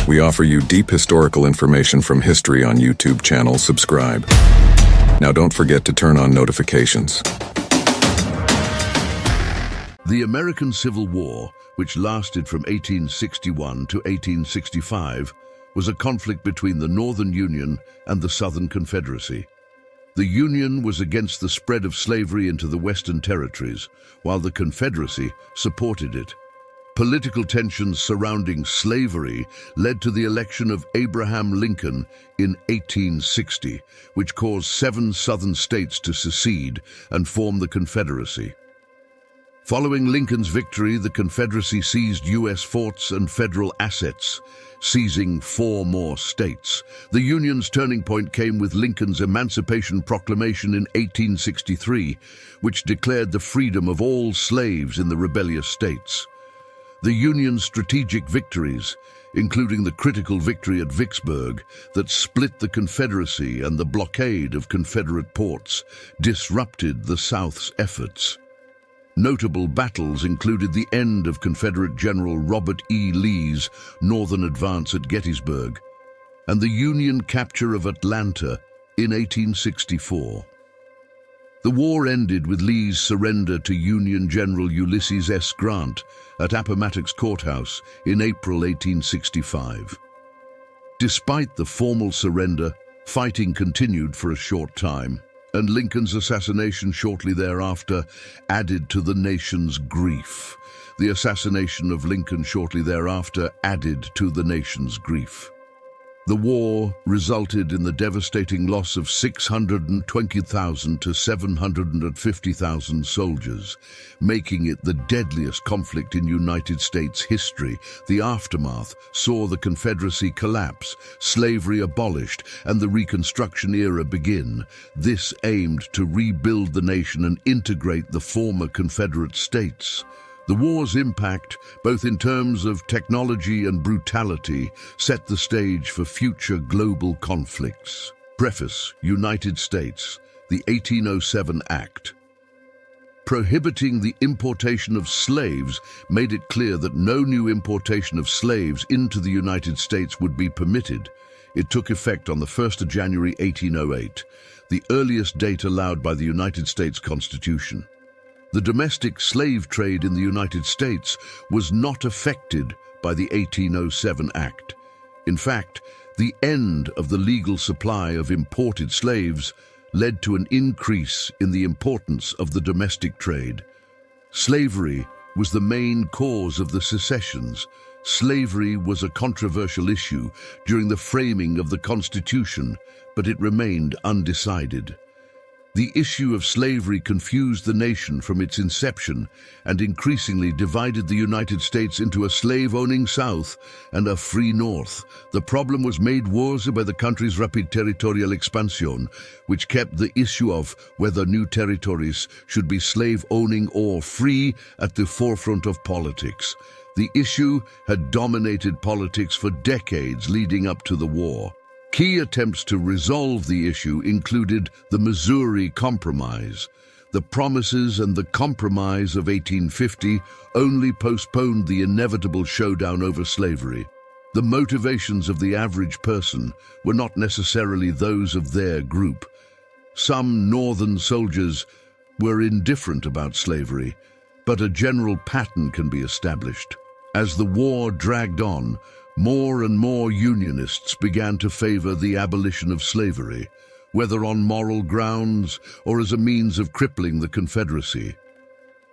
We offer you deep historical information from history on YouTube channel. Subscribe. Now don't forget to turn on notifications. The American Civil War, which lasted from 1861 to 1865, was a conflict between the Northern Union and the Southern Confederacy. The Union was against the spread of slavery into the Western Territories, while the Confederacy supported it. Political tensions surrounding slavery led to the election of Abraham Lincoln in 1860, which caused 7 Southern states to secede and form the Confederacy. Following Lincoln's victory, the Confederacy seized U.S. forts and federal assets, seizing 4 more states. The Union's turning point came with Lincoln's Emancipation Proclamation in 1863, which declared the freedom of all slaves in the rebellious states. The Union's strategic victories, including the critical victory at Vicksburg that split the Confederacy and the blockade of Confederate ports, disrupted the South's efforts. Notable battles included the end of Confederate General Robert E. Lee's northern advance at Gettysburg and the Union capture of Atlanta in 1864. The war ended with Lee's surrender to Union General Ulysses S. Grant at Appomattox Courthouse in April 1865. Despite the formal surrender, fighting continued for a short time, and Lincoln's assassination shortly thereafter added to the nation's grief. The assassination of Lincoln shortly thereafter added to the nation's grief. The war resulted in the devastating loss of 620,000 to 750,000 soldiers, making it the deadliest conflict in United States history. The aftermath saw the Confederacy collapse, slavery abolished, and the Reconstruction era begin. This aimed to rebuild the nation and integrate the former Confederate states. The war's impact, both in terms of technology and brutality, set the stage for future global conflicts. Preface: United States, the 1807 Act. Prohibiting the importation of slaves made it clear that no new importation of slaves into the United States would be permitted. It took effect on the 1st of January 1808, the earliest date allowed by the United States Constitution. The domestic slave trade in the United States was not affected by the 1807 Act. In fact, the end of the legal supply of imported slaves led to an increase in the importance of the domestic trade. Slavery was the main cause of the secessions. Slavery was a controversial issue during the framing of the Constitution, but it remained undecided. The issue of slavery confused the nation from its inception and increasingly divided the United States into a slave-owning South and a free North. The problem was made worse by the country's rapid territorial expansion, which kept the issue of whether new territories should be slave-owning or free at the forefront of politics. The issue had dominated politics for decades leading up to the war. Key attempts to resolve the issue included the Missouri Compromise. The promises and the compromise of 1850 only postponed the inevitable showdown over slavery. The motivations of the average person were not necessarily those of their group. Some Northern soldiers were indifferent about slavery, but a general pattern can be established. As the war dragged on, more and more Unionists began to favor the abolition of slavery, whether on moral grounds or as a means of crippling the Confederacy.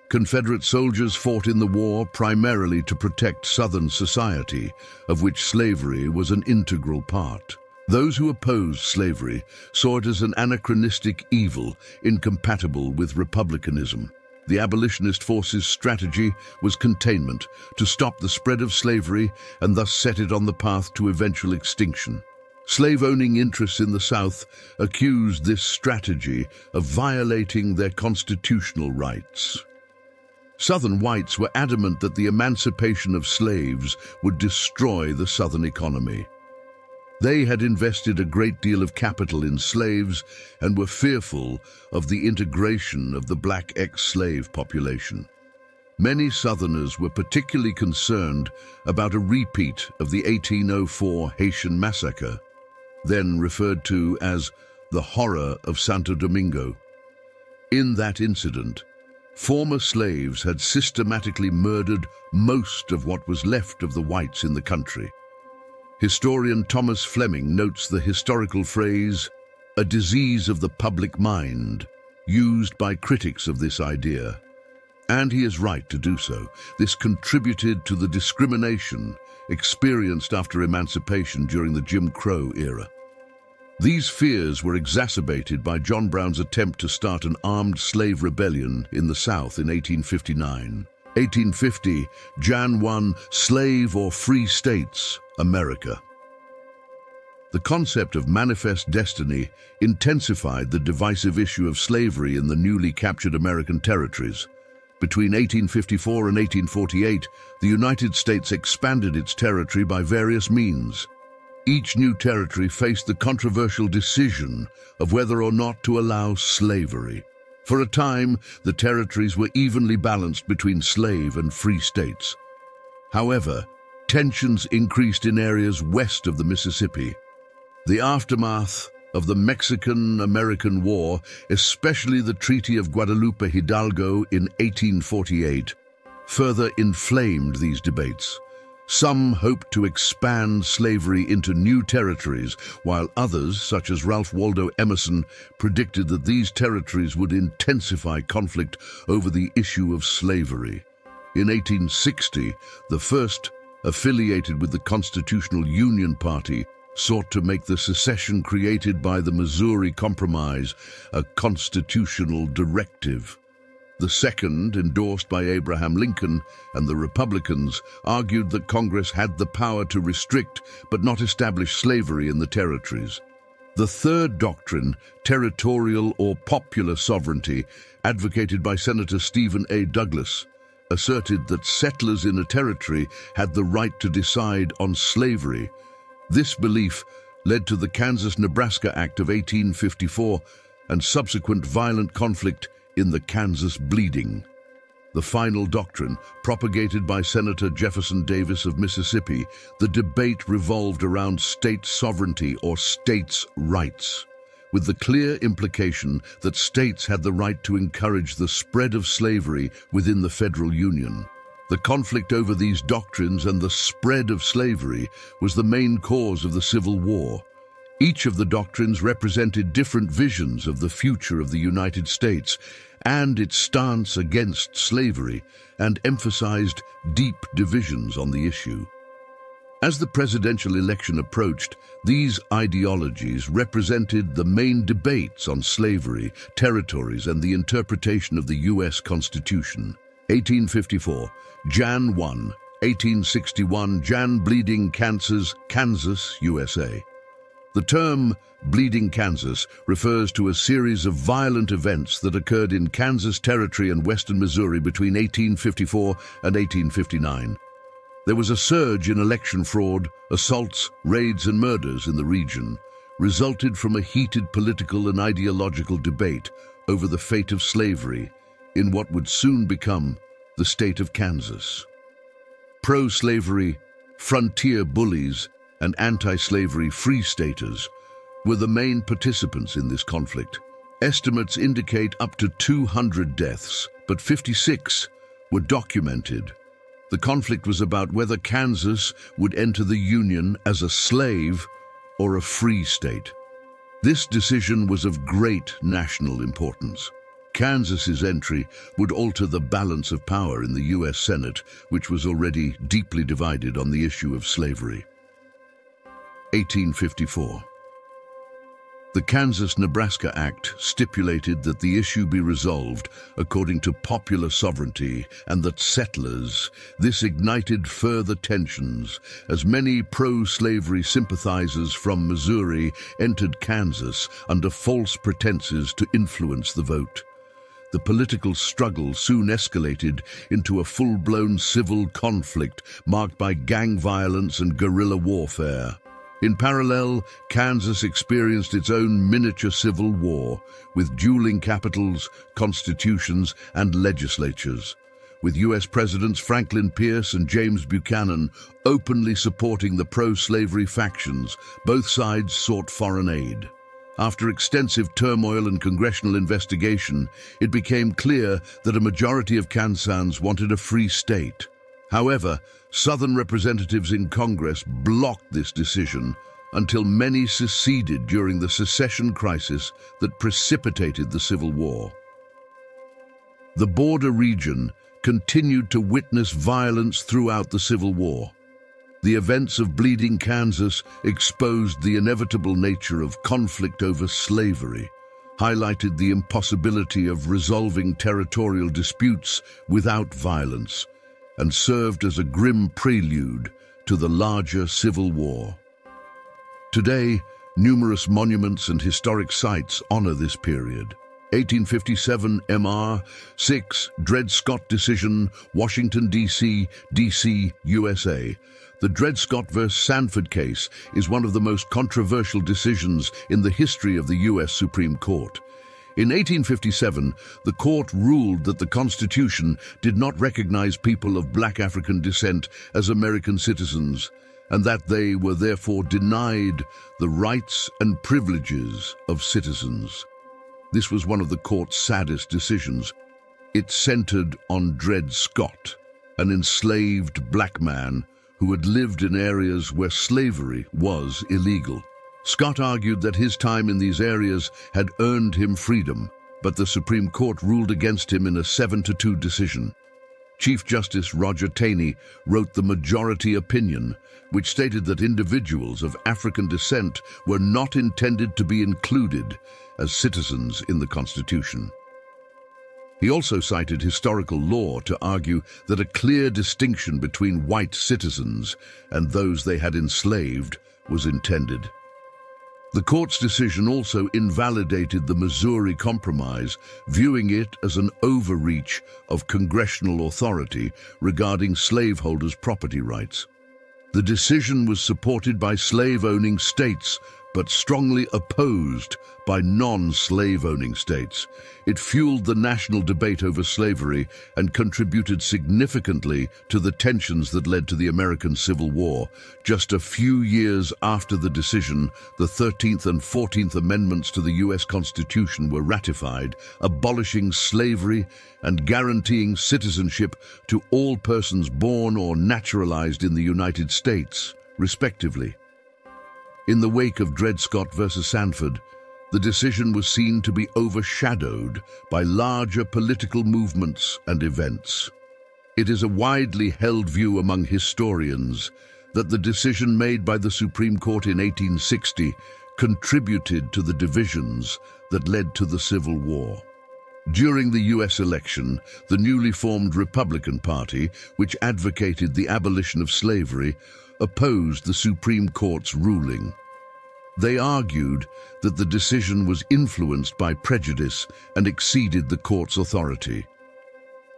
Confederate soldiers fought in the war primarily to protect Southern society, of which slavery was an integral part. Those who opposed slavery saw it as an anachronistic evil incompatible with republicanism. The abolitionist forces' strategy was containment, to stop the spread of slavery and thus set it on the path to eventual extinction. Slave-owning interests in the South accused this strategy of violating their constitutional rights. Southern whites were adamant that the emancipation of slaves would destroy the Southern economy. They had invested a great deal of capital in slaves and were fearful of the integration of the black ex-slave population. Many Southerners were particularly concerned about a repeat of the 1804 Haitian massacre, then referred to as the Horror of Santo Domingo. In that incident, former slaves had systematically murdered most of what was left of the whites in the country. Historian Thomas Fleming notes the historical phrase, "a disease of the public mind," used by critics of this idea. And he is right to do so. This contributed to the discrimination experienced after emancipation during the Jim Crow era. These fears were exacerbated by John Brown's attempt to start an armed slave rebellion in the South in 1859. 1850, Jan 1, Slave or Free States, America. The concept of manifest destiny intensified the divisive issue of slavery in the newly captured American territories. Between 1854 and 1848, the United States expanded its territory by various means. Each new territory faced the controversial decision of whether or not to allow slavery. For a time, the territories were evenly balanced between slave and free states. However, tensions increased in areas west of the Mississippi. The aftermath of the Mexican-American War, especially the Treaty of Guadalupe Hidalgo in 1848, further inflamed these debates. Some hoped to expand slavery into new territories, while others, such as Ralph Waldo Emerson, predicted that these territories would intensify conflict over the issue of slavery. In 1860, the first, affiliated with the Constitutional Union Party, sought to make the secession created by the Missouri Compromise a constitutional directive. The second, endorsed by Abraham Lincoln and the Republicans, argued that Congress had the power to restrict but not establish slavery in the territories. The third doctrine, territorial or popular sovereignty, advocated by Senator Stephen A. Douglas, asserted that settlers in a territory had the right to decide on slavery. This belief led to the Kansas-Nebraska Act of 1854 and subsequent violent conflict in the Kansas Bleeding. The final doctrine, propagated by Senator Jefferson Davis of Mississippi, the debate revolved around state sovereignty or states' rights, with the clear implication that states had the right to encourage the spread of slavery within the federal union. The conflict over these doctrines and the spread of slavery was the main cause of the Civil War. Each of the doctrines represented different visions of the future of the United States and its stance against slavery, and emphasized deep divisions on the issue. As the presidential election approached, these ideologies represented the main debates on slavery, territories, and the interpretation of the U.S. Constitution. 1854, Jan 1, 1861, Jan Bleeding, Kansas, USA. The term Bleeding Kansas refers to a series of violent events that occurred in Kansas Territory and western Missouri between 1854 and 1859. There was a surge in election fraud, assaults, raids, and murders in the region, resulted from a heated political and ideological debate over the fate of slavery in what would soon become the state of Kansas. Pro-slavery, frontier bullies, and anti-slavery free staters were the main participants in this conflict. Estimates indicate up to 200 deaths, but 56 were documented. The conflict was about whether Kansas would enter the Union as a slave or a free state. This decision was of great national importance. Kansas's entry would alter the balance of power in the U.S. Senate, which was already deeply divided on the issue of slavery. 1854. The Kansas-Nebraska Act stipulated that the issue be resolved according to popular sovereignty and that settlers. This ignited further tensions as many pro-slavery sympathizers from Missouri entered Kansas under false pretenses to influence the vote. The political struggle soon escalated into a full-blown civil conflict marked by gang violence and guerrilla warfare. In parallel, Kansas experienced its own miniature civil war, with dueling capitals, constitutions, and legislatures. with US Presidents Franklin Pierce and James Buchanan openly supporting the pro-slavery factions. Both sides sought foreign aid. After extensive turmoil and congressional investigation, it became clear that a majority of Kansans wanted a free state. However, Southern representatives in Congress blocked this decision until many seceded during the secession crisis that precipitated the Civil War. The border region continued to witness violence throughout the Civil War. The events of Bleeding Kansas exposed the inevitable nature of conflict over slavery, highlighted the impossibility of resolving territorial disputes without violence, and served as a grim prelude to the larger Civil War. Today, numerous monuments and historic sites honor this period. 1857 MR 6 Dred Scott decision, Washington, D.C., USA. The Dred Scott vs. Sanford case is one of the most controversial decisions in the history of the U.S. Supreme Court. In 1857, the court ruled that the Constitution did not recognize people of Black African descent as American citizens, and that they were therefore denied the rights and privileges of citizens. This was one of the court's saddest decisions. It centered on Dred Scott, an enslaved black man who had lived in areas where slavery was illegal. Scott argued that his time in these areas had earned him freedom, but the Supreme Court ruled against him in a 7-2 decision. Chief Justice Roger Taney wrote the majority opinion, which stated that individuals of African descent were not intended to be included as citizens in the Constitution. He also cited historical law to argue that a clear distinction between white citizens and those they had enslaved was intended. The court's decision also invalidated the Missouri Compromise, viewing it as an overreach of congressional authority regarding slaveholders' property rights. The decision was supported by slave-owning states, but strongly opposed by non-slave-owning states. It fueled the national debate over slavery and contributed significantly to the tensions that led to the American Civil War. Just a few years after the decision, the 13th and 14th Amendments to the U.S. Constitution were ratified, abolishing slavery and guaranteeing citizenship to all persons born or naturalized in the United States, respectively. In the wake of Dred Scott versus Sanford, the decision was seen to be overshadowed by larger political movements and events. It is a widely held view among historians that the decision made by the Supreme Court in 1860 contributed to the divisions that led to the Civil War. During the U.S. election, the newly formed Republican Party, which advocated the abolition of slavery, opposed the Supreme Court's ruling. They argued that the decision was influenced by prejudice and exceeded the court's authority.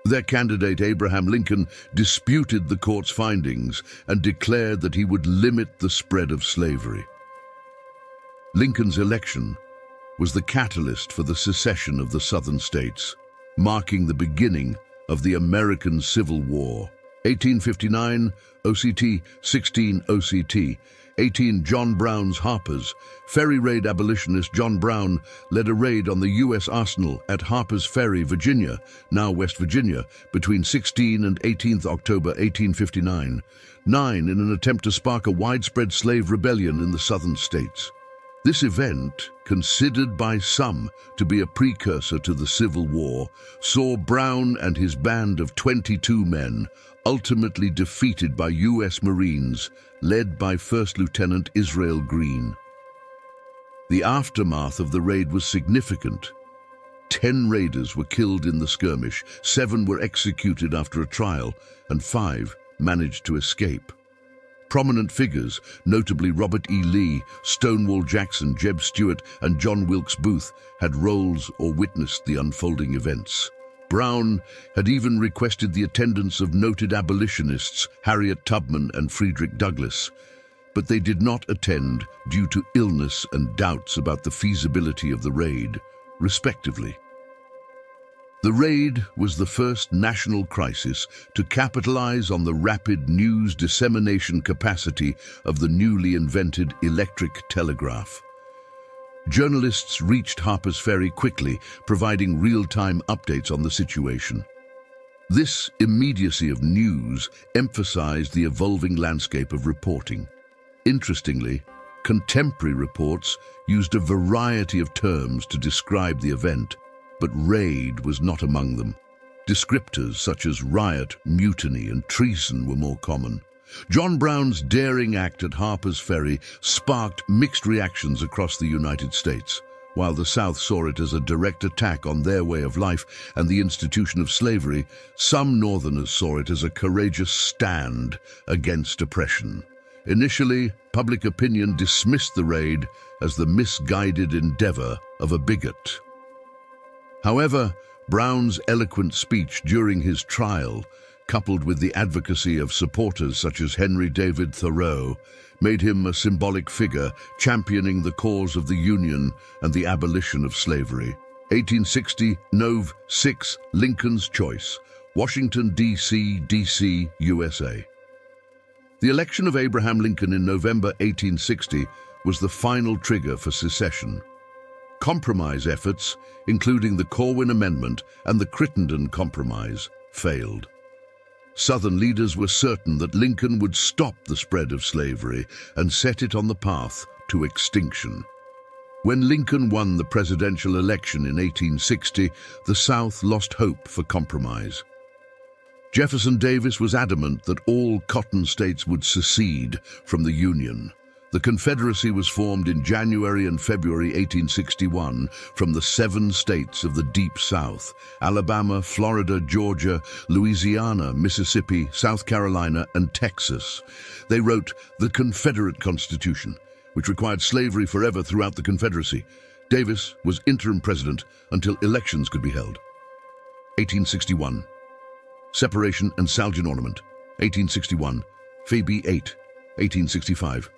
Their candidate, Abraham Lincoln, disputed the court's findings and declared that he would limit the spread of slavery. Lincoln's election was the catalyst for the secession of the Southern states, marking the beginning of the American Civil War. 1859, OCT, 16 OCT. 18 John Brown's Harper's. Ferry raid abolitionist John Brown led a raid on the U.S. arsenal at Harper's Ferry, Virginia, now West Virginia, between 16 and 18th October 1859. 9 in an attempt to spark a widespread slave rebellion in the southern states. This event, considered by some to be a precursor to the Civil War, saw Brown and his band of 22 men ultimately defeated by U.S. Marines, led by First Lieutenant Israel Green. The aftermath of the raid was significant. 10 raiders were killed in the skirmish, 7 were executed after a trial, and 5 managed to escape. Prominent figures, notably Robert E. Lee, Stonewall Jackson, Jeb Stuart, and John Wilkes Booth, had roles or witnessed the unfolding events. Brown had even requested the attendance of noted abolitionists Harriet Tubman and Frederick Douglass, but they did not attend due to illness and doubts about the feasibility of the raid, respectively. The raid was the first national crisis to capitalize on the rapid news dissemination capacity of the newly invented electric telegraph. Journalists reached Harper's Ferry quickly, providing real-time updates on the situation. This immediacy of news emphasized the evolving landscape of reporting. Interestingly, contemporary reports used a variety of terms to describe the event, but raid was not among them. Descriptors such as riot, mutiny, and treason were more common. John Brown's daring act at Harper's Ferry sparked mixed reactions across the United States. While the South saw it as a direct attack on their way of life and the institution of slavery, some Northerners saw it as a courageous stand against oppression. Initially, public opinion dismissed the raid as the misguided endeavor of a bigot. However, Brown's eloquent speech during his trial, coupled with the advocacy of supporters such as Henry David Thoreau, made him a symbolic figure championing the cause of the Union and the abolition of slavery. 1860, Nov. 6, Lincoln's Choice, Washington, D.C., USA. The election of Abraham Lincoln in November 1860 was the final trigger for secession. Compromise efforts, including the Corwin Amendment and the Crittenden Compromise, failed. Southern leaders were certain that Lincoln would stop the spread of slavery and set it on the path to extinction. When Lincoln won the presidential election in 1860, the South lost hope for compromise. Jefferson Davis was adamant that all cotton states would secede from the Union. The Confederacy was formed in January and February 1861 from the 7 states of the Deep South: Alabama, Florida, Georgia, Louisiana, Mississippi, South Carolina, and Texas. They wrote the Confederate Constitution, which required slavery forever throughout the Confederacy. Davis was interim president until elections could be held. 1861. Separation and Salgin Ornament. 1861. Phoebe 8. 1865.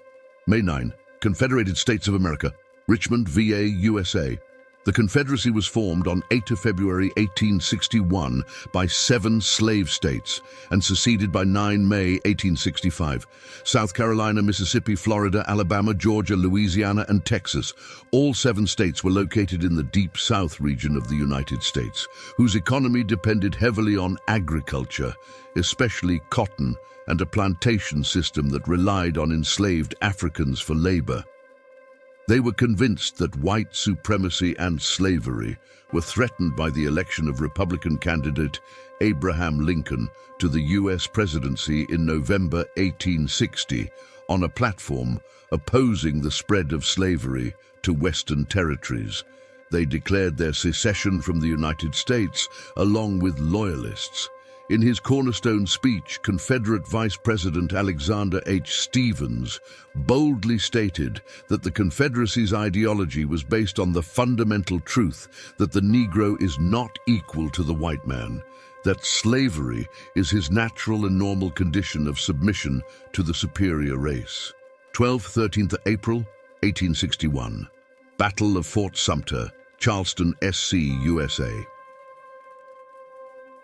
May 9. Confederated States of America, Richmond, VA, USA. The Confederacy was formed on 8 February 1861 by 7 slave states and seceded by 9 May 1865. South Carolina, Mississippi, Florida, Alabama, Georgia, Louisiana, and Texas. All 7 states were located in the Deep South region of the United States, whose economy depended heavily on agriculture, especially cotton, and a plantation system that relied on enslaved Africans for labor. They were convinced that white supremacy and slavery were threatened by the election of Republican candidate Abraham Lincoln to the U.S. presidency in November 1860 on a platform opposing the spread of slavery to Western territories. They declared their secession from the United States along with loyalists. In his cornerstone speech, Confederate Vice President Alexander H. Stephens boldly stated that the Confederacy's ideology was based on the fundamental truth that the Negro is not equal to the white man, that slavery is his natural and normal condition of submission to the superior race. 13th April, 1861. Battle of Fort Sumter, Charleston, SC, USA.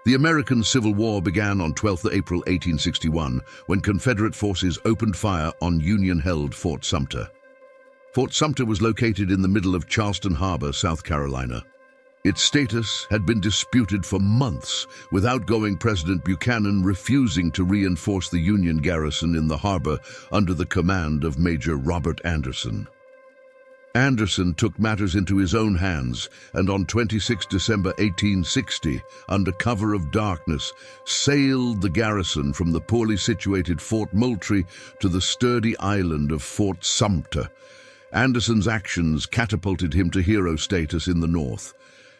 The American Civil War began on 12 April 1861 when Confederate forces opened fire on Union-held Fort Sumter. Fort Sumter was located in the middle of Charleston Harbor, South Carolina. Its status had been disputed for months, with outgoing President Buchanan refusing to reinforce the Union garrison in the harbor under the command of Major Robert Anderson. Anderson took matters into his own hands and on 26 December 1860, under cover of darkness, sailed the garrison from the poorly situated Fort Moultrie to the sturdy island of Fort Sumter. Anderson's actions catapulted him to hero status in the North.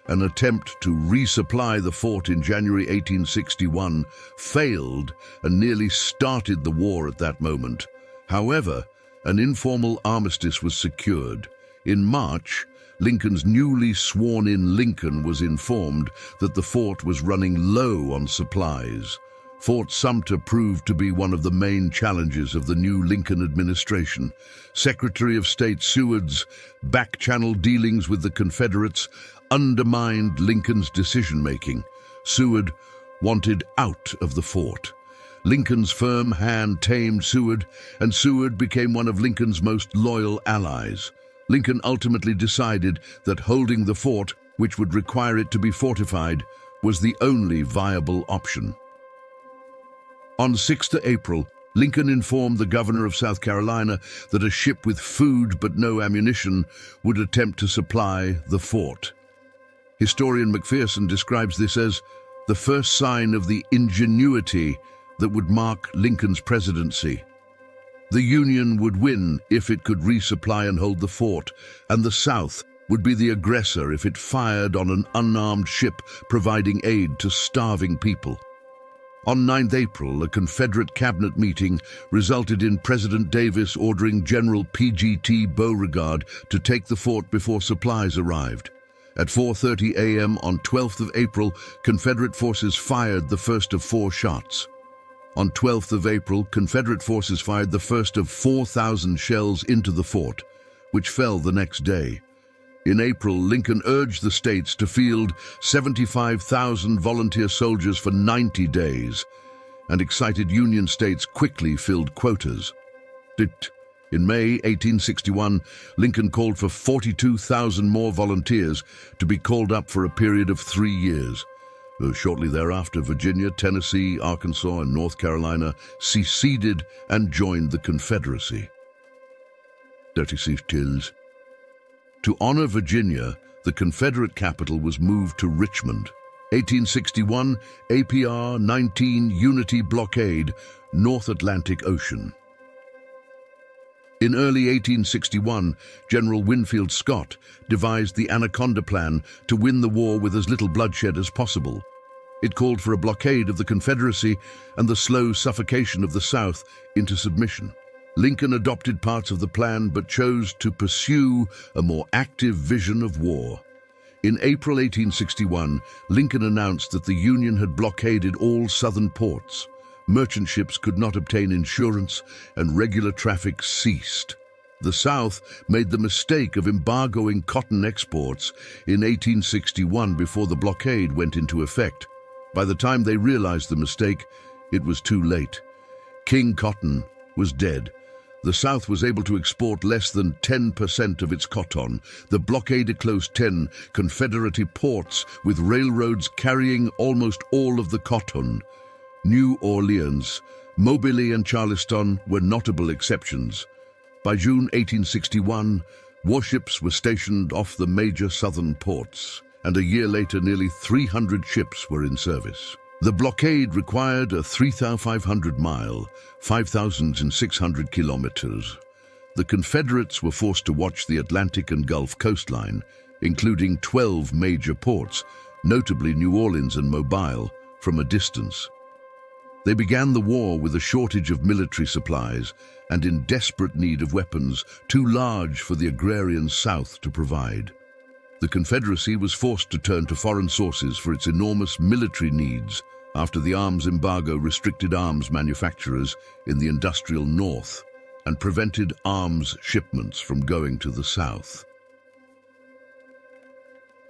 An attempt to resupply the fort in January 1861 failed and nearly started the war at that moment. However, an informal armistice was secured. In March, Lincoln's newly sworn-in Lincoln was informed that the fort was running low on supplies. Fort Sumter proved to be one of the main challenges of the new Lincoln administration. Secretary of State Seward's back-channel dealings with the Confederates undermined Lincoln's decision-making. Seward wanted out of the fort. Lincoln's firm hand tamed Seward, and Seward became one of Lincoln's most loyal allies. Lincoln ultimately decided that holding the fort, which would require it to be fortified, was the only viable option. On 6th April, Lincoln informed the governor of South Carolina that a ship with food but no ammunition would attempt to supply the fort. Historian Macpherson describes this as the first sign of the ingenuity that would mark Lincoln's presidency. The Union would win if it could resupply and hold the fort, and the South would be the aggressor if it fired on an unarmed ship providing aid to starving people. On 9th April, a Confederate cabinet meeting resulted in President Davis ordering General P.G.T. Beauregard to take the fort before supplies arrived. At 4:30 a.m. on 12th of April, Confederate forces fired the first of 4 shots. On 12th of April, Confederate forces fired the first of 4,000 shells into the fort, which fell the next day. In April, Lincoln urged the states to field 75,000 volunteer soldiers for 90 days, and excited Union states quickly filled quotas. In May 1861, Lincoln called for 42,000 more volunteers to be called up for a period of 3 years. Shortly thereafter, Virginia, Tennessee, Arkansas, and North Carolina seceded and joined the Confederacy. To honor Virginia, the Confederate capital was moved to Richmond. 1861, APR 19 Unity blockade, North Atlantic Ocean. In early 1861, General Winfield Scott devised the Anaconda Plan to win the war with as little bloodshed as possible. It called for a blockade of the Confederacy and the slow suffocation of the South into submission. Lincoln adopted parts of the plan but chose to pursue a more active vision of war. In April 1861, Lincoln announced that the Union had blockaded all southern ports. Merchant ships could not obtain insurance, and regular traffic ceased. The South made the mistake of embargoing cotton exports in 1861 before the blockade went into effect. By the time they realized the mistake, it was too late. King Cotton was dead. The South was able to export less than 10% of its cotton. The blockade closed 10 Confederate ports, with railroads carrying almost all of the cotton. New Orleans, Mobile, and Charleston were notable exceptions. By June 1861, warships were stationed off the major southern ports, and a year later nearly 300 ships were in service. The blockade required a 3,500-mile, 5,600 kilometers. The Confederates were forced to watch the Atlantic and Gulf coastline, including 12 major ports, notably New Orleans and Mobile, from a distance. They began the war with a shortage of military supplies and in desperate need of weapons too large for the agrarian South to provide. The Confederacy was forced to turn to foreign sources for its enormous military needs after the arms embargo restricted arms manufacturers in the industrial North and prevented arms shipments from going to the South.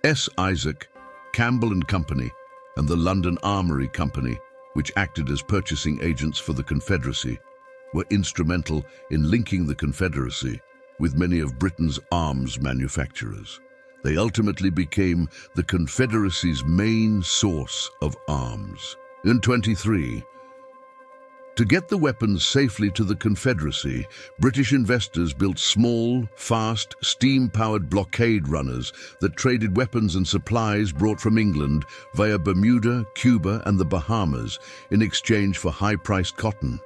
S. Isaac, Campbell and Company, and the London Armoury Company, which acted as purchasing agents for the Confederacy, were instrumental in linking the Confederacy with many of Britain's arms manufacturers. They ultimately became the Confederacy's main source of arms. In 23, to get the weapons safely to the Confederacy, British investors built small, fast, steam-powered blockade runners that traded weapons and supplies brought from England via Bermuda, Cuba, and the Bahamas in exchange for high-priced cotton.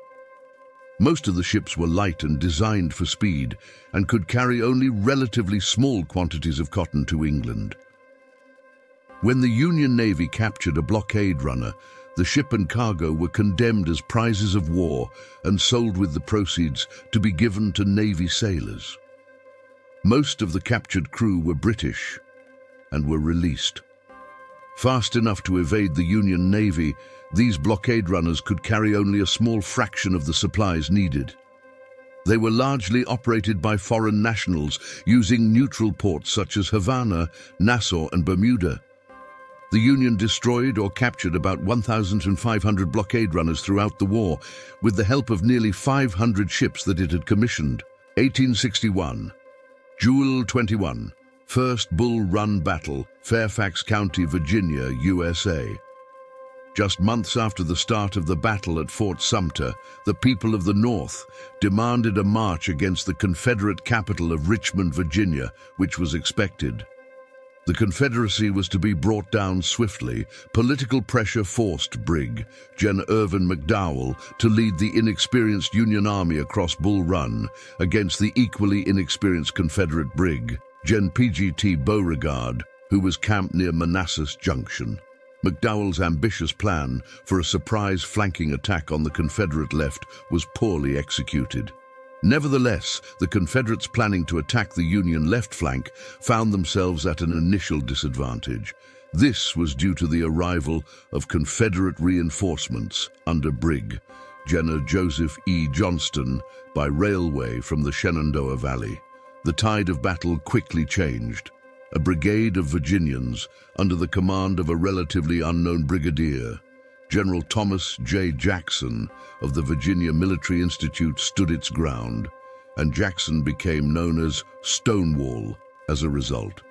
Most of the ships were light and designed for speed and could carry only relatively small quantities of cotton to England. When the Union Navy captured a blockade runner, the ship and cargo were condemned as prizes of war and sold with the proceeds to be given to Navy sailors. Most of the captured crew were British and were released. Fast enough to evade the Union Navy, these blockade runners could carry only a small fraction of the supplies needed. They were largely operated by foreign nationals using neutral ports such as Havana, Nassau, and Bermuda. The Union destroyed or captured about 1,500 blockade runners throughout the war, with the help of nearly 500 ships that it had commissioned. 1861. Jewel 21. First Bull Run Battle, Fairfax County, Virginia, USA. Just months after the start of the battle at Fort Sumter, the people of the North demanded a march against the Confederate capital of Richmond, Virginia, which was expected. The Confederacy was to be brought down swiftly. Political pressure forced Brig. Gen. Irvin McDowell to lead the inexperienced Union Army across Bull Run against the equally inexperienced Confederate Brig. Gen. P.G.T. Beauregard, who was camped near Manassas Junction. McDowell's ambitious plan for a surprise flanking attack on the Confederate left was poorly executed. Nevertheless, the Confederates planning to attack the Union left flank found themselves at an initial disadvantage. This was due to the arrival of Confederate reinforcements under Brig. General Joseph E. Johnston by railway from the Shenandoah Valley. The tide of battle quickly changed. A brigade of Virginians under the command of a relatively unknown brigadier, General Thomas J. Jackson of the Virginia Military Institute, stood its ground, and Jackson became known as Stonewall as a result.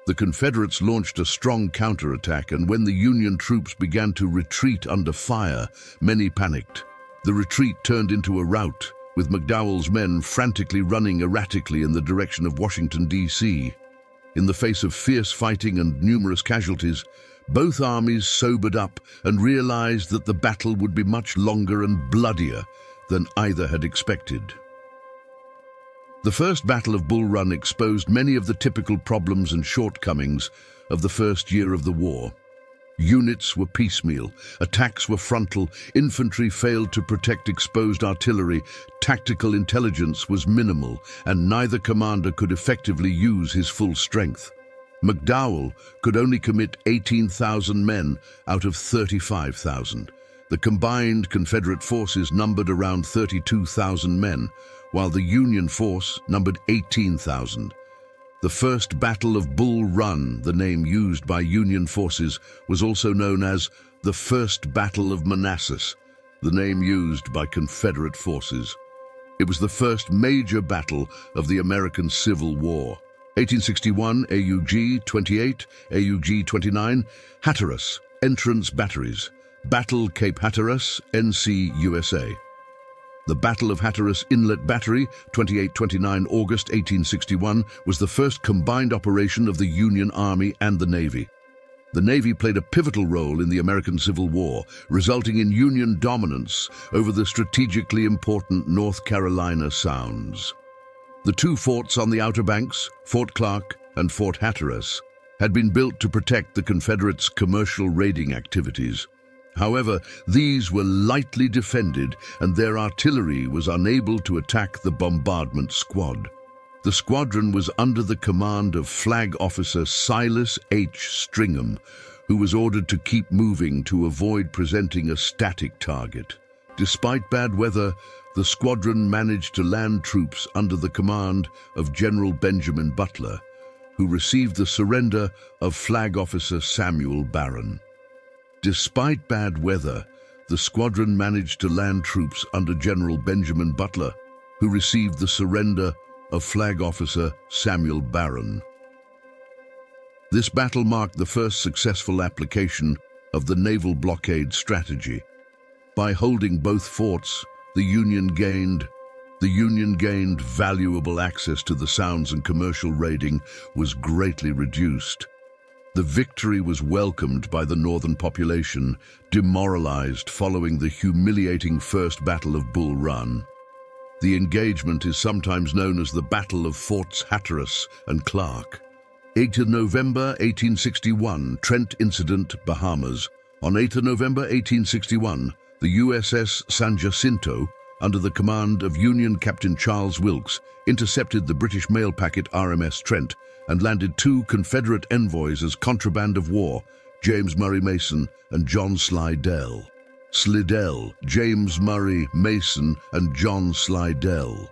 The Confederates launched a strong counterattack, and when the Union troops began to retreat under fire, many panicked. The retreat turned into a rout, with McDowell's men frantically running erratically in the direction of Washington, D.C. In the face of fierce fighting and numerous casualties, both armies sobered up and realized that the battle would be much longer and bloodier than either had expected. The First Battle of Bull Run exposed many of the typical problems and shortcomings of the first year of the war. Units were piecemeal, attacks were frontal, infantry failed to protect exposed artillery, tactical intelligence was minimal, and neither commander could effectively use his full strength. McDowell could only commit 18,000 men out of 35,000. The combined Confederate forces numbered around 32,000 men, while the Union force numbered 18,000. The First Battle of Bull Run, the name used by Union forces, was also known as the First Battle of Manassas, the name used by Confederate forces. It was the first major battle of the American Civil War. 1861, AUG 28, AUG 29, Hatteras, Entrance Batteries, Battle Cape Hatteras, NC, USA. The Battle of Hatteras Inlet Battery, 28-29 August 1861, was the first combined operation of the Union Army and the Navy. The Navy played a pivotal role in the American Civil War, resulting in Union dominance over the strategically important North Carolina Sounds. The two forts on the Outer Banks, Fort Clark and Fort Hatteras, had been built to protect the Confederates' commercial raiding activities. However, these were lightly defended, and their artillery was unable to attack the bombardment squad. The squadron was under the command of Flag Officer Silas H. Stringham, who was ordered to keep moving to avoid presenting a static target. Despite bad weather, the squadron managed to land troops under the command of General Benjamin Butler, who received the surrender of Flag Officer Samuel Barron. Despite bad weather, the squadron managed to land troops under General Benjamin Butler, who received the surrender of Flag Officer Samuel Barron. This battle marked the first successful application of the naval blockade strategy. By holding both forts, the Union gained valuable access to the Sounds, and commercial raiding was greatly reduced. The victory was welcomed by the northern population, demoralized following the humiliating First Battle of Bull Run. The engagement is sometimes known as the Battle of Forts Hatteras and Clark. 8 November 1861, Trent Incident, Bahamas. On 8 November 1861, the USS San Jacinto, under the command of Union Captain Charles Wilkes, intercepted the British mail packet RMS Trent and landed two Confederate envoys as contraband of war, James Murray Mason and John Slidell. James Murray Mason and John Slidell.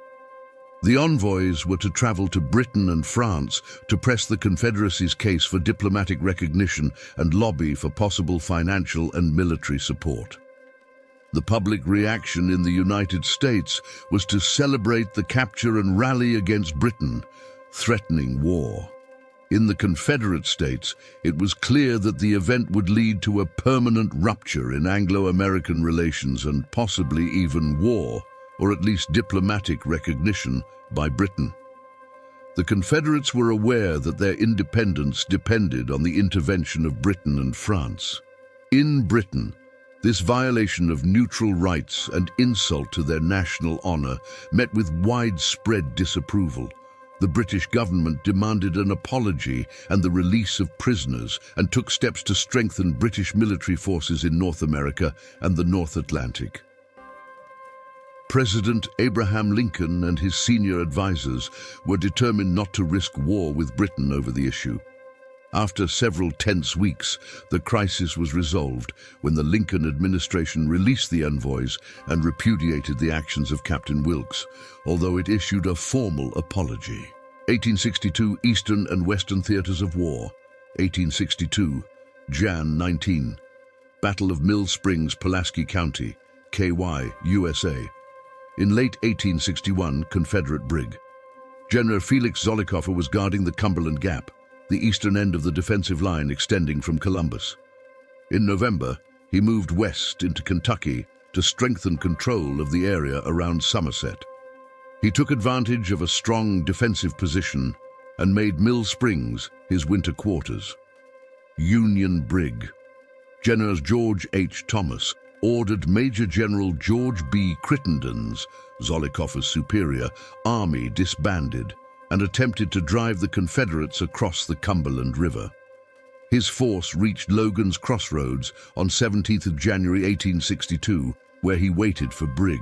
The envoys were to travel to Britain and France to press the Confederacy's case for diplomatic recognition and lobby for possible financial and military support. The public reaction in the United States was to celebrate the capture and rally against Britain, threatening war. In the Confederate States, it was clear that the event would lead to a permanent rupture in Anglo-American relations and possibly even war, or at least diplomatic recognition, by Britain. The Confederates were aware that their independence depended on the intervention of Britain and France. In Britain, this violation of neutral rights and insult to their national honor met with widespread disapproval. The British government demanded an apology and the release of prisoners and took steps to strengthen British military forces in North America and the North Atlantic. President Abraham Lincoln and his senior advisors were determined not to risk war with Britain over the issue. After several tense weeks, the crisis was resolved when the Lincoln administration released the envoys and repudiated the actions of Captain Wilkes, although it issued a formal apology. 1862 Eastern and Western Theaters of War. 1862, Jan 19. Battle of Mill Springs, Pulaski County, KY, USA. In late 1861, Confederate brig. General Felix Zollicoffer was guarding the Cumberland Gap, the eastern end of the defensive line extending from Columbus. In November, he moved west into Kentucky to strengthen control of the area around Somerset. He took advantage of a strong defensive position and made Mill Springs his winter quarters. Union brig. General George H. Thomas ordered Major General George B. Crittenden's, Zollicoffer's superior, army disbanded and attempted to drive the Confederates across the Cumberland River. His force reached Logan's Crossroads on 17th of January 1862, where he waited for brig.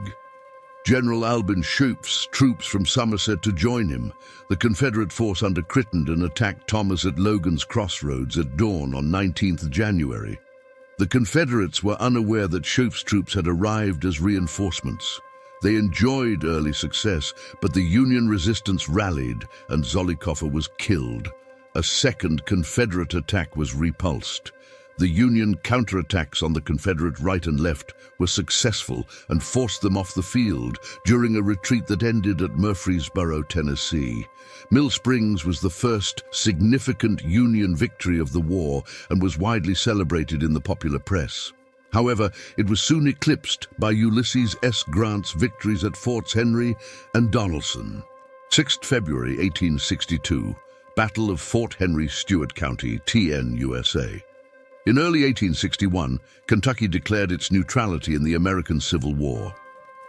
General Albin Schoepf's troops from Somerset to join him. The Confederate force under Crittenden attacked Thomas at Logan's Crossroads at dawn on 19th January. The Confederates were unaware that Schoepf's troops had arrived as reinforcements. They enjoyed early success, but the Union resistance rallied and Zollicoffer was killed. A second Confederate attack was repulsed. The Union counterattacks on the Confederate right and left were successful and forced them off the field during a retreat that ended at Murfreesboro, Tennessee. Mill Springs was the first significant Union victory of the war and was widely celebrated in the popular press. However, it was soon eclipsed by Ulysses S. Grant's victories at Forts Henry and Donelson. 6th February 1862, Battle of Fort Henry, Stewart County, TN, USA. In early 1861, Kentucky declared its neutrality in the American Civil War.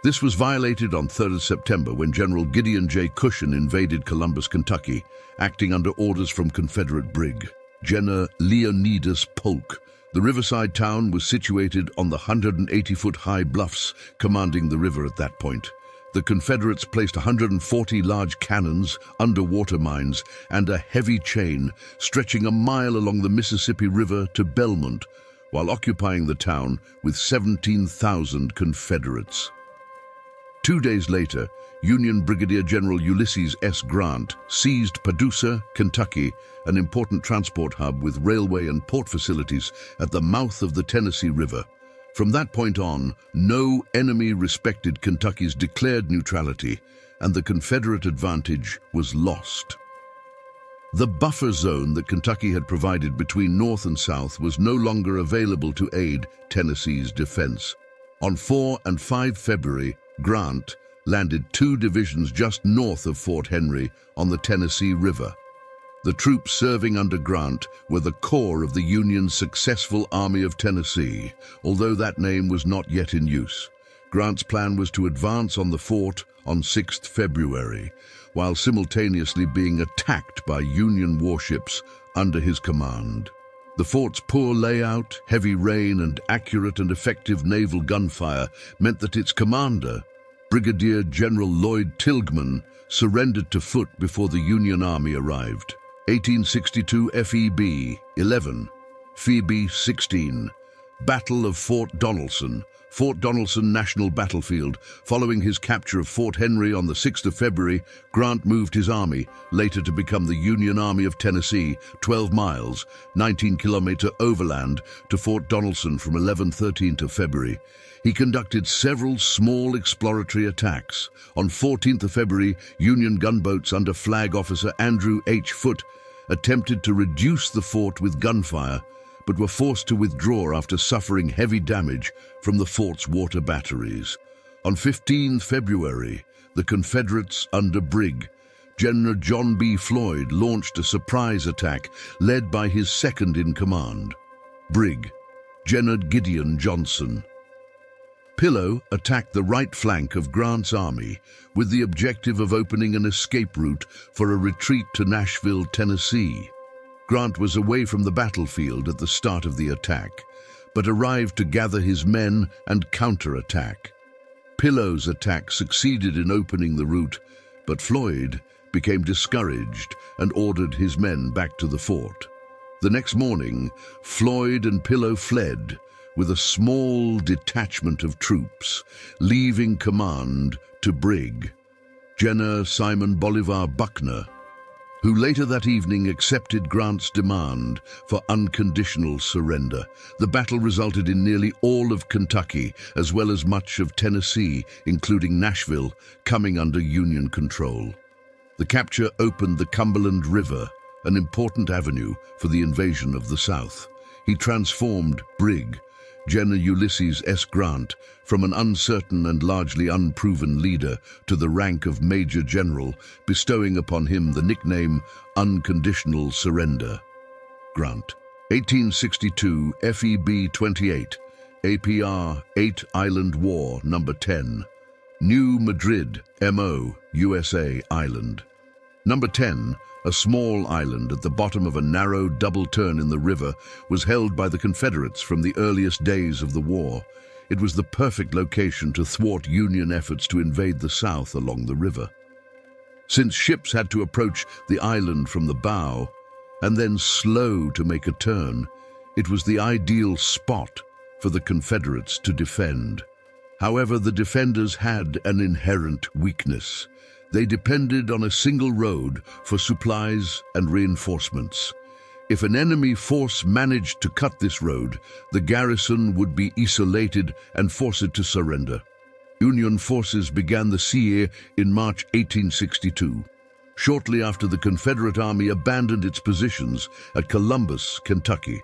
This was violated on 3rd September when General Gideon J. Cushion invaded Columbus, Kentucky, acting under orders from Confederate brig. General Leonidas Polk. The riverside town was situated on the 180-foot-high bluffs commanding the river at that point. The Confederates placed 140 large cannons, underwater mines, and a heavy chain stretching a mile along the Mississippi River to Belmont, while occupying the town with 17,000 Confederates. 2 days later, Union Brigadier General Ulysses S. Grant seized Paducah, Kentucky, an important transport hub with railway and port facilities at the mouth of the Tennessee River. From that point on, no enemy respected Kentucky's declared neutrality, and the Confederate advantage was lost. The buffer zone that Kentucky had provided between North and South was no longer available to aid Tennessee's defense. On 4 and 5 February, Grant landed 2 divisions just north of Fort Henry on the Tennessee River. The troops serving under Grant were the core of the Union's successful Army of Tennessee, although that name was not yet in use. Grant's plan was to advance on the fort on 6th February, while simultaneously being attacked by Union warships under his command. The fort's poor layout, heavy rain, and accurate and effective naval gunfire meant that its commander, Brigadier General Lloyd Tilghman, surrendered to foot before the Union Army arrived. 1862 FEB 11, Phoebe 16, Battle of Fort Donelson, Fort Donelson National Battlefield. Following his capture of Fort Henry on the 6th of February, Grant moved his army, later to become the Union Army of Tennessee, 12 miles, 19-kilometer overland to Fort Donelson from 11/13 to February. He conducted several small exploratory attacks. On 14th of February, Union gunboats under Flag Officer Andrew H. Foote attempted to reduce the fort with gunfire, but were forced to withdraw after suffering heavy damage from the fort's water batteries. On 15 February, the Confederates under Brig, General John B. Floyd, launched a surprise attack led by his second-in-command, Brig, General Gideon Johnson. Pillow attacked the right flank of Grant's army with the objective of opening an escape route for a retreat to Nashville, Tennessee. Grant was away from the battlefield at the start of the attack, but arrived to gather his men and counterattack. Pillow's attack succeeded in opening the route, but Floyd became discouraged and ordered his men back to the fort. The next morning, Floyd and Pillow fled with a small detachment of troops, leaving command to Brig, General Simon Bolivar Buckner, who later that evening accepted Grant's demand for unconditional surrender. The battle resulted in nearly all of Kentucky, as well as much of Tennessee, including Nashville, coming under Union control. The capture opened the Cumberland River, an important avenue for the invasion of the South. He transformed Brig, General Ulysses S. Grant, from an uncertain and largely unproven leader to the rank of Major General, bestowing upon him the nickname Unconditional Surrender. Grant, 1862 FEB 28, APR 8 Island War No. 10, New Madrid, MO, USA Island. No. 10, a small island at the bottom of a narrow double turn in the river, was held by the Confederates from the earliest days of the war. It was the perfect location to thwart Union efforts to invade the South along the river. Since ships had to approach the island from the bow and then slow to make a turn, it was the ideal spot for the Confederates to defend. However, the defenders had an inherent weakness. They depended on a single road for supplies and reinforcements. If an enemy force managed to cut this road, the garrison would be isolated and forced to surrender. Union forces began the siege in March 1862, shortly after the Confederate Army abandoned its positions at Columbus, Kentucky.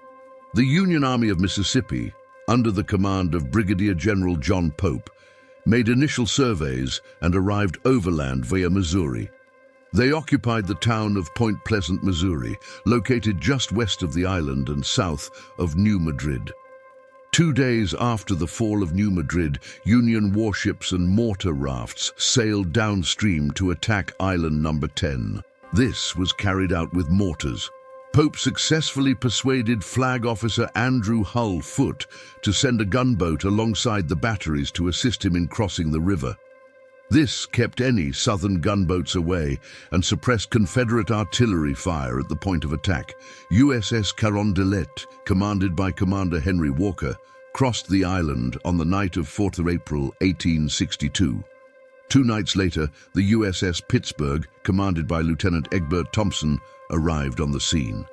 The Union Army of Mississippi, under the command of Brigadier General John Pope, made initial surveys and arrived overland via Missouri. They occupied the town of Point Pleasant, Missouri, located just west of the island and south of New Madrid. 2 days after the fall of New Madrid, Union warships and mortar rafts sailed downstream to attack Island No. 10. This was carried out with mortars. Pope successfully persuaded Flag Officer Andrew Hull Foote to send a gunboat alongside the batteries to assist him in crossing the river. This kept any Southern gunboats away and suppressed Confederate artillery fire at the point of attack. USS Carondelet, commanded by Commander Henry Walker, crossed the island on the night of 4th of April, 1862. 2 nights later, the USS Pittsburgh, commanded by Lieutenant Egbert Thompson, arrived on the scene.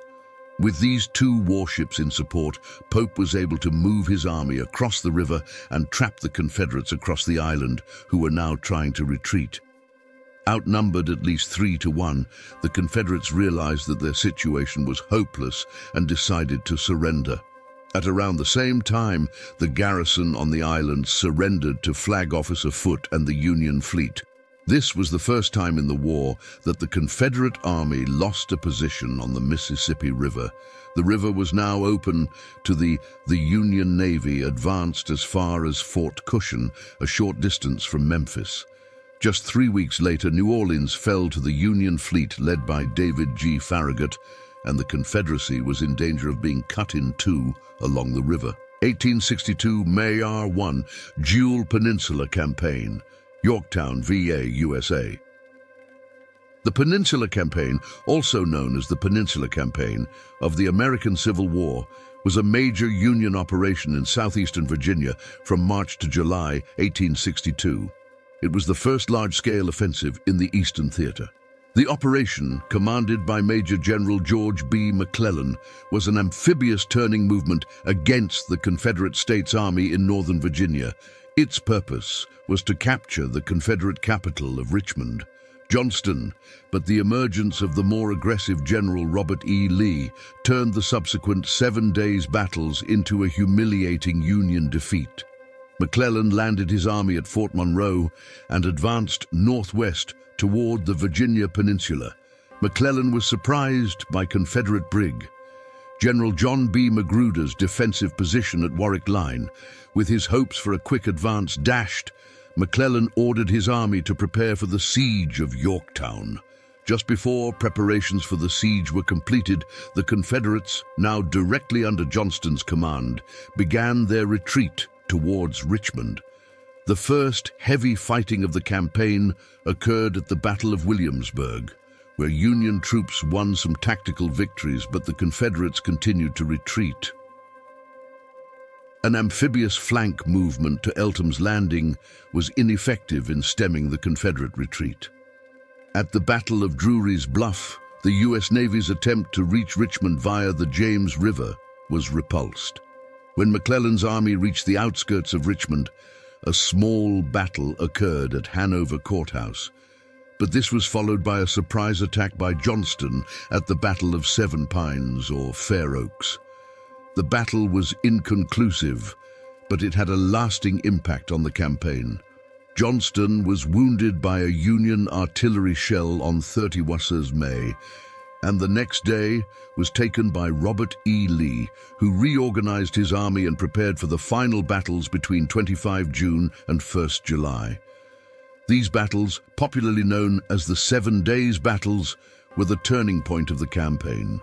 With these 2 warships in support, Pope was able to move his army across the river and trap the Confederates across the island, who were now trying to retreat. Outnumbered at least 3 to 1, the Confederates realized that their situation was hopeless and decided to surrender. At around the same time, the garrison on the island surrendered to Flag Officer Foote and the Union fleet. This was the first time in the war that the Confederate Army lost a position on the Mississippi River. The river was now open to the Union Navy, advanced as far as Fort Cushion, a short distance from Memphis. Just 3 weeks later, New Orleans fell to the Union fleet led by David G. Farragut, and the Confederacy was in danger of being cut in 2 along the river. 1862 Mayar 1 Jewel Peninsula Campaign, Yorktown, VA, USA. The Peninsula Campaign, also known as the Peninsula Campaign of the American Civil War, was a major Union operation in southeastern Virginia from March to July 1862. It was the first large-scale offensive in the Eastern Theater. The operation, commanded by Major General George B. McClellan, was an amphibious turning movement against the Confederate States Army in Northern Virginia. Its purpose was to capture the Confederate capital of Richmond, Johnston, but the emergence of the more aggressive General Robert E. Lee turned the subsequent 7 days battles into a humiliating Union defeat. McClellan landed his army at Fort Monroe and advanced northwest toward the Virginia Peninsula. McClellan was surprised by Confederate brig General John B. Magruder's defensive position at Warwick Line. With his hopes for a quick advance dashed, McClellan ordered his army to prepare for the siege of Yorktown. Just before preparations for the siege were completed, the Confederates, now directly under Johnston's command, began their retreat towards Richmond. The first heavy fighting of the campaign occurred at the Battle of Williamsburg, where Union troops won some tactical victories, but the Confederates continued to retreat. An amphibious flank movement to Eltham's Landing was ineffective in stemming the Confederate retreat. At the Battle of Drury's Bluff, the U.S. Navy's attempt to reach Richmond via the James River was repulsed. When McClellan's army reached the outskirts of Richmond, a small battle occurred at Hanover Courthouse, but this was followed by a surprise attack by Johnston at the Battle of Seven Pines, or Fair Oaks. The battle was inconclusive, but it had a lasting impact on the campaign. Johnston was wounded by a Union artillery shell on 31 May, and the next day was taken by Robert E. Lee, who reorganized his army and prepared for the final battles between 25 June and 1 July. These battles, popularly known as the 7 Days Battles, were the turning point of the campaign.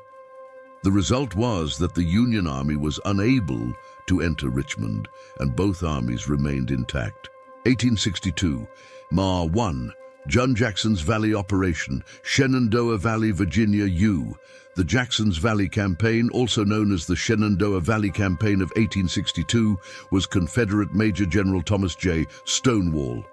The result was that the Union Army was unable to enter Richmond, and both armies remained intact. 1862, Ma 1, John Jackson's Valley Operation, Shenandoah Valley, Virginia U. The Jackson's Valley Campaign, also known as the Shenandoah Valley Campaign of 1862, was Confederate Major General Thomas J. Stonewall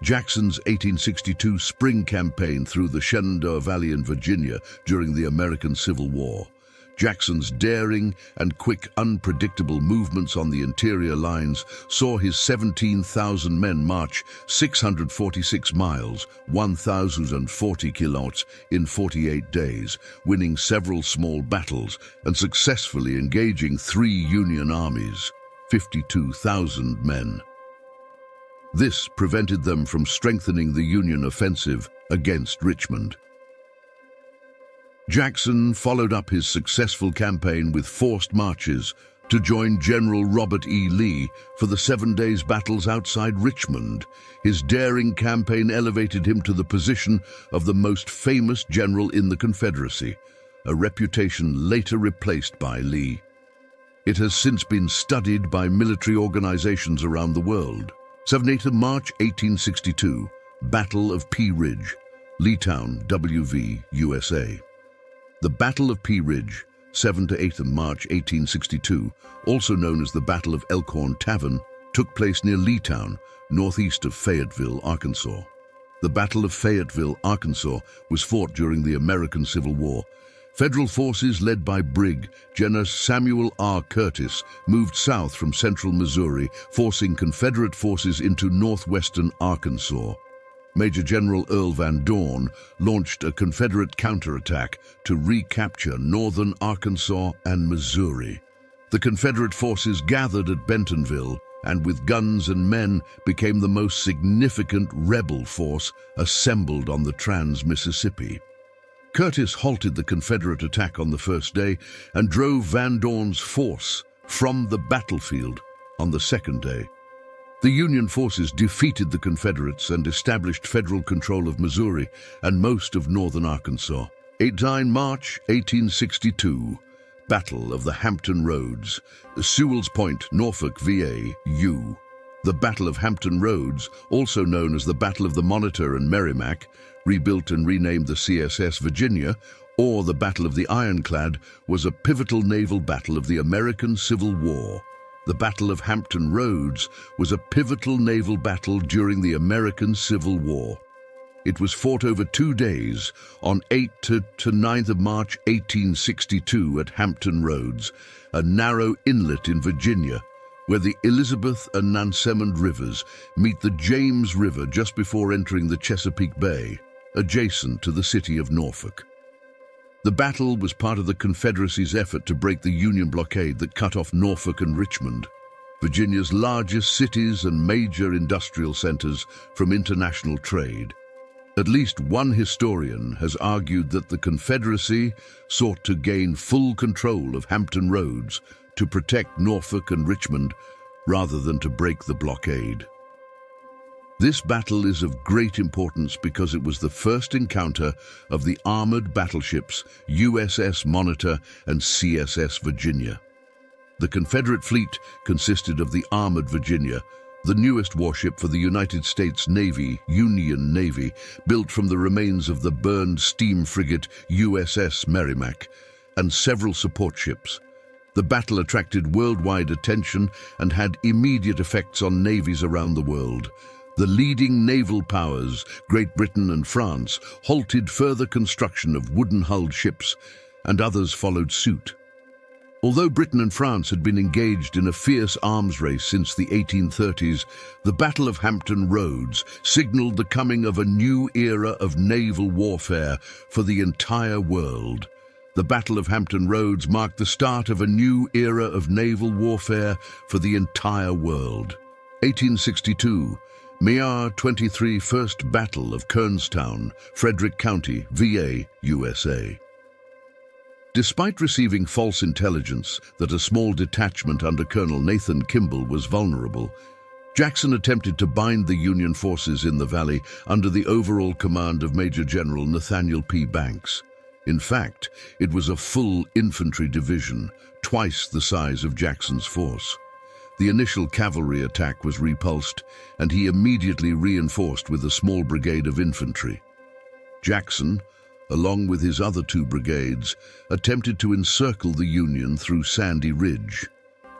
Jackson's 1862 spring campaign through the Shenandoah Valley in Virginia during the American Civil War. Jackson's daring and quick, unpredictable movements on the interior lines saw his 17,000 men march 646 miles, 1,040 kilometers, in 48 days, winning several small battles and successfully engaging 3 Union armies, 52,000 men. This prevented them from strengthening the Union offensive against Richmond. Jackson followed up his successful campaign with forced marches to join General Robert E. Lee for the 7 days battles outside Richmond. His daring campaign elevated him to the position of the most famous general in the Confederacy, a reputation later replaced by Lee. It has since been studied by military organizations around the world. 7th March 1862, Battle of Pea Ridge, Leetown, WV, USA. The Battle of Pea Ridge, 7 to 8 March 1862, also known as the Battle of Elkhorn Tavern, took place near Leetown, northeast of Fayetteville, Arkansas. The Battle of Fayetteville, Arkansas, was fought during the American Civil War. Federal forces led by Brig General Samuel R. Curtis moved south from central Missouri, forcing Confederate forces into northwestern Arkansas. Major General Earl Van Dorn launched a Confederate counterattack to recapture northern Arkansas and Missouri. The Confederate forces gathered at Bentonville and with guns and men became the most significant rebel force assembled on the Trans-Mississippi. Curtis halted the Confederate attack on the first day and drove Van Dorn's force from the battlefield on the second day. The Union forces defeated the Confederates and established federal control of Missouri and most of northern Arkansas. 9 March 1862, Battle of the Hampton Roads, Sewell's Point, Norfolk, VA, U. The Battle of Hampton Roads, also known as the Battle of the Monitor and Merrimac, rebuilt and renamed the CSS Virginia, or the Battle of the Ironclad, was a pivotal naval battle of the American Civil War. The Battle of Hampton Roads was a pivotal naval battle during the American Civil War. It was fought over 2 days, on 8th to 9th of March 1862 at Hampton Roads, a narrow inlet in Virginia, where the Elizabeth and Nansemond rivers meet the James River just before entering the Chesapeake Bay, adjacent to the city of Norfolk. The battle was part of the Confederacy's effort to break the Union blockade that cut off Norfolk and Richmond, Virginia's largest cities and major industrial centers, from international trade. At least one historian has argued that the Confederacy sought to gain full control of Hampton Roads to protect Norfolk and Richmond rather than to break the blockade. This battle is of great importance because it was the first encounter of the armored battleships USS Monitor and CSS Virginia. The Confederate fleet consisted of the armored Virginia, the newest warship for the United States Navy, Union Navy, built from the remains of the burned steam frigate USS Merrimac, and several support ships. The battle attracted worldwide attention and had immediate effects on navies around the world. The leading naval powers, Great Britain and France, halted further construction of wooden-hulled ships, and others followed suit. Although Britain and France had been engaged in a fierce arms race since the 1830s, the Battle of Hampton Roads signaled the coming of a new era of naval warfare for the entire world. The Battle of Hampton Roads marked the start of a new era of naval warfare for the entire world. 1862. Mir 23 First Battle of Kernstown, Frederick County, VA, USA. Despite receiving false intelligence that a small detachment under Colonel Nathan Kimball was vulnerable, Jackson attempted to bind the Union forces in the valley under the overall command of Major General Nathaniel P. Banks. In fact, it was a full infantry division, twice the size of Jackson's force. The initial cavalry attack was repulsed, and he immediately reinforced with a small brigade of infantry. Jackson, along with his other 2 brigades, attempted to encircle the Union through Sandy Ridge.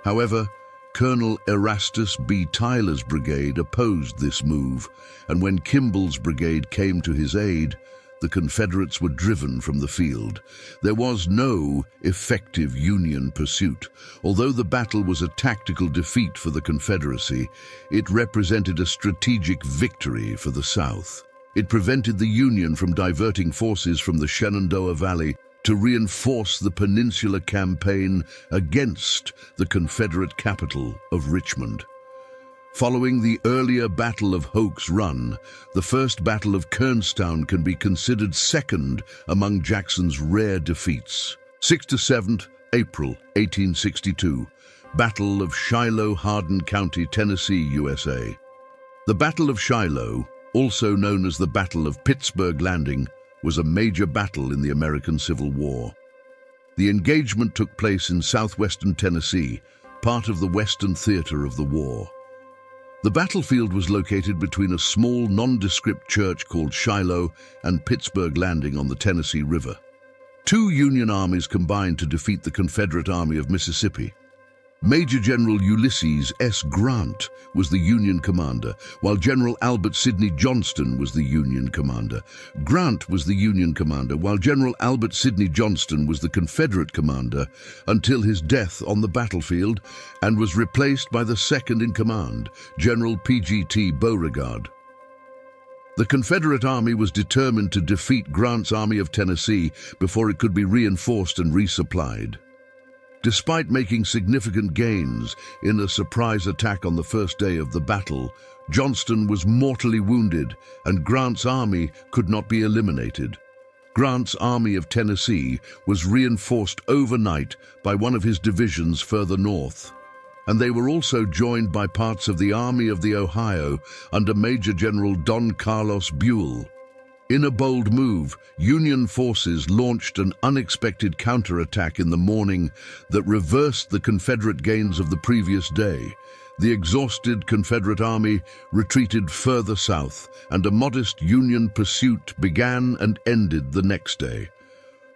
However, Colonel Erastus B. Tyler's brigade opposed this move, and when Kimball's brigade came to his aid, the Confederates were driven from the field. There was no effective Union pursuit. Although the battle was a tactical defeat for the Confederacy, it represented a strategic victory for the South. It prevented the Union from diverting forces from the Shenandoah Valley to reinforce the Peninsula Campaign against the Confederate capital of Richmond. Following the earlier Battle of Hoke's Run, the First Battle of Kernstown can be considered second among Jackson's rare defeats. 6th to 7th April 1862, Battle of Shiloh, Hardin County, Tennessee, USA. The Battle of Shiloh, also known as the Battle of Pittsburgh Landing, was a major battle in the American Civil War. The engagement took place in southwestern Tennessee, part of the Western Theater of the war. The battlefield was located between a small nondescript church called Shiloh and Pittsburgh Landing on the Tennessee River. 2 Union armies combined to defeat the Confederate Army of Mississippi. Major General Ulysses S. Grant was the Union commander, while General Albert Sidney Johnston was the Union commander. Grant was the Union commander, while General Albert Sidney Johnston was the Confederate commander until his death on the battlefield, and was replaced by the second-in-command, General P.G.T. Beauregard. The Confederate Army was determined to defeat Grant's Army of Tennessee before it could be reinforced and resupplied. Despite making significant gains in a surprise attack on the first day of the battle, Johnston was mortally wounded and Grant's army could not be eliminated. Grant's Army of Tennessee was reinforced overnight by one of his divisions further north, and they were also joined by parts of the Army of the Ohio under Major General Don Carlos Buell. In a bold move, Union forces launched an unexpected counterattack in the morning that reversed the Confederate gains of the previous day. The exhausted Confederate army retreated further south, and a modest Union pursuit began and ended the next day.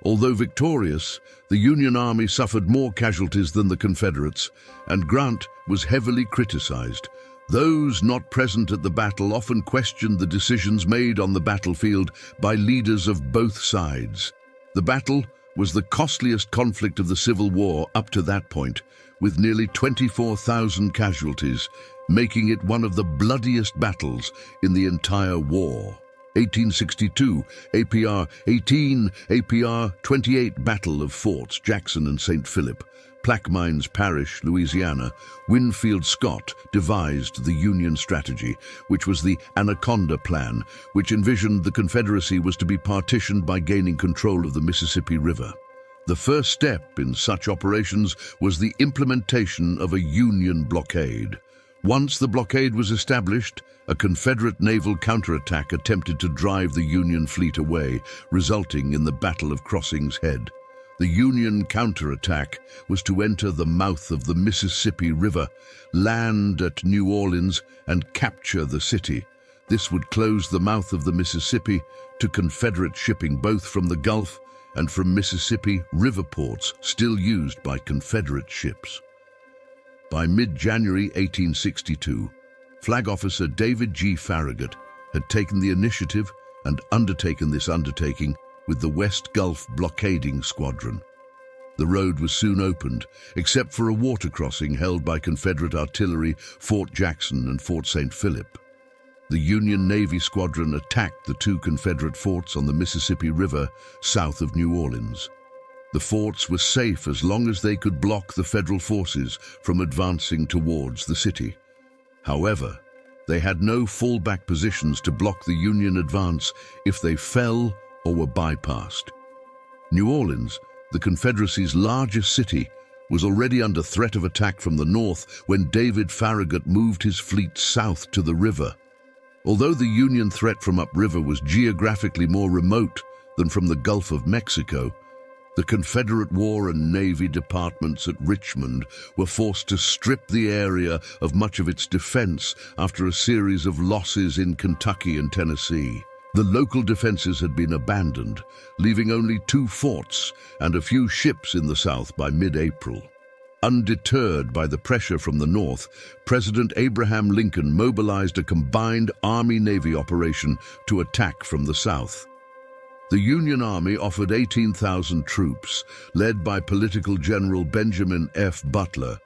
Although victorious, the Union Army suffered more casualties than the Confederates, and Grant was heavily criticized. Those not present at the battle often questioned the decisions made on the battlefield by leaders of both sides. The battle was the costliest conflict of the Civil War up to that point, with nearly 24,000 casualties, making it one of the bloodiest battles in the entire war. 1862, APR 18, APR 28 Battle of Forts Jackson and St. Philip, Plaquemines Parish, Louisiana. Winfield Scott devised the Union strategy, which was the Anaconda Plan, which envisioned the Confederacy was to be partitioned by gaining control of the Mississippi River. The first step in such operations was the implementation of a Union blockade. Once the blockade was established, a Confederate naval counterattack attempted to drive the Union fleet away, resulting in the Battle of Crossing's Head. The Union counterattack was to enter the mouth of the Mississippi River, land at New Orleans, and capture the city. This would close the mouth of the Mississippi to Confederate shipping both from the Gulf and from Mississippi river ports still used by Confederate ships. By mid-January 1862, Flag Officer David G. Farragut had taken the initiative and undertaken this undertaking with the West Gulf Blockading Squadron. The road was soon opened, except for a water crossing held by Confederate artillery, Fort Jackson and Fort St. Philip. The Union Navy Squadron attacked the two Confederate forts on the Mississippi River south of New Orleans. The forts were safe as long as they could block the Federal forces from advancing towards the city. However, they had no fallback positions to block the Union advance if they fell or were bypassed. New Orleans, the Confederacy's largest city, was already under threat of attack from the north when David Farragut moved his fleet south to the river. Although the Union threat from upriver was geographically more remote than from the Gulf of Mexico, the Confederate War and Navy departments at Richmond were forced to strip the area of much of its defense after a series of losses in Kentucky and Tennessee. The local defenses had been abandoned, leaving only 2 forts and a few ships in the south by mid-April. Undeterred by the pressure from the north, President Abraham Lincoln mobilized a combined Army-Navy operation to attack from the south. The Union Army offered 18,000 troops, led by political General Benjamin F. Butler.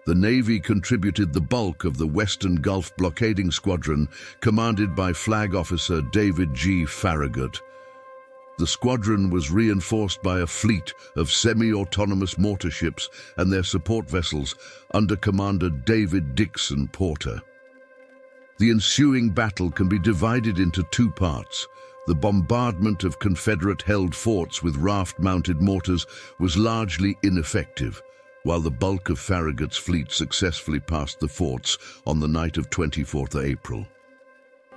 The Navy contributed the bulk of the Western Gulf Blockading Squadron, commanded by Flag Officer David G. Farragut. The squadron was reinforced by a fleet of semi-autonomous mortar ships and their support vessels under Commander David Dixon Porter. The ensuing battle can be divided into 2 parts. The bombardment of Confederate-held forts with raft-mounted mortars was largely ineffective, while the bulk of Farragut's fleet successfully passed the forts on the night of 24th April.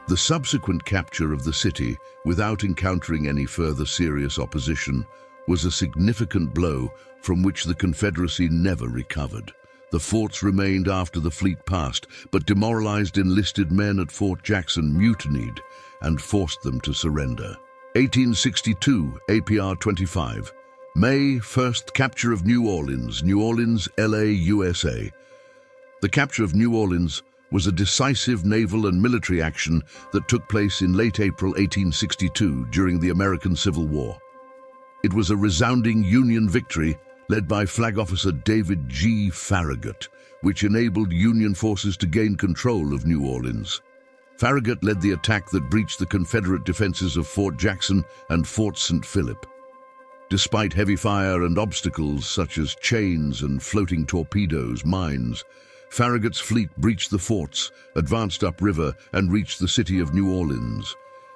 The subsequent capture of the city, without encountering any further serious opposition, was a significant blow from which the Confederacy never recovered. The forts remained after the fleet passed, but demoralized enlisted men at Fort Jackson mutinied and forced them to surrender. 1862, APR 25. May 1st, capture of New Orleans, LA, USA. The capture of New Orleans was a decisive naval and military action that took place in late April 1862 during the American Civil War. It was a resounding Union victory led by Flag Officer David G. Farragut, which enabled Union forces to gain control of New Orleans. Farragut led the attack that breached the Confederate defenses of Fort Jackson and Fort St. Philip. Despite heavy fire and obstacles such as chains and floating torpedoes, mines, Farragut's fleet breached the forts, advanced upriver, and reached the city of New Orleans.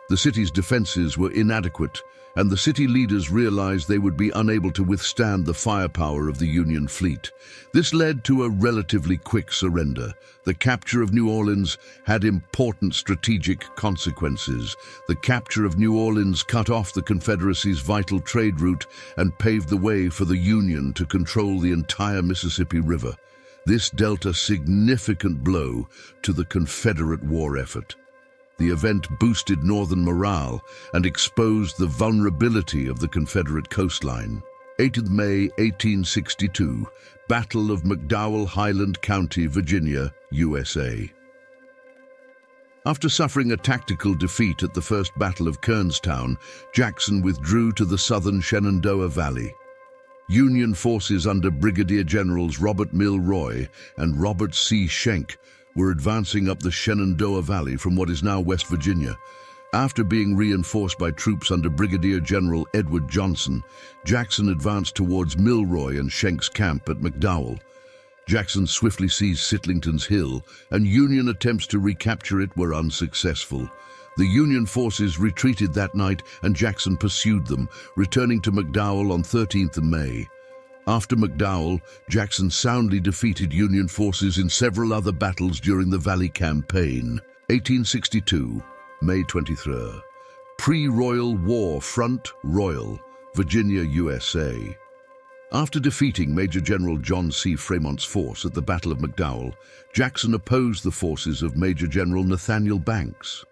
The city's defenses were inadequate, and the city leaders realized they would be unable to withstand the firepower of the Union fleet. This led to a relatively quick surrender. The capture of New Orleans had important strategic consequences. The capture of New Orleans cut off the Confederacy's vital trade route and paved the way for the Union to control the entire Mississippi River. This dealt a significant blow to the Confederate war effort. The event boosted Northern morale and exposed the vulnerability of the Confederate coastline. 8th May 1862, Battle of McDowell, Highland County, Virginia, USA. After suffering a tactical defeat at the First Battle of Kernstown, Jackson withdrew to the southern Shenandoah Valley. Union forces under Brigadier Generals Robert Milroy and Robert C. Schenck were advancing up the Shenandoah Valley from what is now West Virginia. After being reinforced by troops under Brigadier General Edward Johnson, Jackson advanced towards Milroy and Schenck's camp at McDowell. Jackson swiftly seized Sitlington's Hill, and Union attempts to recapture it were unsuccessful. The Union forces retreated that night, and Jackson pursued them, returning to McDowell on 13th May. After McDowell, Jackson soundly defeated Union forces in several other battles during the Valley Campaign. 1862, May 23rd. Pre-Royal War Front, Royal, Virginia, USA. After defeating Major General John C. Fremont's force at the Battle of McDowell, Jackson opposed the forces of Major General Nathaniel Banks.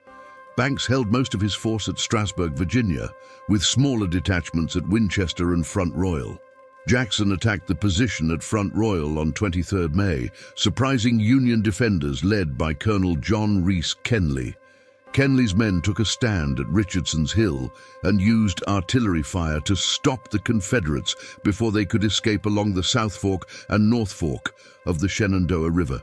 Banks held most of his force at Strasburg, Virginia, with smaller detachments at Winchester and Front Royal. Jackson attacked the position at Front Royal on 23rd May, surprising Union defenders led by Colonel John Reese Kenly. Kenly's men took a stand at Richardson's Hill and used artillery fire to stop the Confederates before they could escape along the South Fork and North Fork of the Shenandoah River.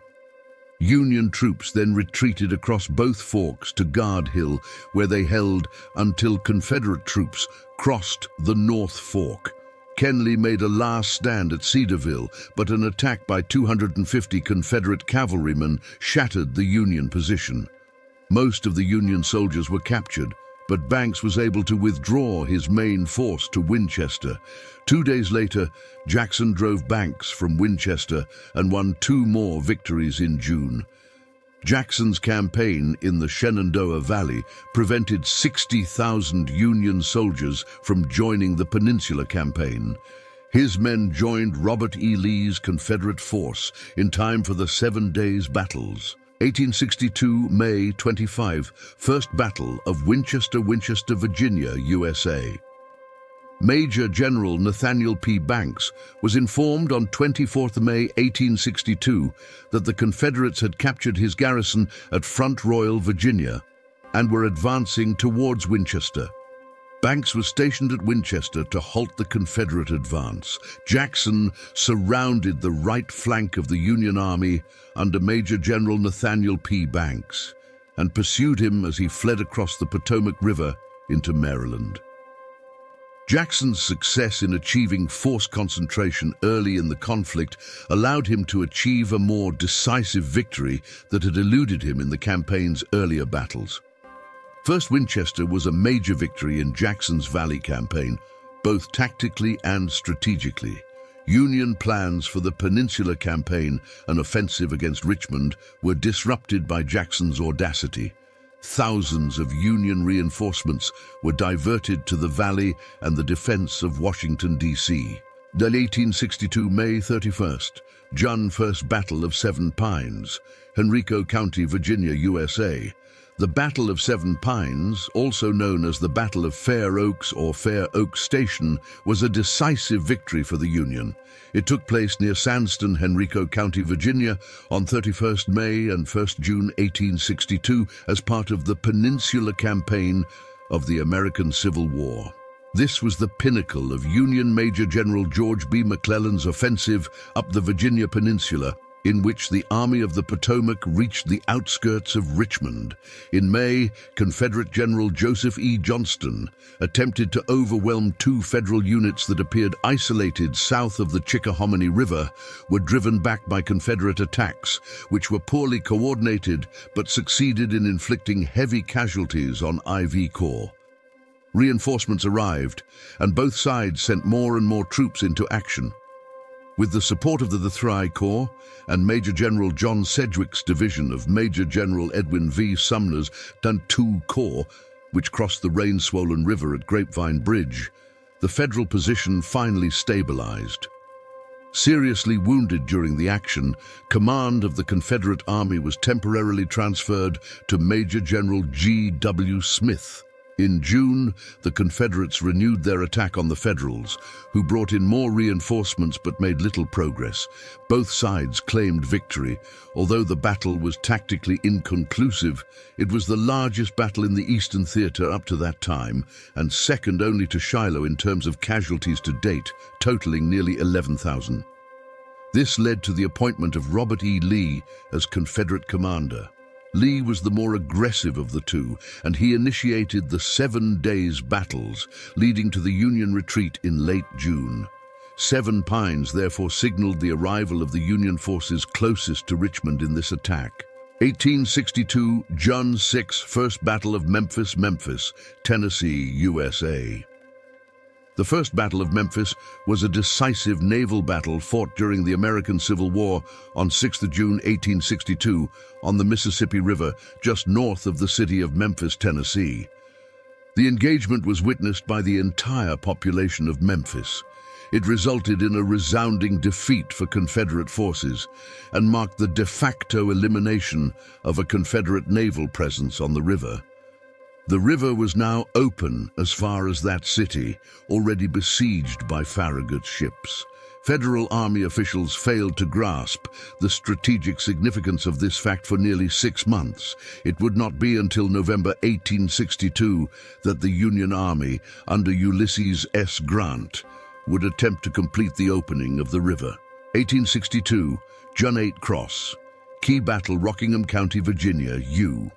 Union troops then retreated across both forks to Guard Hill, where they held until Confederate troops crossed the North Fork. Kenly made a last stand at Cedarville, but an attack by 250 Confederate cavalrymen shattered the Union position. Most of the Union soldiers were captured, but Banks was able to withdraw his main force to Winchester. 2 days later, Jackson drove Banks from Winchester and won 2 more victories in June. Jackson's campaign in the Shenandoah Valley prevented 60,000 Union soldiers from joining the Peninsula Campaign. His men joined Robert E. Lee's Confederate force in time for the 7 days battles. 1862, May 25, First Battle of Winchester, Virginia, USA. Major General Nathaniel P. Banks was informed on 24th May 1862 that the Confederates had captured his garrison at Front Royal, Virginia, and were advancing towards Winchester. Banks was stationed at Winchester to halt the Confederate advance. Jackson surrounded the right flank of the Union Army under Major General Nathaniel P. Banks and pursued him as he fled across the Potomac River into Maryland. Jackson's success in achieving force concentration early in the conflict allowed him to achieve a more decisive victory that had eluded him in the campaign's earlier battles. First, Winchester was a major victory in Jackson's Valley Campaign, both tactically and strategically. Union plans for the Peninsula Campaign, an offensive against Richmond, were disrupted by Jackson's audacity. Thousands of Union reinforcements were diverted to the Valley and the defense of Washington, D.C. The 1862 May 31st, June 1st Battle of Seven Pines, Henrico County, Virginia, USA. The Battle of Seven Pines, also known as the Battle of Fair Oaks or Fair Oaks Station, was a decisive victory for the Union. It took place near Sandston, Henrico County, Virginia, on 31st May and 1st June 1862 as part of the Peninsula Campaign of the American Civil War. This was the pinnacle of Union Major General George B. McClellan's offensive up the Virginia Peninsula, in which the Army of the Potomac reached the outskirts of Richmond. In May, Confederate General Joseph E. Johnston attempted to overwhelm 2 Federal units that appeared isolated south of the Chickahominy River, were driven back by Confederate attacks, which were poorly coordinated but succeeded in inflicting heavy casualties on IV Corps. Reinforcements arrived, and both sides sent more and more troops into action. With the support of the III Corps and Major General John Sedgwick's division of Major General Edwin V. Sumner's II Corps, which crossed the rain-swollen river at Grapevine Bridge, the Federal position finally stabilized. Seriously wounded during the action, command of the Confederate Army was temporarily transferred to Major General G.W. Smith. In June, the Confederates renewed their attack on the Federals, who brought in more reinforcements but made little progress. Both sides claimed victory. Although the battle was tactically inconclusive, it was the largest battle in the Eastern Theater up to that time, and second only to Shiloh in terms of casualties to date, totaling nearly 11,000. This led to the appointment of Robert E. Lee as Confederate commander. Lee was the more aggressive of the two, and he initiated the 7 days battles, leading to the Union retreat in late June. 7 Pines therefore signaled the arrival of the Union forces closest to Richmond in this attack. 1862, June 6, First Battle of Memphis, Tennessee, USA. The First Battle of Memphis was a decisive naval battle fought during the American Civil War on 6 June 1862 on the Mississippi River, just north of the city of Memphis, Tennessee. The engagement was witnessed by the entire population of Memphis. It resulted in a resounding defeat for Confederate forces and marked the de facto elimination of a Confederate naval presence on the river. The river was now open as far as that city, already besieged by Farragut's ships. Federal Army officials failed to grasp the strategic significance of this fact for nearly 6 months. It would not be until November 1862 that the Union Army, under Ulysses S. Grant, would attempt to complete the opening of the river. 1862, June 8 Cross. Key battle, Rockingham County, Virginia, U.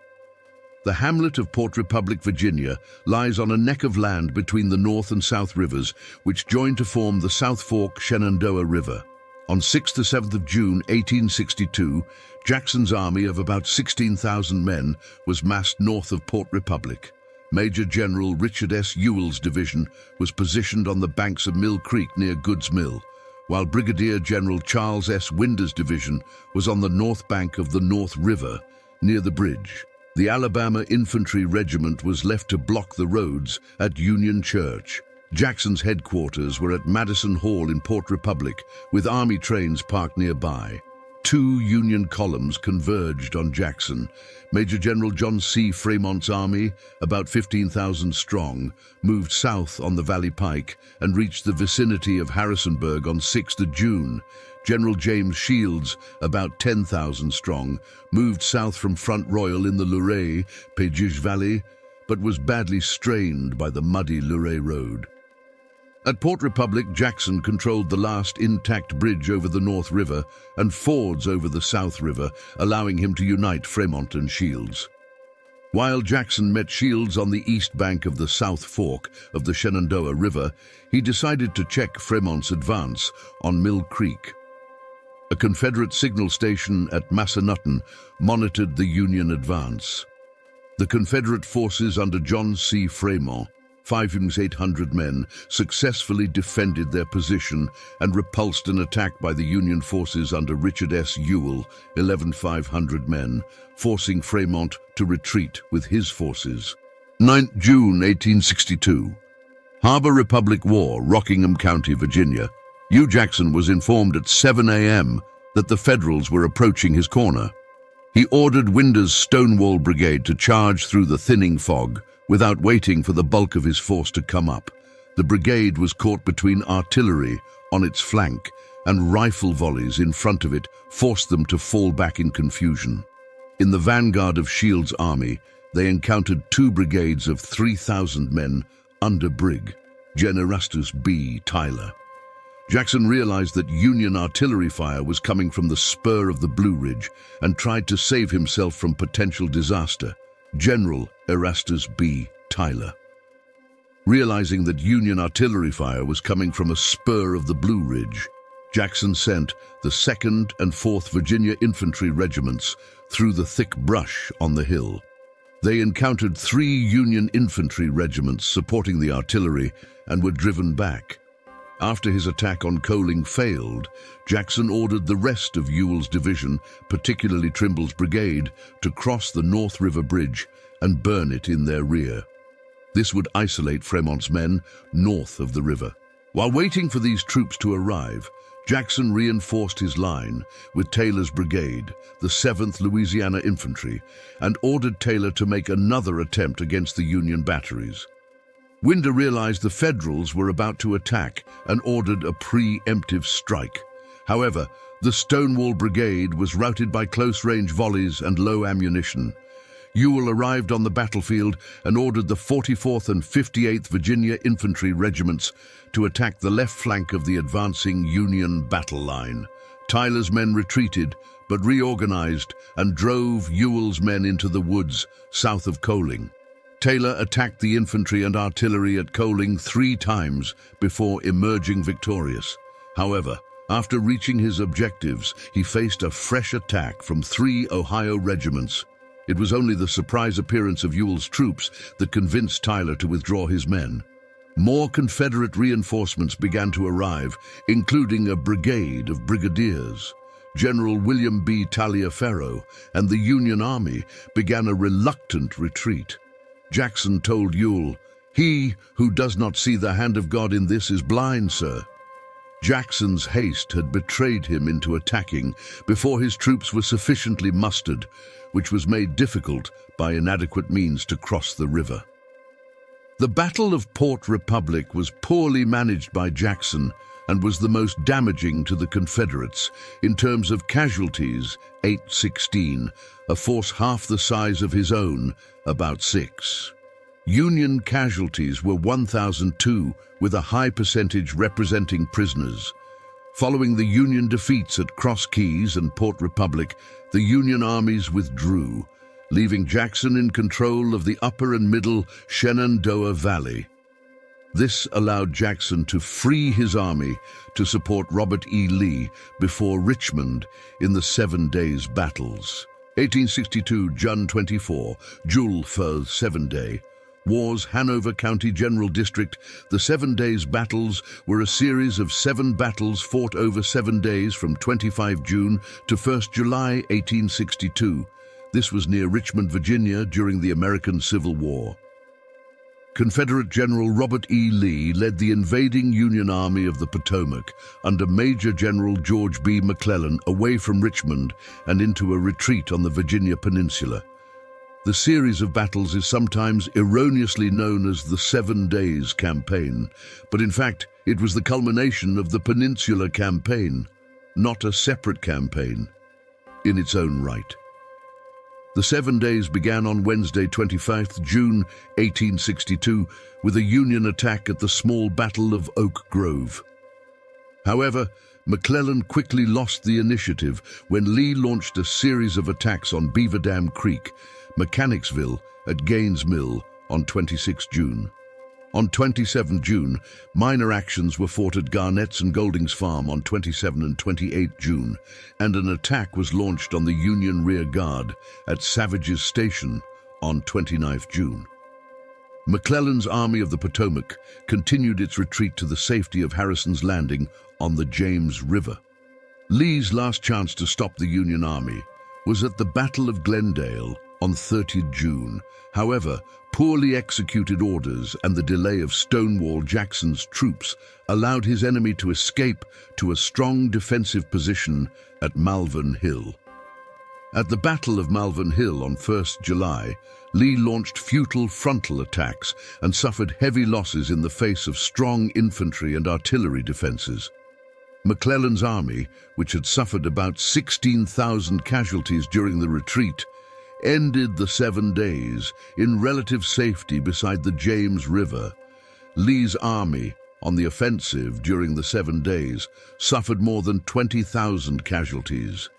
The hamlet of Port Republic, Virginia, lies on a neck of land between the North and South Rivers, which join to form the South Fork Shenandoah River. On 6 to 7 June 1862, Jackson's army of about 16,000 men was massed north of Port Republic. Major General Richard S. Ewell's division was positioned on the banks of Mill Creek near Goods Mill, while Brigadier General Charles S. Winder's division was on the north bank of the North River, near the bridge. The Alabama Infantry Regiment was left to block the roads at Union Church. Jackson's headquarters were at Madison Hall in Port Republic, with army trains parked nearby. 2 Union columns converged on Jackson. Major General John C. Fremont's army, about 15,000 strong, moved south on the Valley Pike and reached the vicinity of Harrisonburg on 6 June. General James Shields, about 10,000 strong, moved south from Front Royal in the Luray, Pageage Valley, but was badly strained by the muddy Luray Road. At Port Republic, Jackson controlled the last intact bridge over the North River and fords over the South River, allowing him to unite Fremont and Shields. While Jackson met Shields on the east bank of the South Fork of the Shenandoah River, he decided to check Fremont's advance on Mill Creek. A Confederate signal station at Massanutten monitored the Union advance. The Confederate forces under John C. Fremont, 5,800 men, successfully defended their position and repulsed an attack by the Union forces under Richard S. Ewell, 11,500 men, forcing Fremont to retreat with his forces. 9 June 1862. Harbor Republic War, Rockingham County, Virginia. Hugh Jackson was informed at 7 a.m. that the Federals were approaching his corner. He ordered Winder's Stonewall Brigade to charge through the thinning fog without waiting for the bulk of his force to come up. The brigade was caught between artillery on its flank and rifle volleys in front of it forced them to fall back in confusion. In the vanguard of Shields' army, they encountered 2 brigades of 3,000 men under Brig Gen. Erastus B. Tyler. Jackson realized that Union artillery fire was coming from the spur of the Blue Ridge and tried to save himself from potential disaster. General Erastus B. Tyler. Realizing that Union artillery fire was coming from a spur of the Blue Ridge, Jackson sent the 2nd and 4th Virginia Infantry Regiments through the thick brush on the hill. They encountered 3 Union infantry regiments supporting the artillery and were driven back. After his attack on Coaling failed, Jackson ordered the rest of Ewell's division, particularly Trimble's brigade, to cross the North River Bridge and burn it in their rear. This would isolate Fremont's men north of the river. While waiting for these troops to arrive, Jackson reinforced his line with Taylor's brigade, the 7th Louisiana Infantry, and ordered Taylor to make another attempt against the Union batteries. Winder realized the Federals were about to attack and ordered a preemptive strike. However, the Stonewall Brigade was routed by close-range volleys and low ammunition. Ewell arrived on the battlefield and ordered the 44th and 58th Virginia Infantry Regiments to attack the left flank of the advancing Union battle line. Tyler's men retreated, but reorganized and drove Ewell's men into the woods south of Coaling. Taylor attacked the infantry and artillery at Coaling 3 times before emerging victorious. However, after reaching his objectives, he faced a fresh attack from 3 Ohio regiments. It was only the surprise appearance of Ewell's troops that convinced Tyler to withdraw his men. More Confederate reinforcements began to arrive, including a brigade of brigadiers. General William B. Taliaferro and the Union Army began a reluctant retreat. Jackson told Ewell, "He who does not see the hand of God in this is blind, sir." Jackson's haste had betrayed him into attacking before his troops were sufficiently mustered, which was made difficult by inadequate means to cross the river. The Battle of Port Republic was poorly managed by Jackson and was the most damaging to the Confederates. In terms of casualties, 816, a force half the size of his own, about 6. Union casualties were 1,002, with a high percentage representing prisoners. Following the Union defeats at Cross Keys and Port Republic, the Union armies withdrew, leaving Jackson in control of the upper and middle Shenandoah Valley. This allowed Jackson to free his army to support Robert E. Lee before Richmond in the 7 Days Battles. 1862, June 24, Jules 1st 7-day. Wars, Hanover County General District. The 7 Days Battles were a series of 7 battles fought over 7 days from 25 June to 1st July 1862. This was near Richmond, Virginia, during the American Civil War. Confederate General Robert E. Lee led the invading Union Army of the Potomac under Major General George B. McClellan away from Richmond and into a retreat on the Virginia Peninsula. The series of battles is sometimes erroneously known as the 7 Days Campaign, but in fact it was the culmination of the Peninsula Campaign, not a separate campaign in its own right. The 7 days began on Wednesday, 25th June 1862, with a Union attack at the small Battle of Oak Grove. However, McClellan quickly lost the initiative when Lee launched a series of attacks on Beaver Dam Creek, Mechanicsville, at Gaines Mill on 26 June. On 27 June, minor actions were fought at Garnett's and Golding's Farm on 27 and 28 June, and an attack was launched on the Union rear guard at Savage's Station on 29 June. McClellan's Army of the Potomac continued its retreat to the safety of Harrison's Landing on the James River. Lee's last chance to stop the Union Army was at the Battle of Glendale on 30 June. However, poorly executed orders and the delay of Stonewall Jackson's troops allowed his enemy to escape to a strong defensive position at Malvern Hill. At the Battle of Malvern Hill on 1st July, Lee launched futile frontal attacks and suffered heavy losses in the face of strong infantry and artillery defenses. McClellan's army, which had suffered about 16,000 casualties during the retreat, ended the 7 days in relative safety beside the James River. Lee's army, on the offensive during the 7 days, suffered more than 20,000 casualties.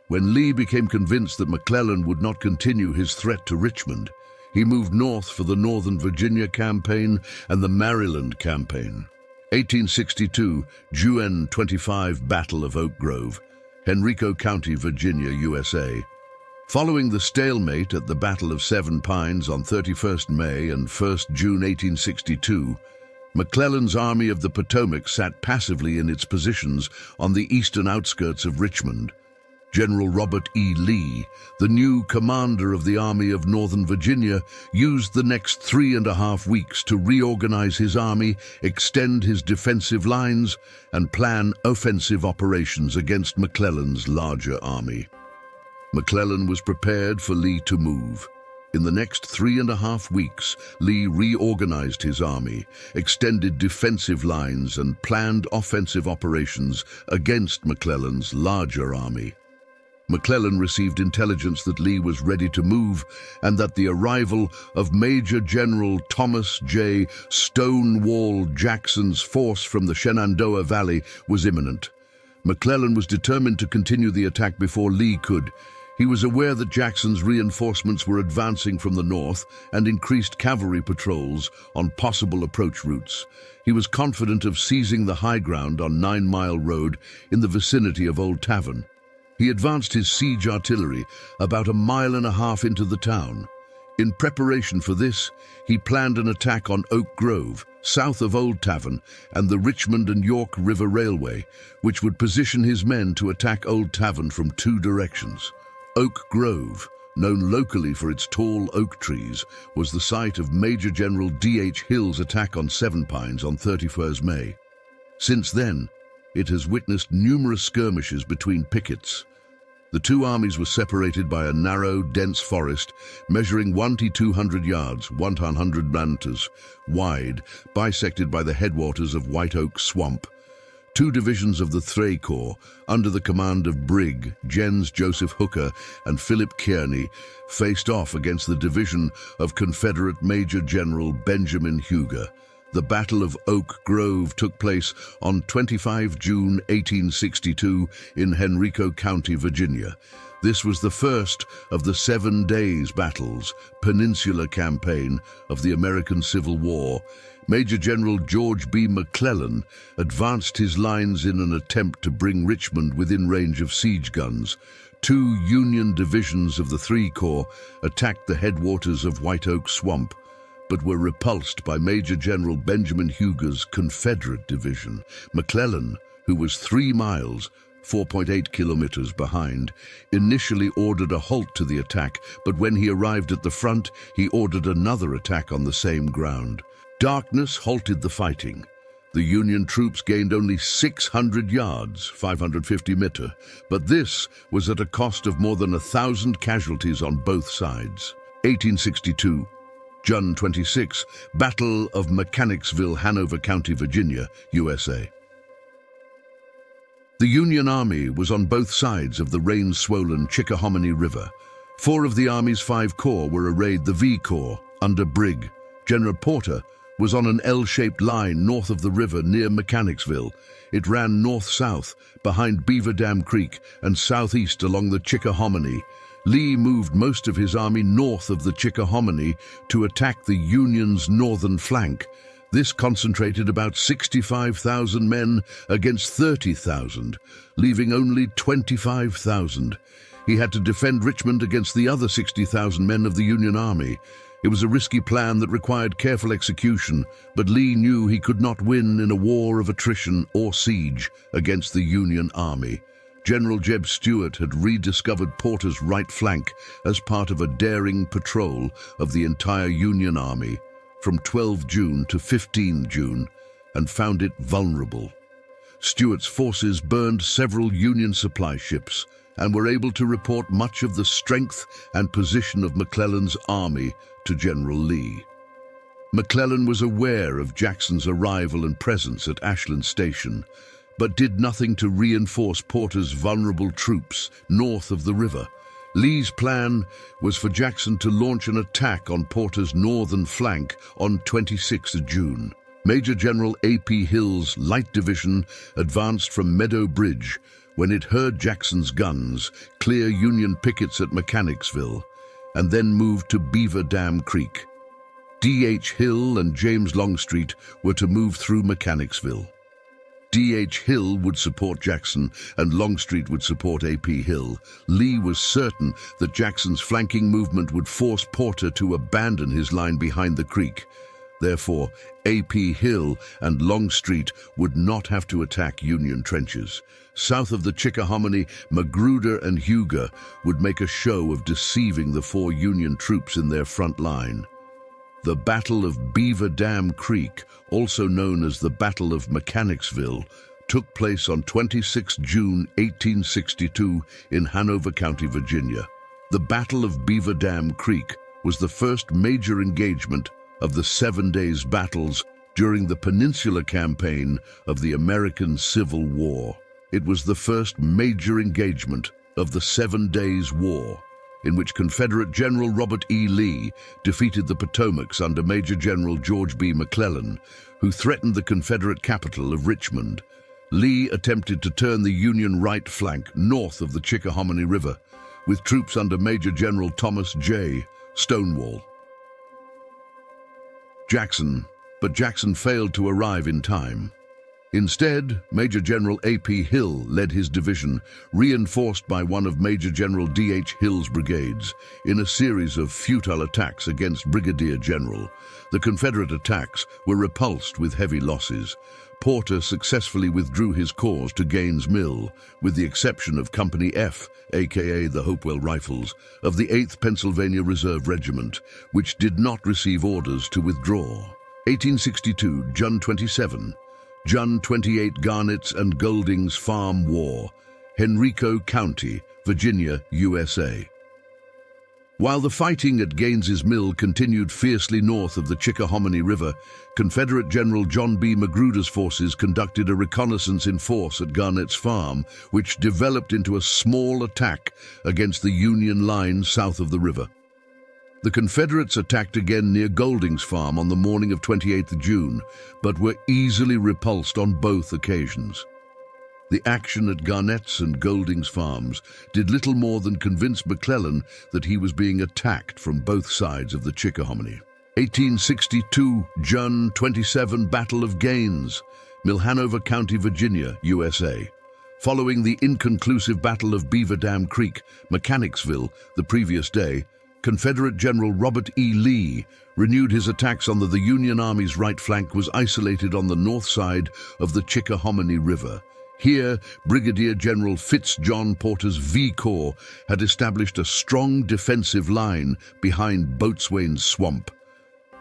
When Lee became convinced that McClellan would not continue his threat to Richmond, he moved north for the Northern Virginia Campaign and the Maryland Campaign. 1862, June 25, Battle of Oak Grove, Henrico County, Virginia, USA. Following the stalemate at the Battle of Seven Pines on 31st May and 1st June 1862, McClellan's Army of the Potomac sat passively in its positions on the eastern outskirts of Richmond. General Robert E. Lee, the new commander of the Army of Northern Virginia, used the next 3.5 weeks to reorganize his army, extend his defensive lines, and plan offensive operations against McClellan's larger army. McClellan was prepared for Lee to move. In the next 3.5 weeks, Lee reorganized his army, extended defensive lines, and planned offensive operations against McClellan's larger army. McClellan received intelligence that Lee was ready to move and that the arrival of Major General Thomas J. Stonewall Jackson's force from the Shenandoah Valley was imminent. McClellan was determined to continue the attack before Lee could. He was aware that Jackson's reinforcements were advancing from the north and increased cavalry patrols on possible approach routes. He was confident of seizing the high ground on 9 Mile Road in the vicinity of Old Tavern. He advanced his siege artillery about 1.5 miles into the town. In preparation for this, he planned an attack on Oak Grove, south of Old Tavern, and the Richmond and York River Railway, which would position his men to attack Old Tavern from 2 directions. Oak Grove, known locally for its tall oak trees, was the site of Major General D.H. Hill's attack on Seven Pines on 31st May. Since then, it has witnessed numerous skirmishes between pickets. The two armies were separated by a narrow, dense forest measuring 1 to 200 yards, 100 meters wide, bisected by the headwaters of White Oak Swamp. 2 divisions of the Thray Corps, under the command of Brig. Gens Joseph Hooker and Philip Kearny, faced off against the division of Confederate Major General Benjamin Huger. The Battle of Oak Grove took place on 25 June 1862 in Henrico County, Virginia. This was the first of the 7 Days Battles, Peninsula Campaign of the American Civil War. Major General George B. McClellan advanced his lines in an attempt to bring Richmond within range of siege guns. 2 Union divisions of the III Corps attacked the headwaters of White Oak Swamp, but were repulsed by Major General Benjamin Huger's Confederate division. McClellan, who was 3 miles, 4.8 kilometers behind, initially ordered a halt to the attack, but when he arrived at the front, he ordered another attack on the same ground. Darkness halted the fighting. The Union troops gained only 600 yards, 550 meters, but this was at a cost of more than 1,000 casualties on both sides. 1862, June 26, Battle of Mechanicsville, Hanover County, Virginia, USA. The Union Army was on both sides of the rain-swollen Chickahominy River. 4 of the Army's 5 corps were arrayed the V Corps under Brig. General Porter was on an L-shaped line north of the river near Mechanicsville. It ran north-south behind Beaver Dam Creek and southeast along the Chickahominy. Lee moved most of his army north of the Chickahominy to attack the Union's northern flank. This concentrated about 65,000 men against 30,000, leaving only 25,000. He had to defend Richmond against the other 60,000 men of the Union Army. It was a risky plan that required careful execution, but Lee knew he could not win in a war of attrition or siege against the Union Army. General Jeb Stuart had rediscovered Porter's right flank as part of a daring patrol of the entire Union Army from 12 June to 15 June and found it vulnerable. Stuart's forces burned several Union supply ships and were able to report much of the strength and position of McClellan's army to General Lee. McClellan was aware of Jackson's arrival and presence at Ashland Station, but did nothing to reinforce Porter's vulnerable troops north of the river. Lee's plan was for Jackson to launch an attack on Porter's northern flank on 26 June. Major General A.P. Hill's Light Division advanced from Meadow Bridge when it heard Jackson's guns clear Union pickets at Mechanicsville, and then moved to Beaver Dam Creek. D.H. Hill and James Longstreet were to move through Mechanicsville. D.H. Hill would support Jackson and Longstreet would support A.P. Hill. Lee was certain that Jackson's flanking movement would force Porter to abandon his line behind the creek. Therefore, A.P. Hill and Longstreet would not have to attack Union trenches. South of the Chickahominy, Magruder and Huger would make a show of deceiving the 4 Union troops in their front line. The Battle of Beaver Dam Creek, also known as the Battle of Mechanicsville, took place on 26 June 1862 in Hanover County, Virginia. The Battle of Beaver Dam Creek was the first major engagement of the 7 days battles during the Peninsula Campaign of the American Civil War. It was the first major engagement of the 7 Days War, in which Confederate General Robert E. Lee defeated the Potomacs under Major General George B. McClellan, who threatened the Confederate capital of Richmond. Lee attempted to turn the Union right flank north of the Chickahominy River, with troops under Major General Thomas J. Stonewall Jackson, but Jackson failed to arrive in time. Instead, Major General A.P. Hill led his division, reinforced by one of Major General D.H. Hill's brigades, in a series of futile attacks against Brigadier General. The Confederate attacks were repulsed with heavy losses. Porter successfully withdrew his corps to Gaines' Mill, with the exception of Company F, aka the Hopewell Rifles, of the 8th Pennsylvania Reserve Regiment, which did not receive orders to withdraw. 1862, June 27. June 28 Garnett's and Golding's Farm War, Henrico County, Virginia, USA. While the fighting at Gaines's Mill continued fiercely north of the Chickahominy River, Confederate General John B. Magruder's forces conducted a reconnaissance in force at Garnett's Farm, which developed into a small attack against the Union line south of the river. The Confederates attacked again near Golding's Farm on the morning of 28 June, but were easily repulsed on both occasions. The action at Garnett's and Golding's farms did little more than convince McClellan that he was being attacked from both sides of the Chickahominy. 1862, June 27, Battle of Gaines, Milhanover County, Virginia, USA. Following the inconclusive Battle of Beaver Dam Creek, Mechanicsville, the previous day, Confederate General Robert E. Lee renewed his attacks on the Union Army's right flank was isolated on the north side of the Chickahominy River. Here, Brigadier General Fitz-John Porter's V Corps had established a strong defensive line behind Boatswain's Swamp.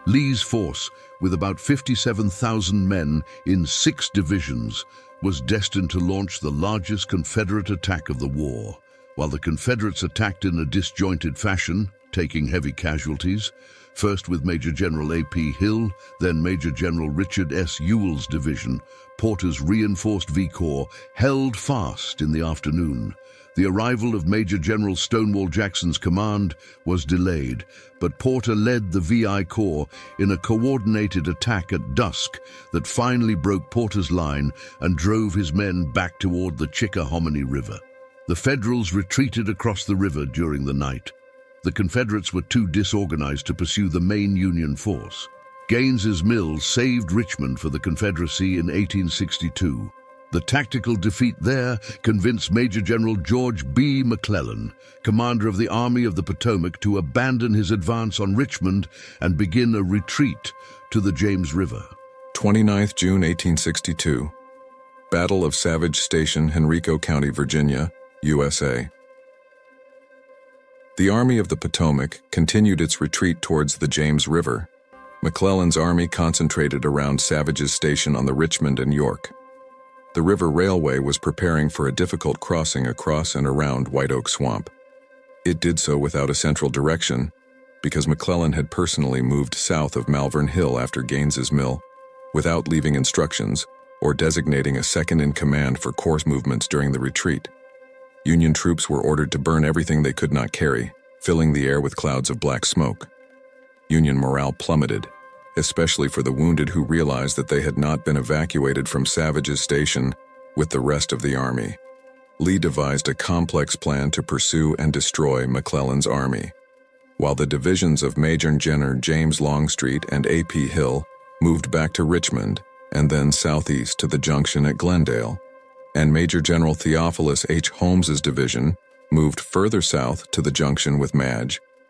Lee's force, with about 57,000 men in 6 divisions, was destined to launch the largest Confederate attack of the war. While the Confederates attacked in a disjointed fashion, taking heavy casualties, first with Major General A.P. Hill, then Major General Richard S. Ewell's division, Porter's reinforced V Corps held fast in the afternoon. The arrival of Major General Stonewall Jackson's command was delayed, but Porter led the VI Corps in a coordinated attack at dusk that finally broke Porter's line and drove his men back toward the Chickahominy River. The Federals retreated across the river during the night. The Confederates were too disorganized to pursue the main Union force. Gaines's Mill saved Richmond for the Confederacy in 1862. The tactical defeat there convinced Major General George B. McClellan, commander of the Army of the Potomac, to abandon his advance on Richmond and begin a retreat to the James River. 29th June 1862. Battle of Savage Station, Henrico County, Virginia, USA. The Army of the Potomac continued its retreat towards the James River. McClellan's army concentrated around Savage's Station on the Richmond and York. The river railway was preparing for a difficult crossing across and around White Oak Swamp. It did so without a central direction, because McClellan had personally moved south of Malvern Hill after Gaines's Mill, without leaving instructions or designating a second-in-command for course movements during the retreat. Union troops were ordered to burn everything they could not carry, filling the air with clouds of black smoke. Union morale plummeted, especially for the wounded who realized that they had not been evacuated from Savage's Station with the rest of the army. Lee devised a complex plan to pursue and destroy McClellan's army. While the divisions of Major General James Longstreet and A.P. Hill moved back to Richmond and then southeast to the junction at Glendale, and Major General Theophilus H. Holmes's division moved further south to the junction with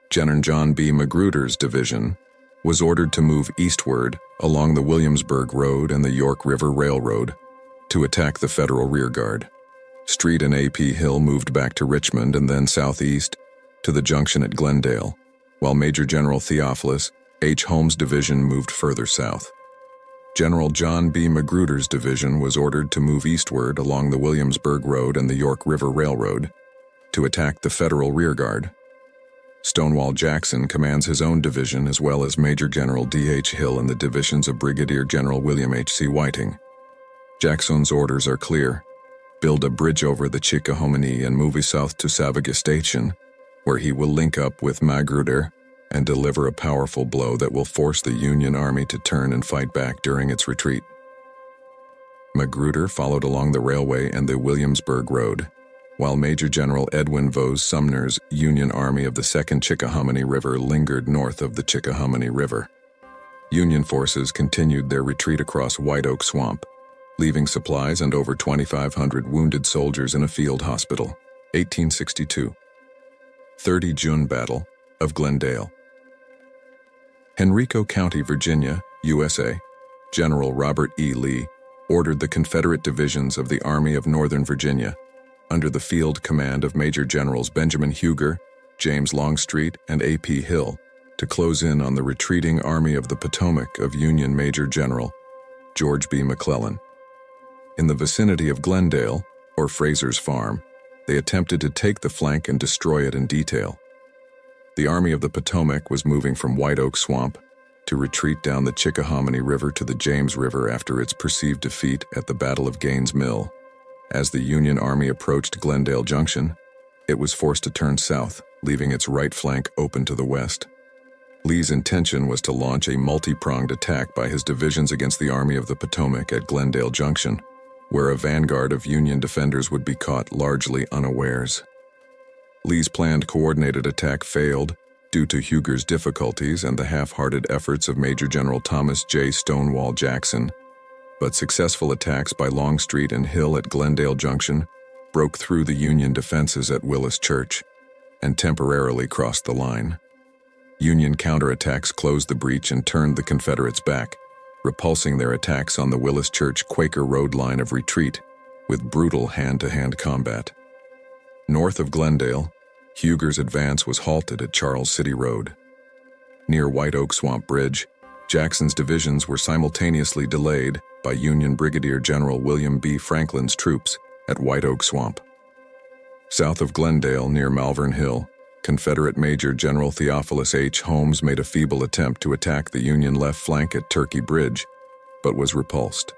General John B. Magruder's division. was ordered to move eastward along the Williamsburg Road and the York River Railroad to attack the Federal rearguard. Street and A.P. Hill moved back to Richmond and then southeast to the junction at Glendale, while Major General Theophilus H. Holmes' division moved further south. General John B. Magruder's division was ordered to move eastward along the Williamsburg Road and the York River Railroad to attack the Federal rearguard. Stonewall Jackson commands his own division as well as Major General D.H. Hill and the divisions of Brigadier General William H.C. Whiting. Jackson's orders are clear: build a bridge over the Chickahominy and move south to Saga Station, where he will link up with Magruder and deliver a powerful blow that will force the Union Army to turn and fight back during its retreat. Magruder followed along the railway and the Williamsburg Road, while Major General Edwin Vose Sumner's Union Army of the Second Chickahominy River lingered north of the Chickahominy River. Union forces continued their retreat across White Oak Swamp, leaving supplies and over 2,500 wounded soldiers in a field hospital. 1862. 30 June Battle of Glendale. Henrico County, Virginia, USA, General Robert E. Lee ordered the Confederate divisions of the Army of Northern Virginia, under the field command of Major Generals Benjamin Huger, James Longstreet, and A.P. Hill, to close in on the retreating Army of the Potomac of Union Major General George B. McClellan. In the vicinity of Glendale, or Fraser's Farm, they attempted to take the flank and destroy it in detail. The Army of the Potomac was moving from White Oak Swamp to retreat down the Chickahominy River to the James River after its perceived defeat at the Battle of Gaines' Mill. As the Union Army approached Glendale Junction, it was forced to turn south, leaving its right flank open to the west. Lee's intention was to launch a multi-pronged attack by his divisions against the Army of the Potomac at Glendale Junction, where a vanguard of Union defenders would be caught largely unawares. Lee's planned coordinated attack failed due to Huger's difficulties and the half-hearted efforts of Major General Thomas J. Stonewall Jackson, but successful attacks by Longstreet and Hill at Glendale Junction broke through the Union defenses at Willis Church and temporarily crossed the line. Union counterattacks closed the breach and turned the Confederates back, repulsing their attacks on the Willis Church Quaker Road line of retreat with brutal hand-to-hand combat. North of Glendale, Huger's advance was halted at Charles City Road. Near White Oak Swamp Bridge, Jackson's divisions were simultaneously delayed by Union Brigadier General William B. Franklin's troops at White Oak Swamp. South of Glendale, near Malvern Hill, Confederate Major General Theophilus H. Holmes made a feeble attempt to attack the Union left flank at Turkey Bridge, but was repulsed.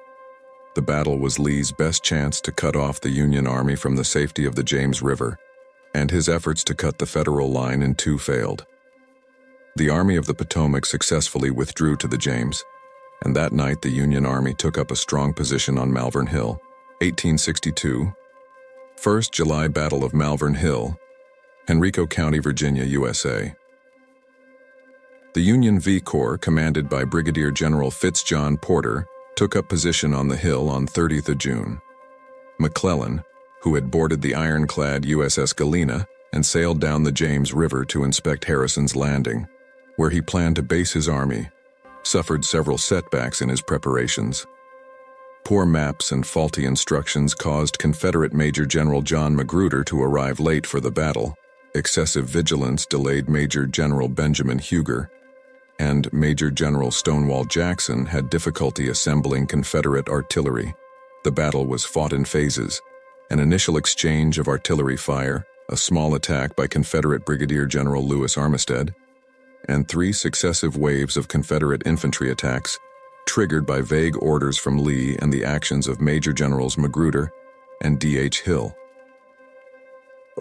The battle was Lee's best chance to cut off the Union Army from the safety of the James River, and his efforts to cut the Federal line in two failed. The Army of the Potomac successfully withdrew to the James, and that night the Union Army took up a strong position on Malvern Hill. 1862. 1st July Battle of Malvern Hill, Henrico County, Virginia, USA. The Union V Corps, commanded by Brigadier General Fitzjohn Porter, took up position on the hill on 30th of June. McClellan, who had boarded the ironclad USS Galena and sailed down the James River to inspect Harrison's Landing, where he planned to base his army, suffered several setbacks in his preparations. Poor maps and faulty instructions caused Confederate Major General John Magruder to arrive late for the battle. Excessive vigilance delayed Major General Benjamin Huger, and Major General Stonewall Jackson had difficulty assembling Confederate artillery. The battle was fought in phases: an initial exchange of artillery fire, a small attack by Confederate Brigadier General Lewis Armistead, and 3 successive waves of Confederate infantry attacks, triggered by vague orders from Lee and the actions of Major Generals Magruder and D.H. Hill.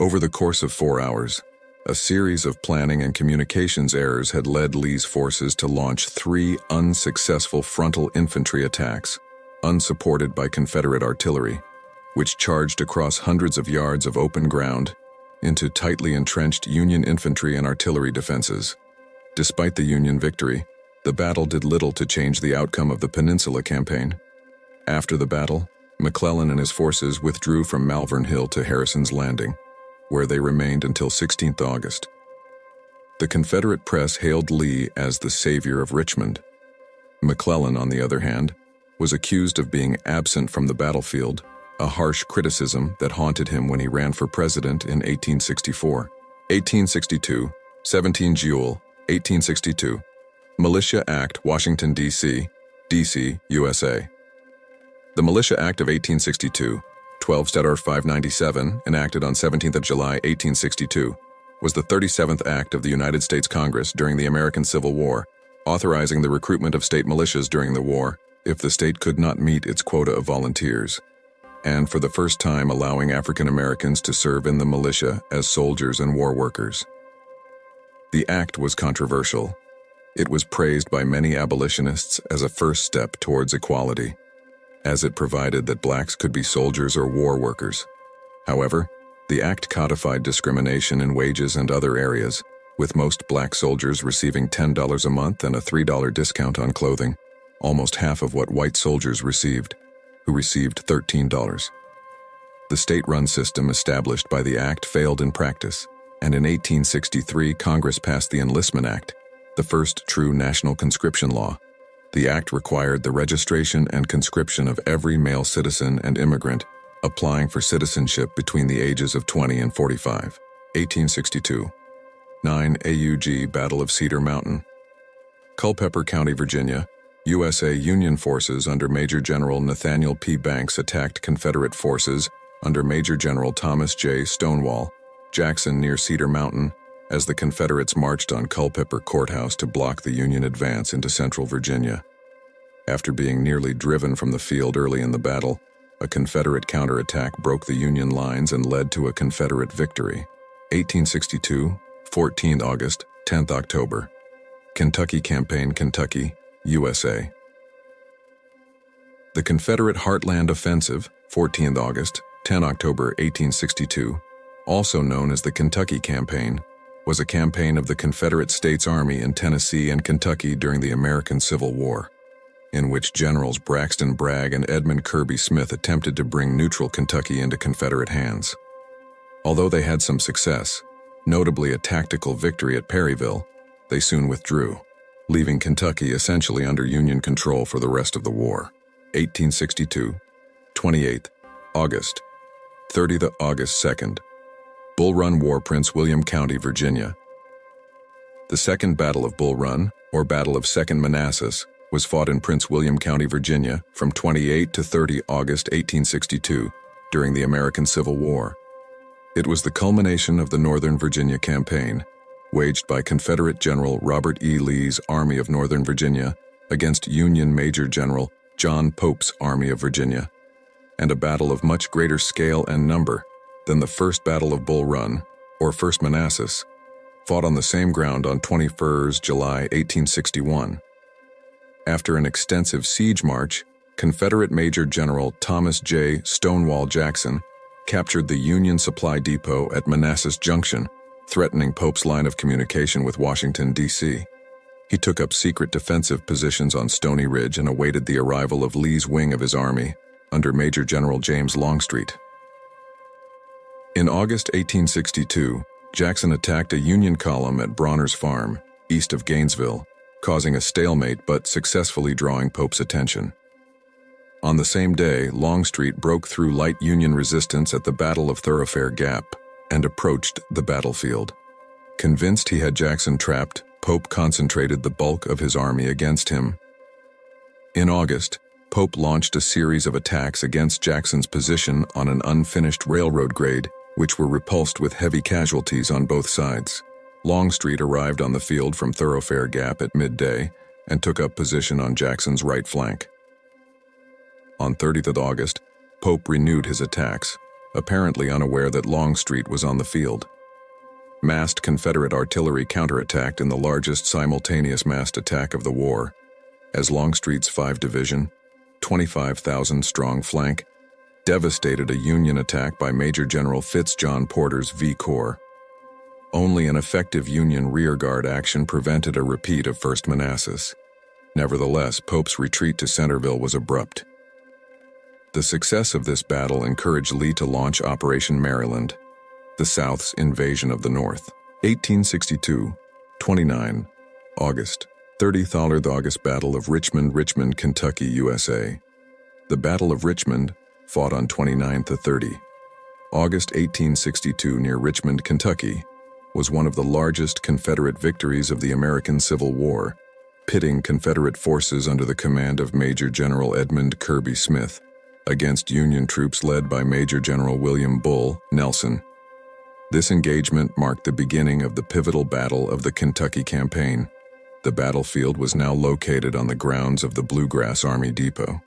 Over the course of 4 hours, a series of planning and communications errors had led Lee's forces to launch 3 unsuccessful frontal infantry attacks, unsupported by Confederate artillery, which charged across hundreds of yards of open ground into tightly entrenched Union infantry and artillery defenses. Despite the Union victory, the battle did little to change the outcome of the Peninsula Campaign. After the battle, McClellan and his forces withdrew from Malvern Hill to Harrison's Landing, where they remained until 16th August. The Confederate press hailed Lee as the savior of Richmond. McClellan, on the other hand, was accused of being absent from the battlefield, a harsh criticism that haunted him when he ran for president in 1864. 1862, 17 Jewel, 1862. Militia Act, Washington, D.C., USA. The Militia Act of 1862, 12 Stedar 597, enacted on 17th of July, 1862, was the 37th Act of the United States Congress during the American Civil War, authorizing the recruitment of state militias during the war if the state could not meet its quota of volunteers, and for the first time allowing African Americans to serve in the militia as soldiers and war workers. The act was controversial. It was praised by many abolitionists as a first step towards equality, as it provided that blacks could be soldiers or war workers. However, the act codified discrimination in wages and other areas, with most black soldiers receiving $10 a month and a $3 discount on clothing, almost half of what white soldiers received, who received $13. The state-run system established by the act failed in practice, and in 1863 Congress passed the Enlistment Act, the first true national conscription law. The act required the registration and conscription of every male citizen and immigrant applying for citizenship between the ages of 20 and 45. 1862. 9 AUG Battle of Cedar Mountain. Culpeper County, Virginia, USA. Union forces under Major General Nathaniel P. Banks attacked Confederate forces under Major General Thomas J. Stonewall Jackson near Cedar Mountain as the Confederates marched on Culpeper Courthouse to block the Union advance into central Virginia. After being nearly driven from the field early in the battle, a Confederate counterattack broke the Union lines and led to a Confederate victory. 1862, 14 August, 10 October. Kentucky Campaign, Kentucky, USA. The Confederate Heartland Offensive, 14 August, 10 October 1862, also known as the Kentucky Campaign, was a campaign of the Confederate States Army in Tennessee and Kentucky during the American Civil War, in which Generals Braxton Bragg and Edmund Kirby Smith attempted to bring neutral Kentucky into Confederate hands. Although they had some success, notably a tactical victory at Perryville, they soon withdrew, leaving Kentucky essentially under Union control for the rest of the war. 1862, 28th August, 30th August 2nd. Bull Run War, Prince William County, Virginia. The Second Battle of Bull Run, or Battle of Second Manassas, was fought in Prince William County, Virginia, from 28 to 30 August 1862, during the American Civil War. It was the culmination of the Northern Virginia Campaign, waged by Confederate General Robert E. Lee's Army of Northern Virginia against Union Major General John Pope's Army of Virginia, and a battle of much greater scale and number than the First Battle of Bull Run, or First Manassas, fought on the same ground on 21 July 1861. After an extensive siege march, Confederate Major General Thomas J. Stonewall Jackson captured the Union Supply Depot at Manassas Junction, threatening Pope's line of communication with Washington, D.C. He took up secret defensive positions on Stony Ridge and awaited the arrival of Lee's wing of his army, under Major General James Longstreet. In August 1862, Jackson attacked a Union column at Bronner's Farm, east of Gainesville, causing a stalemate but successfully drawing Pope's attention. On the same day, Longstreet broke through light Union resistance at the Battle of Thoroughfare Gap and approached the battlefield. Convinced he had Jackson trapped, Pope concentrated the bulk of his army against him. In August, Pope launched a series of attacks against Jackson's position on an unfinished railroad grade, which were repulsed with heavy casualties on both sides. Longstreet arrived on the field from Thoroughfare Gap at midday and took up position on Jackson's right flank. On 30th August, Pope renewed his attacks, apparently unaware that Longstreet was on the field. Massed Confederate artillery counterattacked in the largest simultaneous massed attack of the war, as Longstreet's 5 Division, 25,000-strong flank, devastated a Union attack by Major General Fitz-John Porter's V Corps. Only an effective Union rearguard action prevented a repeat of First Manassas. Nevertheless, Pope's retreat to Centerville was abrupt. The success of this battle encouraged Lee to launch Operation Maryland, the South's invasion of the North. 1862, 29. August. 30th August Battle of Richmond, Kentucky, USA. The Battle of Richmond, fought on 29th to 30 August 1862 near Richmond, Kentucky, was one of the largest Confederate victories of the American Civil War, pitting Confederate forces under the command of Major General Edmund Kirby Smith against Union troops led by Major General William Bull Nelson. This engagement marked the beginning of the pivotal Battle of the Kentucky Campaign. The battlefield was now located on the grounds of the Bluegrass Army Depot.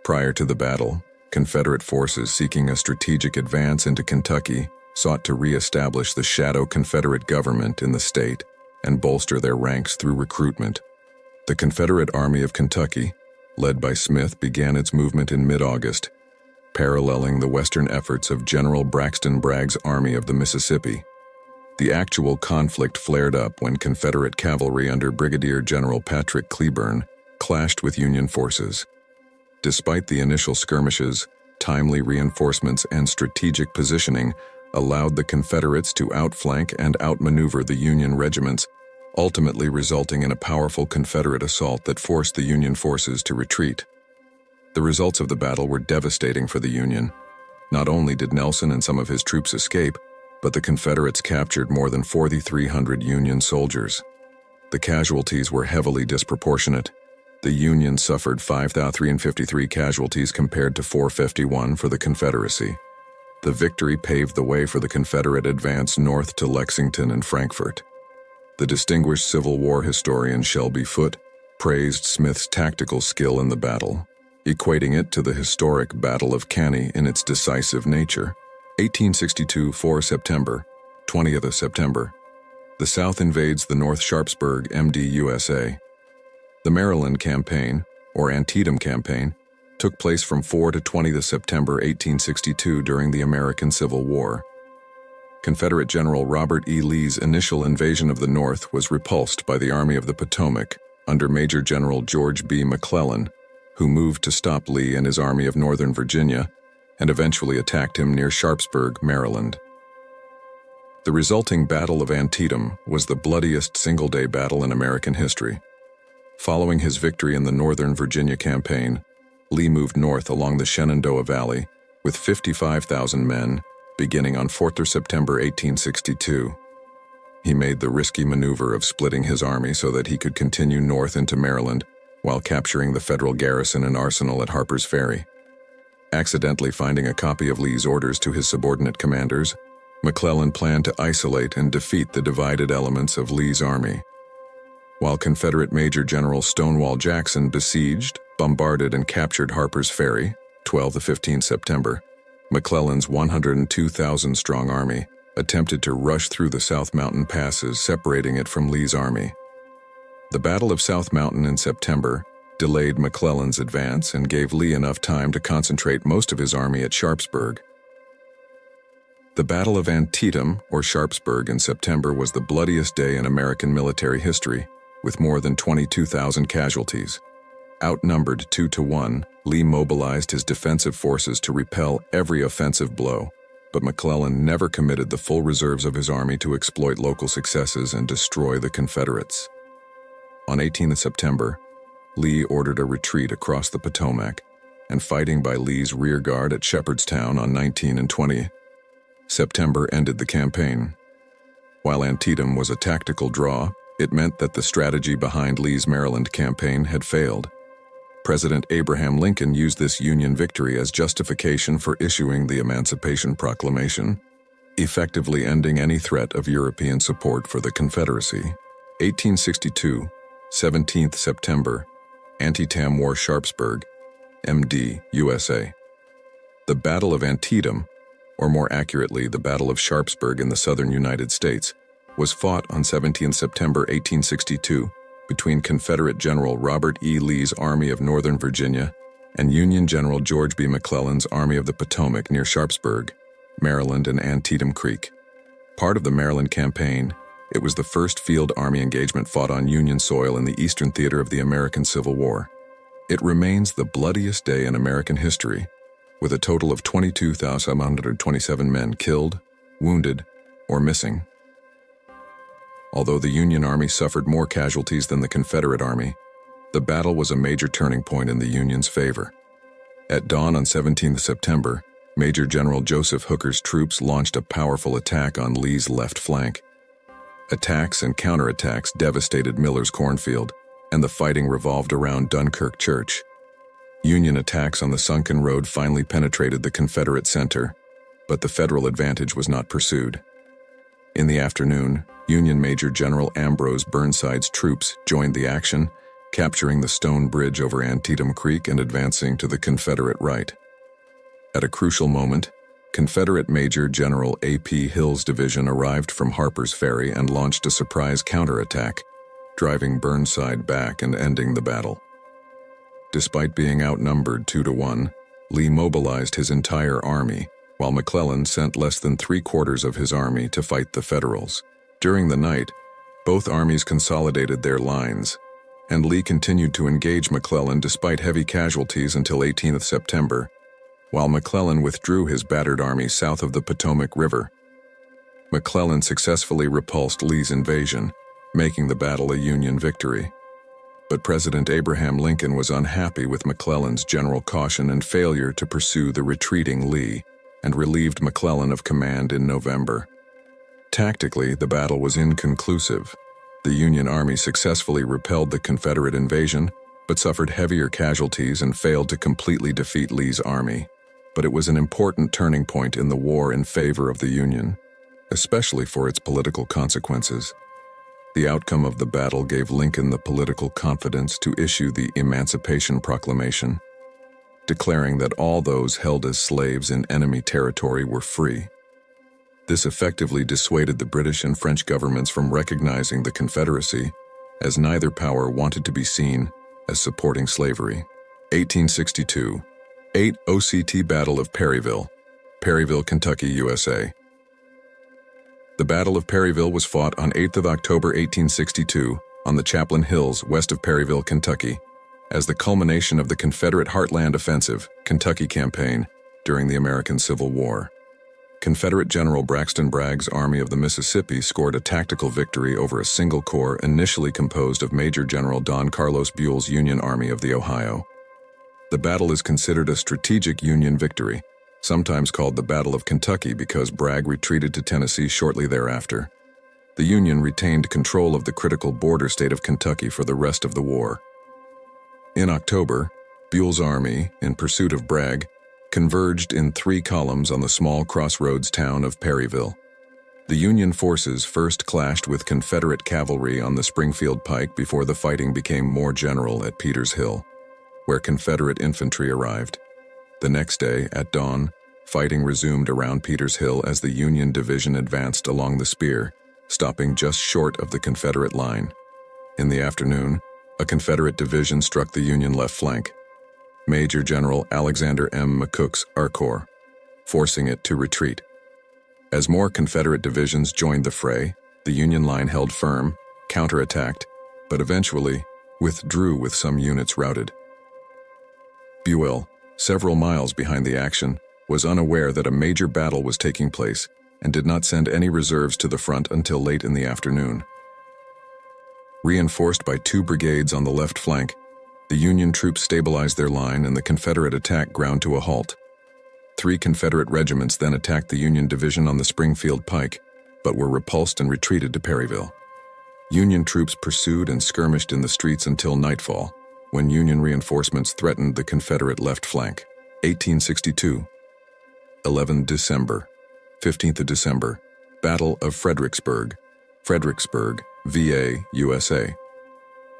Prior to the battle, Confederate forces seeking a strategic advance into Kentucky sought to re-establish the shadow Confederate government in the state and bolster their ranks through recruitment. The Confederate Army of Kentucky, led by Smith, began its movement in mid-August, paralleling the western efforts of General Braxton Bragg's Army of the Mississippi. The actual conflict flared up when Confederate cavalry under Brigadier General Patrick Cleburne clashed with Union forces. Despite the initial skirmishes, timely reinforcements and strategic positioning allowed the Confederates to outflank and outmaneuver the Union regiments, ultimately resulting in a powerful Confederate assault that forced the Union forces to retreat. The results of the battle were devastating for the Union. Not only did Nelson and some of his troops escape, but the Confederates captured more than 4,300 Union soldiers. The casualties were heavily disproportionate. The Union suffered 5,353 casualties compared to 451 for the Confederacy. The victory paved the way for the Confederate advance north to Lexington and Frankfort. The distinguished Civil War historian Shelby Foote praised Smith's tactical skill in the battle, equating it to the historic Battle of Cannae in its decisive nature. 1862 September, 20th of September. The South invades the North Sharpsburg, MD, USA. The Maryland Campaign, or Antietam Campaign, took place from 4 to 20 September 1862 during the American Civil War. Confederate General Robert E. Lee's initial invasion of the North was repulsed by the Army of the Potomac under Major General George B. McClellan, who moved to stop Lee and his Army of Northern Virginia and eventually attacked him near Sharpsburg, Maryland. The resulting Battle of Antietam was the bloodiest single-day battle in American history. Following his victory in the Northern Virginia campaign, Lee moved north along the Shenandoah Valley with 55,000 men, beginning on 4th September 1862. He made the risky maneuver of splitting his army so that he could continue north into Maryland while capturing the federal garrison and arsenal at Harper's Ferry. Accidentally finding a copy of Lee's orders to his subordinate commanders, McClellan planned to isolate and defeat the divided elements of Lee's army. While Confederate Major General Stonewall Jackson besieged, bombarded, and captured Harper's Ferry, 12 to 15 September, McClellan's 102,000-strong army attempted to rush through the South Mountain passes, separating it from Lee's army. The Battle of South Mountain in September delayed McClellan's advance and gave Lee enough time to concentrate most of his army at Sharpsburg. The Battle of Antietam, or Sharpsburg, in September was the bloodiest day in American military history, with more than 22,000 casualties. Outnumbered 2 to 1, Lee mobilized his defensive forces to repel every offensive blow, but McClellan never committed the full reserves of his army to exploit local successes and destroy the Confederates. On 18th September, Lee ordered a retreat across the Potomac, and fighting by Lee's rear guard at Shepherdstown on 19 and 20 September ended the campaign. While Antietam was a tactical draw, it meant that the strategy behind Lee's Maryland campaign had failed. President Abraham Lincoln used this Union victory as justification for issuing the Emancipation Proclamation, effectively ending any threat of European support for the Confederacy. 1862, 17th September, Antietam War Sharpsburg, MD, USA. The Battle of Antietam, or more accurately, the Battle of Sharpsburg in the southern United States, was fought on 17 September 1862 between Confederate General Robert E. Lee's Army of Northern Virginia and Union General George B. McClellan's Army of the Potomac near Sharpsburg, Maryland, and Antietam Creek. Part of the Maryland campaign, it was the first field army engagement fought on Union soil in the eastern theater of the American Civil War. It remains the bloodiest day in American history, with a total of 22,127 men killed, wounded, or missing. Although the Union Army suffered more casualties than the Confederate Army, the battle was a major turning point in the Union's favor. At dawn on 17 September, Major General Joseph Hooker's troops launched a powerful attack on Lee's left flank. Attacks and counterattacks devastated Miller's cornfield, and the fighting revolved around Dunkirk Church. Union attacks on the sunken road finally penetrated the Confederate center, but the Federal advantage was not pursued. In the afternoon, Union Major General Ambrose Burnside's troops joined the action, capturing the stone bridge over Antietam Creek and advancing to the Confederate right. At a crucial moment, Confederate Major General A.P. Hill's division arrived from Harper's Ferry and launched a surprise counterattack, driving Burnside back and ending the battle. Despite being outnumbered 2-1, Lee mobilized his entire army, while McClellan sent less than 3/4 of his army to fight the Federals. During the night, both armies consolidated their lines, and Lee continued to engage McClellan despite heavy casualties until 18 September, while McClellan withdrew his battered army south of the Potomac River. McClellan successfully repulsed Lee's invasion, making the battle a Union victory. But President Abraham Lincoln was unhappy with McClellan's general caution and failure to pursue the retreating Lee, and relieved McClellan of command in November. Tactically, the battle was inconclusive. The Union Army successfully repelled the Confederate invasion, but suffered heavier casualties and failed to completely defeat Lee's army. But it was an important turning point in the war in favor of the Union, especially for its political consequences. The outcome of the battle gave Lincoln the political confidence to issue the Emancipation Proclamation, declaring that all those held as slaves in enemy territory were free. This effectively dissuaded the British and French governments from recognizing the Confederacy, as neither power wanted to be seen as supporting slavery. 1862. 8 OCT Battle of Perryville, Perryville, Kentucky, USA. The Battle of Perryville was fought on 8 October 1862 on the Chaplain Hills west of Perryville, Kentucky, as the culmination of the Confederate Heartland Offensive, Kentucky Campaign, during the American Civil War. Confederate General Braxton Bragg's Army of the Mississippi scored a tactical victory over a single corps initially composed of Major General Don Carlos Buell's Union Army of the Ohio. The battle is considered a strategic Union victory, sometimes called the Battle of Kentucky because Bragg retreated to Tennessee shortly thereafter. The Union retained control of the critical border state of Kentucky for the rest of the war. In October, Buell's army, in pursuit of Bragg, converged in 3 columns on the small crossroads town of Perryville. The Union forces first clashed with Confederate cavalry on the Springfield Pike before the fighting became more general at Peters Hill, where Confederate infantry arrived. The next day, at dawn, fighting resumed around Peters Hill as the Union division advanced along the Spear, stopping just short of the Confederate line. In the afternoon, a Confederate division struck the Union left flank, Major General Alexander M. McCook's Corps, forcing it to retreat. As more Confederate divisions joined the fray, the Union line held firm, counterattacked, but eventually withdrew with some units routed. Buell, several miles behind the action, was unaware that a major battle was taking place and did not send any reserves to the front until late in the afternoon. Reinforced by 2 brigades on the left flank, the Union troops stabilized their line and the Confederate attack ground to a halt. 3 Confederate regiments then attacked the Union division on the Springfield Pike, but were repulsed and retreated to Perryville. Union troops pursued and skirmished in the streets until nightfall, when Union reinforcements threatened the Confederate left flank. 1862. 11 December. 15th December. Battle of Fredericksburg, Fredericksburg, VA, USA.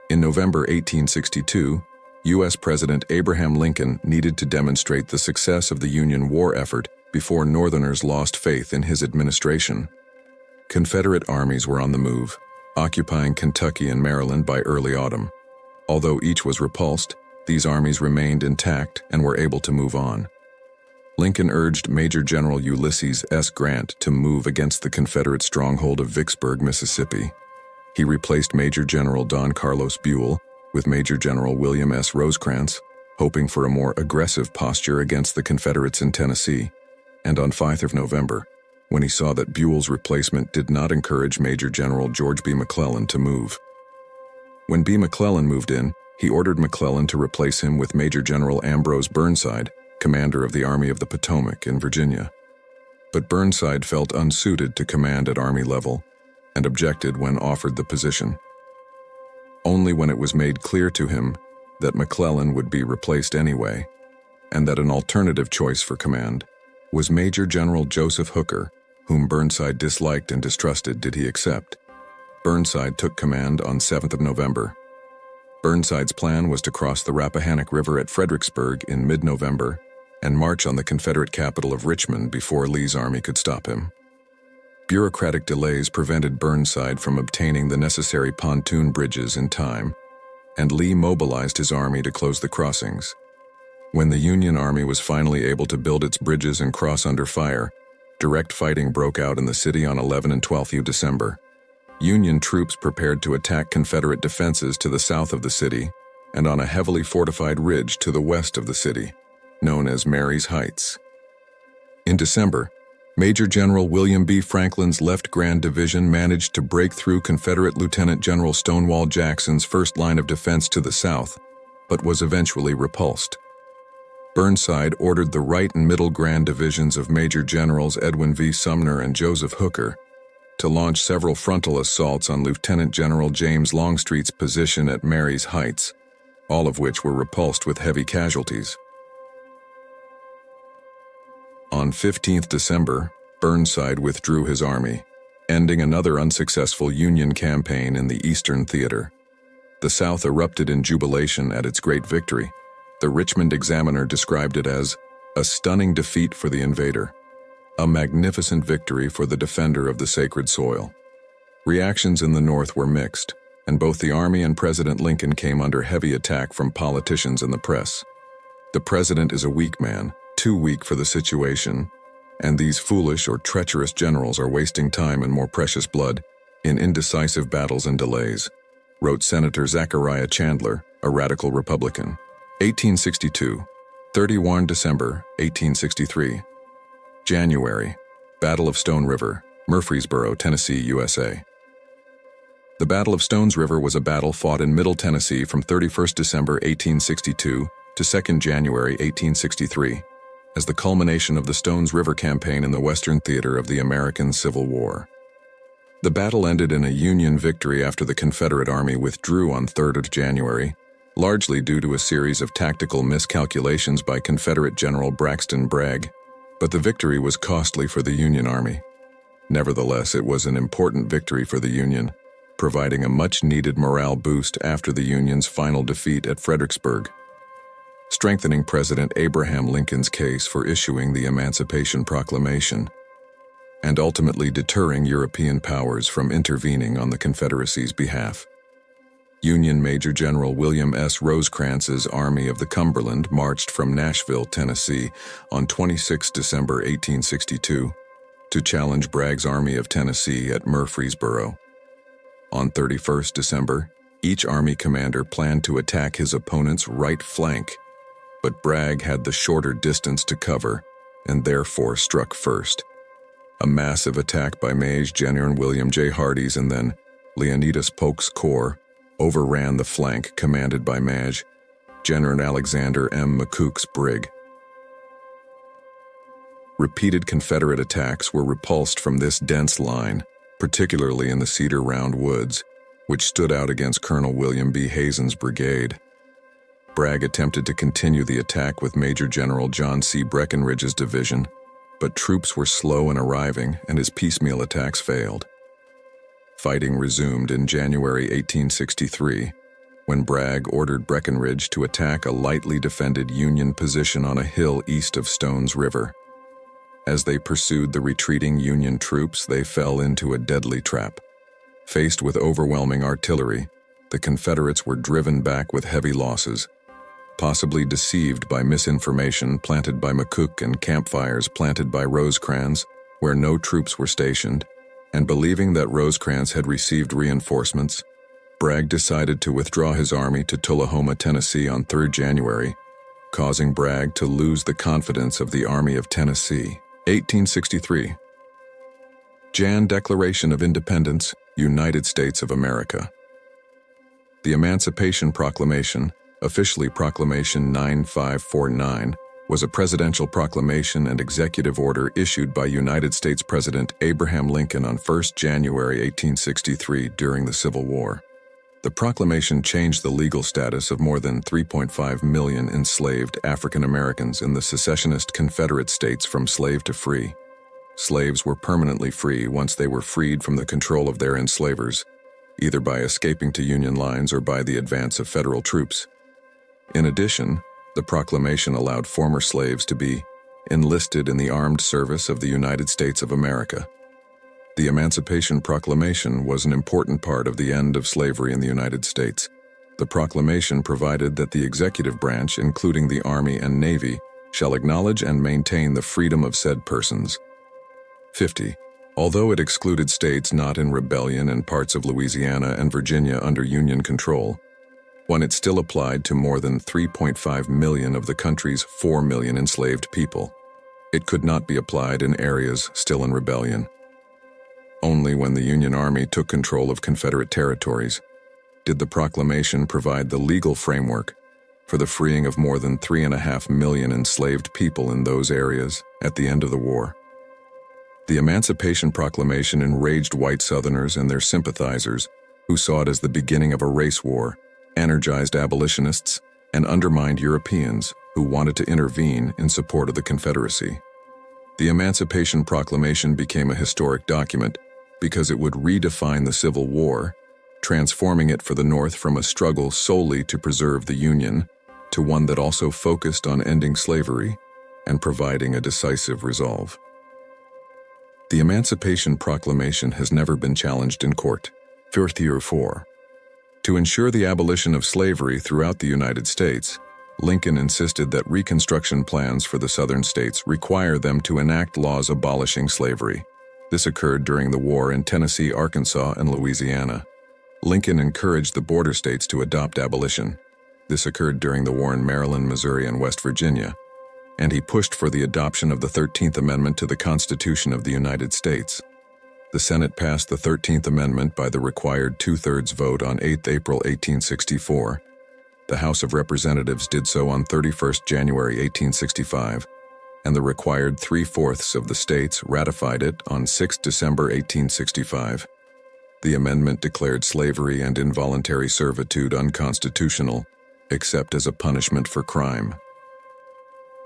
In November 1862, U.S. President Abraham Lincoln needed to demonstrate the success of the Union war effort before Northerners lost faith in his administration. Confederate armies were on the move, occupying Kentucky and Maryland by early autumn. Although each was repulsed, these armies remained intact and were able to move on. Lincoln urged Major General Ulysses S. Grant to move against the Confederate stronghold of Vicksburg, Mississippi. He replaced Major General Don Carlos Buell with Major General William S. Rosecrans, hoping for a more aggressive posture against the Confederates in Tennessee, and on 5th of November, when he saw that Buell's replacement did not encourage Major General George B. McClellan to move. When B. McClellan moved in, he ordered McClellan to replace him with Major General Ambrose Burnside, commander of the Army of the Potomac in Virginia. But Burnside felt unsuited to command at Army level and objected when offered the position. Only when it was made clear to him that McClellan would be replaced anyway, and that an alternative choice for command was Major General Joseph Hooker, whom Burnside disliked and distrusted, did he accept. Burnside took command on 7th of November. Burnside's plan was to cross the Rappahannock River at Fredericksburg in mid-November and march on the Confederate capital of Richmond before Lee's army could stop him. Bureaucratic delays prevented Burnside from obtaining the necessary pontoon bridges in time, and Lee mobilized his army to close the crossings. When the Union Army was finally able to build its bridges and cross under fire, direct fighting broke out in the city on 11 and 12 December. Union troops prepared to attack Confederate defenses to the south of the city and on a heavily fortified ridge to the west of the city, known as Mary's Heights. In December, Major General William B. Franklin's Left Grand Division managed to break through Confederate Lieutenant General Stonewall Jackson's first line of defense to the south, but was eventually repulsed. Burnside ordered the right and middle Grand Divisions of Major Generals Edwin V. Sumner and Joseph Hooker to launch several frontal assaults on Lieutenant General James Longstreet's position at Mary's Heights, all of which were repulsed with heavy casualties. On 15th December, Burnside withdrew his army, ending another unsuccessful Union campaign in the Eastern Theater. The South erupted in jubilation at its great victory. The Richmond Examiner described it as a stunning defeat for the invader, a magnificent victory for the defender of the sacred soil. Reactions in the North were mixed, and both the Army and President Lincoln came under heavy attack from politicians and the press. The president is a weak man, too weak for the situation, and these foolish or treacherous generals are wasting time and more precious blood in indecisive battles and delays, wrote Senator Zachariah Chandler, a radical Republican. 1862, 31 December, 1863. January, Battle of Stone River, Murfreesboro, Tennessee, USA. The Battle of Stones River was a battle fought in Middle Tennessee from 31 December 1862 to 2 January 1863, as the culmination of the Stones River campaign in the Western theater of the American Civil War. The battle ended in a Union victory after the Confederate Army withdrew on 3 January, largely due to a series of tactical miscalculations by Confederate General Braxton Bragg, but the victory was costly for the Union Army. Nevertheless, it was an important victory for the Union, providing a much-needed morale boost after the Union's final defeat at Fredericksburg, strengthening President Abraham Lincoln's case for issuing the Emancipation Proclamation, and ultimately deterring European powers from intervening on the Confederacy's behalf. Union Major General William S. Rosecrans's Army of the Cumberland marched from Nashville, Tennessee, on 26 December 1862 to challenge Bragg's Army of Tennessee at Murfreesboro. On 31 December, each army commander planned to attack his opponent's right flank, but Bragg had the shorter distance to cover and therefore struck first. A massive attack by Major General William J. Hardee's and then Leonidas Polk's corps overran the flank commanded by Major General Alexander M. McCook's brig. Repeated Confederate attacks were repulsed from this dense line, particularly in the Cedar Round Woods, which stood out against Colonel William B. Hazen's brigade. Bragg attempted to continue the attack with Major General John C. Breckinridge's division, but troops were slow in arriving and his piecemeal attacks failed. Fighting resumed in January 1863, when Bragg ordered Breckinridge to attack a lightly defended Union position on a hill east of Stones River. As they pursued the retreating Union troops, they fell into a deadly trap. Faced with overwhelming artillery, the Confederates were driven back with heavy losses, possibly deceived by misinformation planted by McCook and campfires planted by Rosecrans, where no troops were stationed, and believing that Rosecrans had received reinforcements, Bragg decided to withdraw his army to Tullahoma, Tennessee on 3 January, causing Bragg to lose the confidence of the Army of Tennessee. 1863. Jan Declaration of Independence, United States of America. The Emancipation Proclamation, officially Proclamation 9549, was a presidential proclamation and executive order issued by United States President Abraham Lincoln on 1 January 1863 during the Civil War. The proclamation changed the legal status of more than 3.5 million enslaved African Americans in the secessionist Confederate States from slave to free. Slaves were permanently free once they were freed from the control of their enslavers, either by escaping to Union lines or by the advance of federal troops. In addition, the proclamation allowed former slaves to be enlisted in the armed service of the United States of America. The Emancipation Proclamation was an important part of the end of slavery in the United States. The proclamation provided that the executive branch, including the Army and Navy, shall acknowledge and maintain the freedom of said persons. 50. Although it excluded states not in rebellion and parts of Louisiana and Virginia under Union control, it still applied to more than 3.5 million of the country's 4 million enslaved people. It could not be applied in areas still in rebellion. Only when the Union Army took control of Confederate territories did the proclamation provide the legal framework for the freeing of more than 3.5 million enslaved people in those areas at the end of the war. The Emancipation Proclamation enraged white Southerners and their sympathizers who saw it as the beginning of a race war, energized abolitionists, and undermined Europeans who wanted to intervene in support of the Confederacy. The Emancipation Proclamation became a historic document because it would redefine the Civil War, transforming it for the North from a struggle solely to preserve the Union to one that also focused on ending slavery and providing a decisive resolve. The Emancipation Proclamation has never been challenged in court. 4. To ensure the abolition of slavery throughout the United States, Lincoln insisted that Reconstruction plans for the Southern states require them to enact laws abolishing slavery. This occurred during the war in Tennessee, Arkansas, and Louisiana. Lincoln encouraged the border states to adopt abolition. This occurred during the war in Maryland, Missouri, and West Virginia. And he pushed for the adoption of the 13th Amendment to the Constitution of the United States. The Senate passed the 13th Amendment by the required two-thirds vote on 8 April 1864. The House of Representatives did so on 31 January 1865, and the required 3/4 of the states ratified it on 6 December 1865. The amendment declared slavery and involuntary servitude unconstitutional, except as a punishment for crime.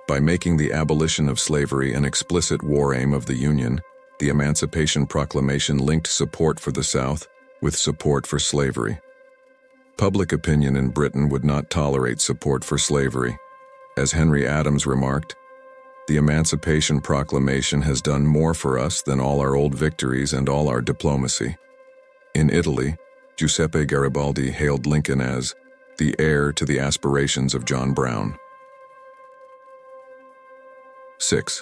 By making the abolition of slavery an explicit war aim of the Union, the Emancipation Proclamation linked support for the South with support for slavery. Public opinion in Britain would not tolerate support for slavery. As Henry Adams remarked, "The Emancipation Proclamation has done more for us than all our old victories and all our diplomacy." In Italy, Giuseppe Garibaldi hailed Lincoln as the heir to the aspirations of John Brown. 6.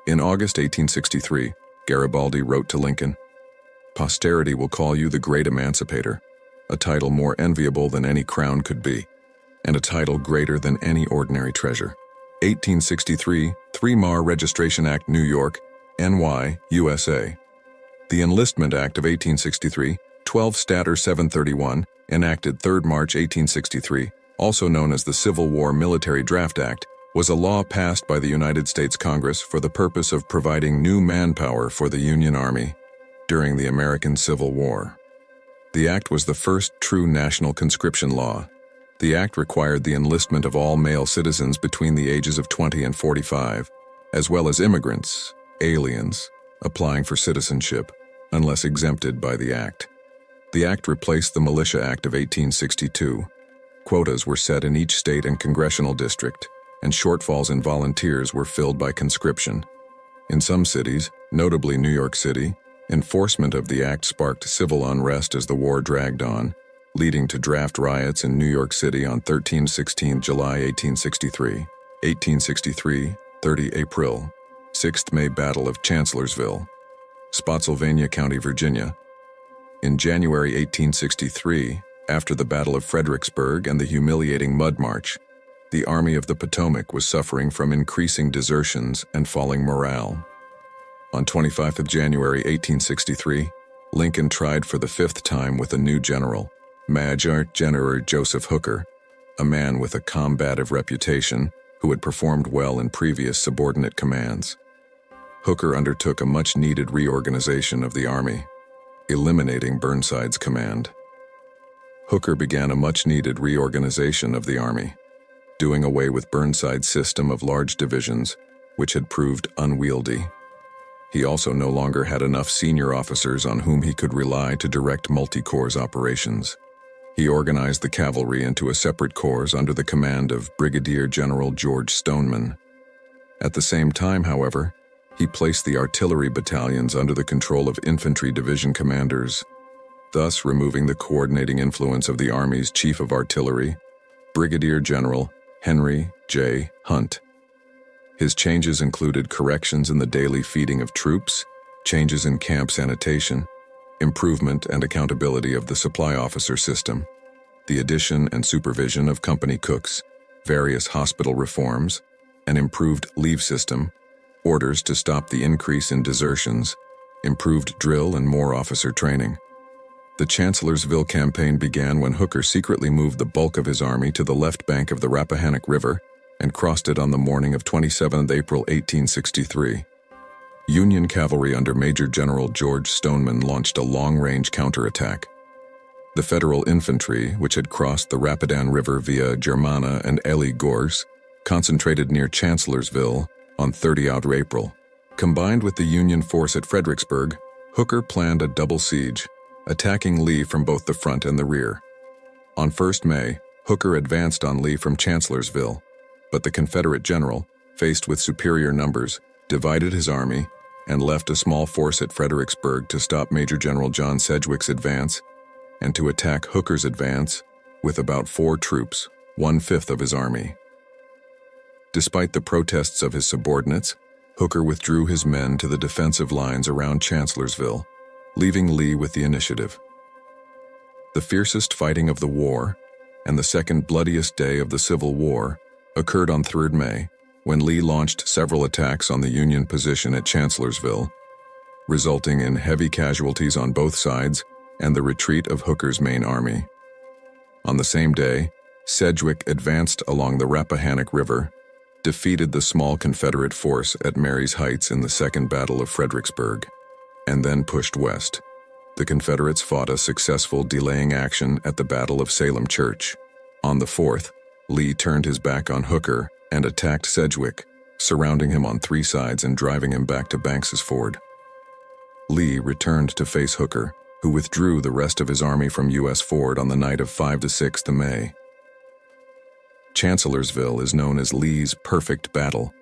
In August 1863, Garibaldi wrote to Lincoln, "Posterity will call you the Great Emancipator, a title more enviable than any crown could be, and a title greater than any ordinary treasure." 1863, 3 Mar Registration Act, New York, NY, USA. The Enlistment Act of 1863, 12 Stater 731, enacted 3 March 1863, also known as the Civil War Military Draft Act, was a law passed by the United States Congress for the purpose of providing new manpower for the Union Army during the American Civil War. The act was the first true national conscription law. The act required the enlistment of all male citizens between the ages of 20 and 45, as well as immigrants, aliens, applying for citizenship, unless exempted by the act. The act replaced the Militia Act of 1862. Quotas were set in each state and congressional district, and shortfalls in volunteers were filled by conscription. In some cities, notably New York City, enforcement of the act sparked civil unrest as the war dragged on, leading to draft riots in New York City on 13-16 July 1863, 1863, 30 April, 6th May Battle of Chancellorsville, Spotsylvania County, Virginia. In January 1863, after the Battle of Fredericksburg and the humiliating Mud March, the Army of the Potomac was suffering from increasing desertions and falling morale. On 25th of January 1863, Lincoln tried for the fifth time with a new general, Major General Joseph Hooker, a man with a combative reputation who had performed well in previous subordinate commands. Hooker undertook a much-needed reorganization of the Army, eliminating Burnside's command. Hooker began a much-needed reorganization of the Army, doing away with Burnside's system of large divisions, which had proved unwieldy. He also no longer had enough senior officers on whom he could rely to direct multi-corps operations. He organized the cavalry into a separate corps under the command of Brigadier General George Stoneman. At the same time, however, he placed the artillery battalions under the control of infantry division commanders, thus removing the coordinating influence of the Army's Chief of Artillery, Brigadier General Henry J. Hunt. His changes included corrections in the daily feeding of troops, changes in camp sanitation, improvement and accountability of the supply officer system, the addition and supervision of company cooks, various hospital reforms, an improved leave system, orders to stop the increase in desertions, improved drill and more officer training. The Chancellorsville campaign began when Hooker secretly moved the bulk of his army to the left bank of the Rappahannock River and crossed it on the morning of 27 April 1863. Union cavalry under Major General George Stoneman launched a long-range counterattack. The Federal infantry, which had crossed the Rapidan River via Germanna and Elie Gorges, concentrated near Chancellorsville on 30 April. Combined with the Union force at Fredericksburg, Hooker planned a double siege, attacking Lee from both the front and the rear. On 1st May, Hooker advanced on Lee from Chancellorsville, but the Confederate general, faced with superior numbers, divided his army and left a small force at Fredericksburg to stop Major General John Sedgwick's advance and to attack Hooker's advance with about 4 troops, 1/5 of his army. Despite the protests of his subordinates, Hooker withdrew his men to the defensive lines around Chancellorsville, leaving Lee with the initiative. The fiercest fighting of the war, and the second bloodiest day of the Civil War, occurred on 3rd May, when Lee launched several attacks on the Union position at Chancellorsville, resulting in heavy casualties on both sides and the retreat of Hooker's main army. On the same day, Sedgwick advanced along the Rappahannock River, defeated the small Confederate force at Marye's Heights in the Second Battle of Fredericksburg, and then pushed west. The Confederates fought a successful delaying action at the Battle of Salem Church. On the 4th, Lee turned his back on Hooker and attacked Sedgwick, surrounding him on 3 sides and driving him back to Banks's Ford. Lee returned to face Hooker, who withdrew the rest of his army from U.S. Ford on the night of 5 to 6 May. Chancellorsville is known as Lee's perfect battle.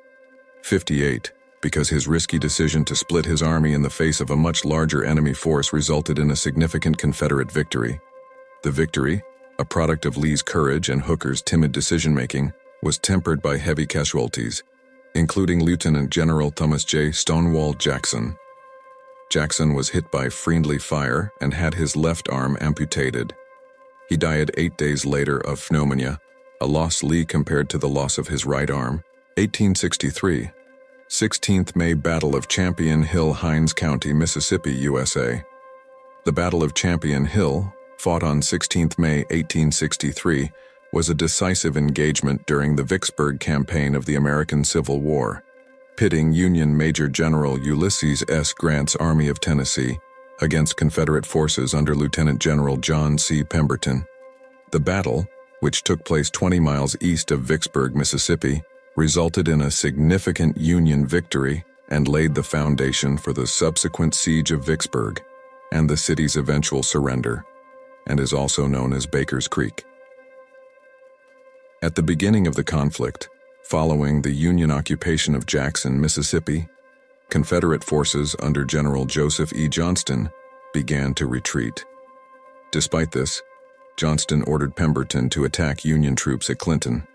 58, because his risky decision to split his army in the face of a much larger enemy force resulted in a significant Confederate victory. The victory, a product of Lee's courage and Hooker's timid decision-making, was tempered by heavy casualties, including Lieutenant General Thomas J. Stonewall Jackson. Jackson was hit by friendly fire and had his left arm amputated. He died 8 days later of pneumonia, a loss Lee compared to the loss of his right arm. 1863, 16th May Battle of Champion Hill, Hinds County, Mississippi, USA. The Battle of Champion Hill, fought on 16th May 1863, was a decisive engagement during the Vicksburg campaign of the American Civil War, pitting Union Major General Ulysses S. Grant's Army of Tennessee against Confederate forces under Lieutenant General John C. Pemberton. The battle, which took place 20 miles east of Vicksburg, Mississippi, resulted in a significant Union victory and laid the foundation for the subsequent siege of Vicksburg and the city's eventual surrender, and is also known as Baker's Creek. At the beginning of the conflict, following the Union occupation of Jackson, Mississippi, Confederate forces under General Joseph E. Johnston began to retreat. Despite this, Johnston ordered Pemberton to attack Union troops at Clinton.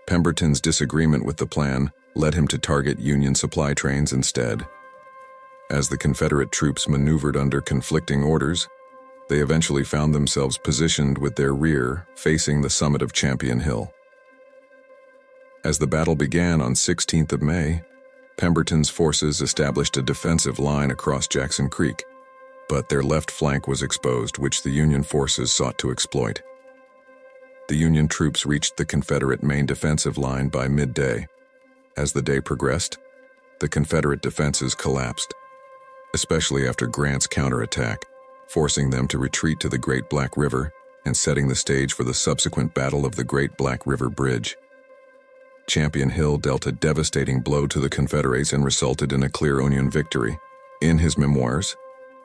Pemberton's disagreement with the plan led him to target Union supply trains instead. As the Confederate troops maneuvered under conflicting orders, they eventually found themselves positioned with their rear facing the summit of Champion Hill. As the battle began on 16th of May, Pemberton's forces established a defensive line across Jackson Creek, but their left flank was exposed, which the Union forces sought to exploit. The Union troops reached the Confederate main defensive line by midday. As the day progressed, the Confederate defenses collapsed, especially after Grant's counterattack, forcing them to retreat to the Great Black River and setting the stage for the subsequent Battle of the Great Black River Bridge. Champion Hill dealt a devastating blow to the Confederates and resulted in a clear Union victory. In his memoirs,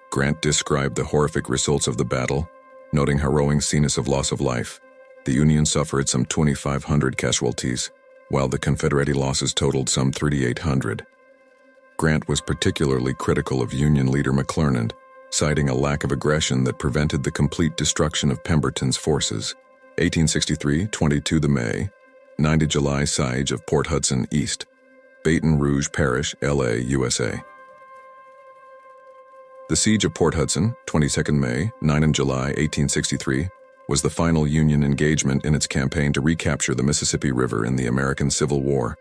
Grant described the horrific results of the battle, noting harrowing scenes of loss of life. The Union suffered some 2,500 casualties, while the Confederate losses totaled some 3,800. Grant was particularly critical of Union leader McClernand, citing a lack of aggression that prevented the complete destruction of Pemberton's forces. 1863, 22 May, 9 July Siege of Port Hudson East, Baton Rouge Parish, LA, USA. The Siege of Port Hudson, 22 May, 9 July 1863, was the final Union engagement in its campaign to recapture the Mississippi River in the American Civil War.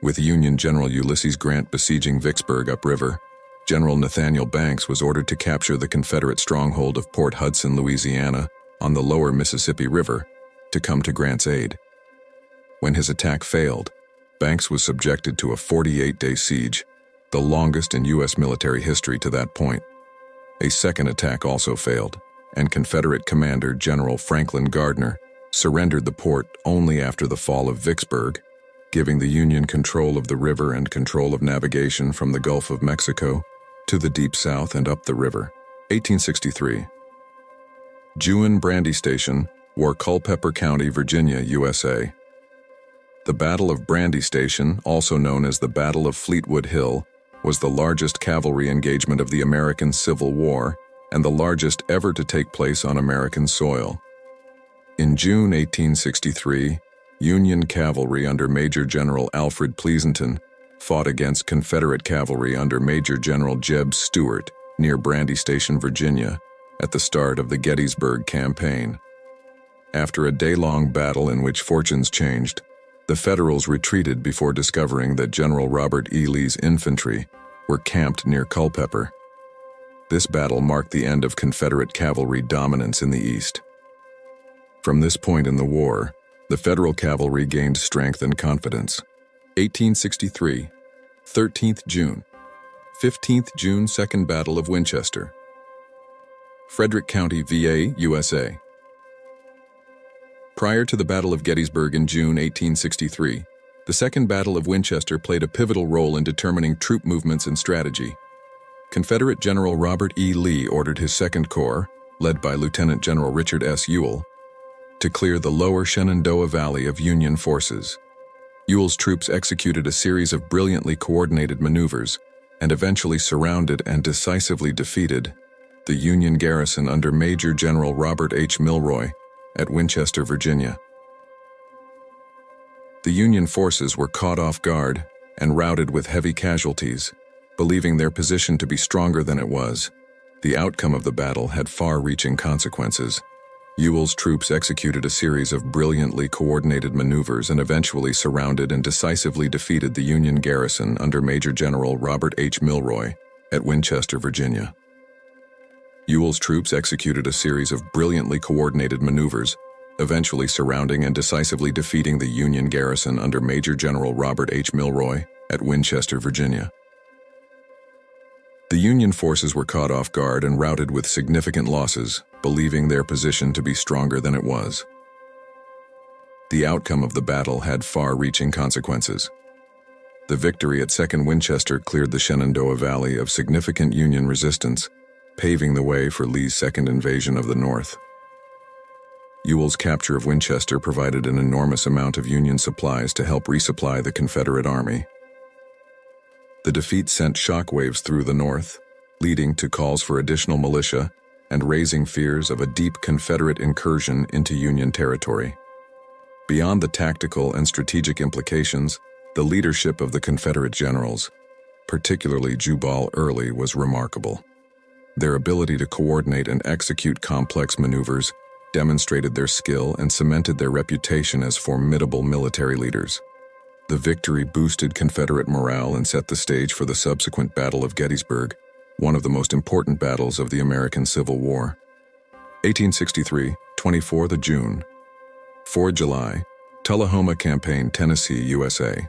With Union General Ulysses Grant besieging Vicksburg upriver, General Nathaniel Banks was ordered to capture the Confederate stronghold of Port Hudson, Louisiana, on the lower Mississippi River, to come to Grant's aid. When his attack failed, Banks was subjected to a 48-day siege, the longest in U.S. military history to that point. A second attack also failed, and Confederate Commander General Franklin Gardner surrendered the port only after the fall of Vicksburg, giving the Union control of the river and control of navigation from the Gulf of Mexico to the Deep South and up the river. 1863. Jewin Brandy Station, War Culpeper County, Virginia, USA. The Battle of Brandy Station, also known as the Battle of Fleetwood Hill, was the largest cavalry engagement of the American Civil War and the largest ever to take place on American soil. In June 1863, Union cavalry under Major General Alfred Pleasonton fought against Confederate cavalry under Major General Jeb Stuart near Brandy Station, Virginia, at the start of the Gettysburg campaign. After a day-long battle in which fortunes changed, the Federals retreated before discovering that General Robert E. Lee's infantry were camped near Culpeper. This battle marked the end of Confederate cavalry dominance in the East. From this point in the war, the Federal cavalry gained strength and confidence. 1863, 13th June, 15th June, Second Battle of Winchester. Frederick County, VA, USA. Prior to the Battle of Gettysburg in June 1863, the Second Battle of Winchester played a pivotal role in determining troop movements and strategy. Confederate General Robert E. Lee ordered his Second Corps, led by Lieutenant General Richard S. Ewell, to clear the lower Shenandoah Valley of Union forces. Ewell's troops executed a series of brilliantly coordinated maneuvers and eventually surrounded and decisively defeated the Union garrison under Major General Robert H. Milroy at Winchester, Virginia. The Union forces were caught off guard and routed with heavy casualties, believing their position to be stronger than it was. The outcome of the battle had far-reaching consequences. Ewell's troops executed a series of brilliantly coordinated maneuvers and eventually surrounded and decisively defeated the Union garrison under Major General Robert H. Milroy at Winchester, Virginia. Ewell's troops executed a series of brilliantly coordinated maneuvers, eventually surrounding and decisively defeating the Union garrison under Major General Robert H. Milroy at Winchester, Virginia. The Union forces were caught off guard and routed with significant losses, believing their position to be stronger than it was. The outcome of the battle had far-reaching consequences. The victory at Second Winchester cleared the Shenandoah Valley of significant Union resistance, paving the way for Lee's second invasion of the North. Ewell's capture of Winchester provided an enormous amount of Union supplies to help resupply the Confederate Army. The defeat sent shockwaves through the North, leading to calls for additional militia and raising fears of a deep Confederate incursion into Union territory. Beyond the tactical and strategic implications, the leadership of the Confederate generals, particularly Jubal Early, was remarkable. Their ability to coordinate and execute complex maneuvers demonstrated their skill and cemented their reputation as formidable military leaders. The victory boosted Confederate morale and set the stage for the subsequent Battle of Gettysburg, one of the most important battles of the American Civil War. 1863, 24th of June. 4 July, Tullahoma Campaign, Tennessee, USA.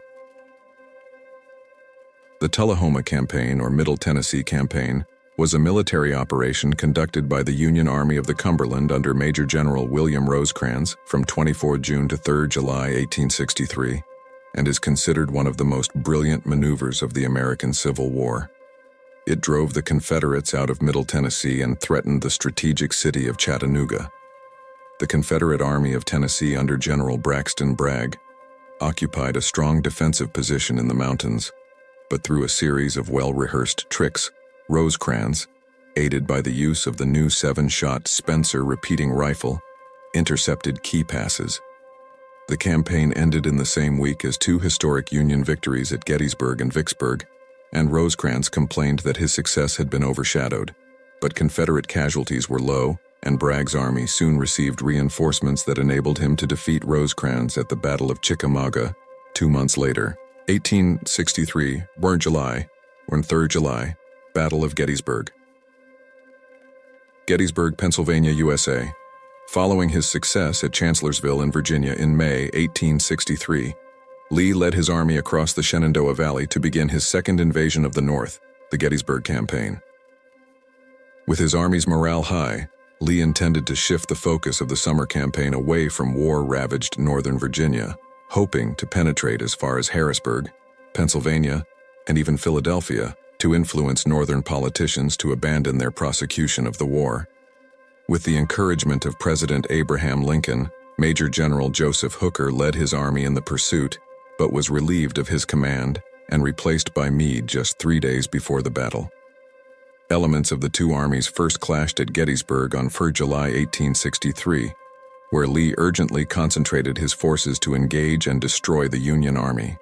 The Tullahoma Campaign, or Middle Tennessee Campaign, was a military operation conducted by the Union Army of the Cumberland under Major General William Rosecrans from 24 June to 3 July 1863, and is considered one of the most brilliant maneuvers of the American Civil War. It drove the Confederates out of Middle Tennessee and threatened the strategic city of Chattanooga. The Confederate Army of Tennessee under General Braxton Bragg occupied a strong defensive position in the mountains, but through a series of well-rehearsed tricks, Rosecrans, aided by the use of the new 7-shot Spencer repeating rifle, intercepted key passes. The campaign ended in the same week as two historic Union victories at Gettysburg and Vicksburg, and Rosecrans complained that his success had been overshadowed, but Confederate casualties were low, and Bragg's army soon received reinforcements that enabled him to defeat Rosecrans at the Battle of Chickamauga 2 months later. 1863, 3 July, Battle of Gettysburg. Gettysburg, Pennsylvania, USA. Following his success at Chancellorsville in Virginia in May 1863, Lee led his army across the Shenandoah Valley to begin his second invasion of the North, the Gettysburg Campaign. With his army's morale high, Lee intended to shift the focus of the summer campaign away from war-ravaged northern Virginia, hoping to penetrate as far as Harrisburg, Pennsylvania, and even Philadelphia to influence northern politicians to abandon their prosecution of the war. With the encouragement of President Abraham Lincoln, Major General Joseph Hooker led his army in the pursuit, but was relieved of his command and replaced by Meade just 3 days before the battle. Elements of the two armies first clashed at Gettysburg on 4 July 1863, where Lee urgently concentrated his forces to engage and destroy the Union Army.